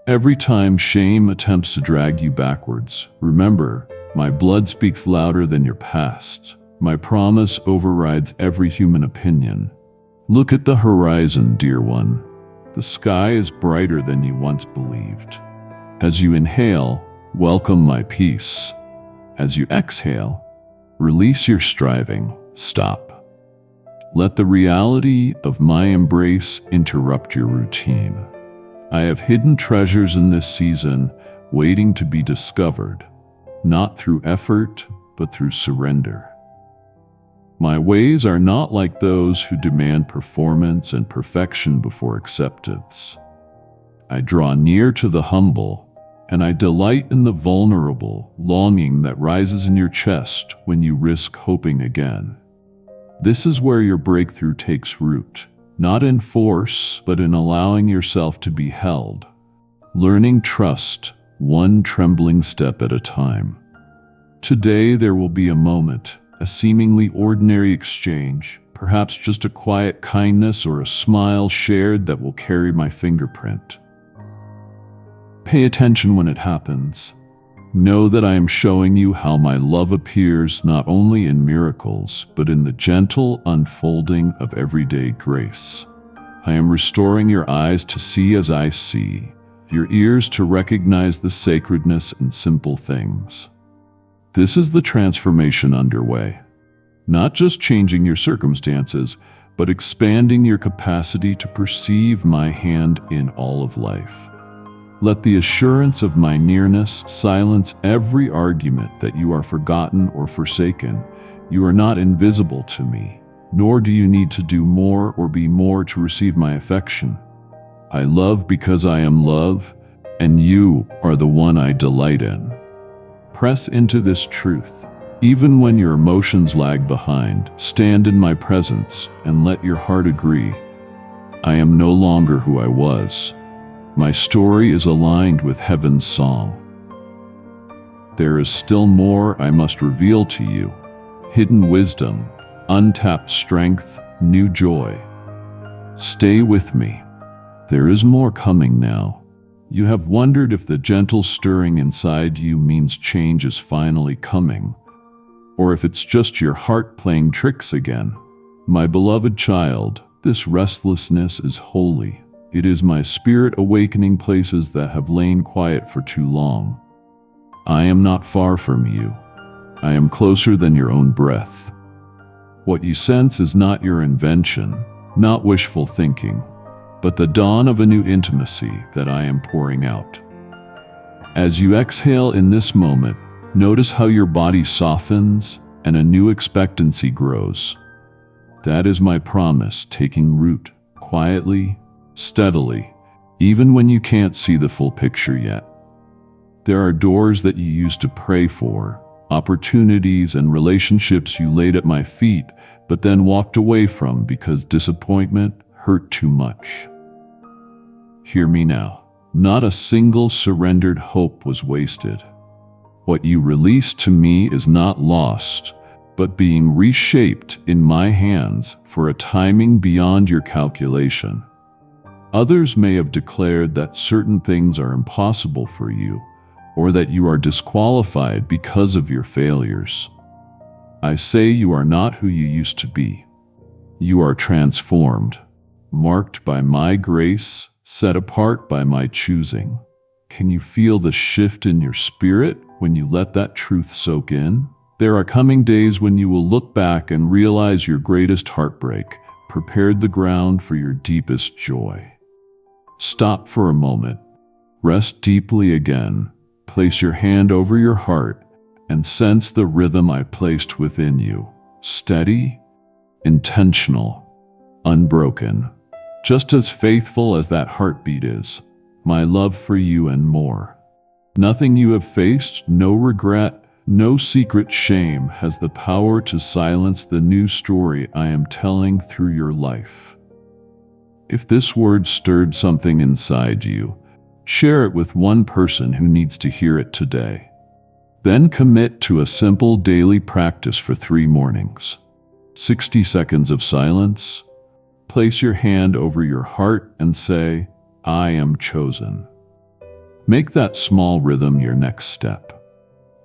Every time shame attempts to drag you backwards, remember, my blood speaks louder than your past. My promise overrides every human opinion. Look at the horizon, dear one. The sky is brighter than you once believed. As you inhale, welcome my peace. As you exhale, release your striving, stop. Let the reality of my embrace interrupt your routine. I have hidden treasures in this season waiting to be discovered, not through effort, but through surrender. My ways are not like those who demand performance and perfection before acceptance. I draw near to the humble, and I delight in the vulnerable longing that rises in your chest when you risk hoping again. This is where your breakthrough takes root, not in force, but in allowing yourself to be held, learning trust, one trembling step at a time. Today there will be a moment, a seemingly ordinary exchange, perhaps just a quiet kindness or a smile shared that will carry my fingerprint. Pay attention when it happens. Know that I am showing you how my love appears not only in miracles, but in the gentle unfolding of everyday grace. I am restoring your eyes to see as I see, your ears to recognize the sacredness in simple things. This is the transformation underway. Not just changing your circumstances, but expanding your capacity to perceive my hand in all of life. Let the assurance of my nearness silence every argument that you are forgotten or forsaken. You are not invisible to me, nor do you need to do more or be more to receive my affection. I love because I am love, and you are the one I delight in. Press into this truth. Even when your emotions lag behind, stand in my presence and let your heart agree. I am no longer who I was. My story is aligned with heaven's song. There is still more I must reveal to you. Hidden wisdom, untapped strength, new joy. Stay with me. There is more coming now. You have wondered if the gentle stirring inside you means change is finally coming, or if it's just your heart playing tricks again. My beloved child, this restlessness is holy. It is my spirit awakening places that have lain quiet for too long. I am not far from you. I am closer than your own breath. What you sense is not your invention, not wishful thinking, but the dawn of a new intimacy that I am pouring out. As you exhale in this moment, notice how your body softens and a new expectancy grows. That is my promise taking root, quietly, steadily, even when you can't see the full picture yet. There are doors that you used to pray for, opportunities and relationships you laid at my feet, but then walked away from because disappointment hurt too much. Hear me now. Not a single surrendered hope was wasted. What you released to me is not lost, but being reshaped in my hands for a timing beyond your calculation. Others may have declared that certain things are impossible for you, or that you are disqualified because of your failures. I say you are not who you used to be. You are transformed, marked by my grace, set apart by my choosing. Can you feel the shift in your spirit when you let that truth soak in? There are coming days when you will look back and realize your greatest heartbreak prepared the ground for your deepest joy. Stop for a moment. Rest deeply again. Place your hand over your heart and sense the rhythm I placed within you. Steady, intentional, unbroken. Just as faithful as that heartbeat is, my love for you and more. Nothing you have faced, no regret, no secret shame has the power to silence the new story I am telling through your life. If this word stirred something inside you, share it with one person who needs to hear it today. Then commit to a simple daily practice for 3 mornings. 60 seconds of silence. Place your hand over your heart and say, I am chosen. Make that small rhythm your next step.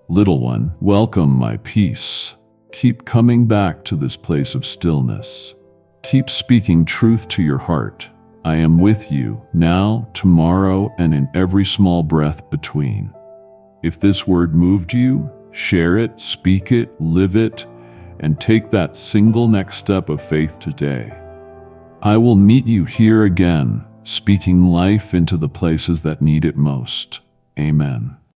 Little one, welcome my peace. Keep coming back to this place of stillness. Keep speaking truth to your heart. I am with you, now, tomorrow, and in every small breath between. If this word moved you, share it, speak it, live it, and take that single next step of faith today. I will meet you here again, speaking life into the places that need it most. Amen.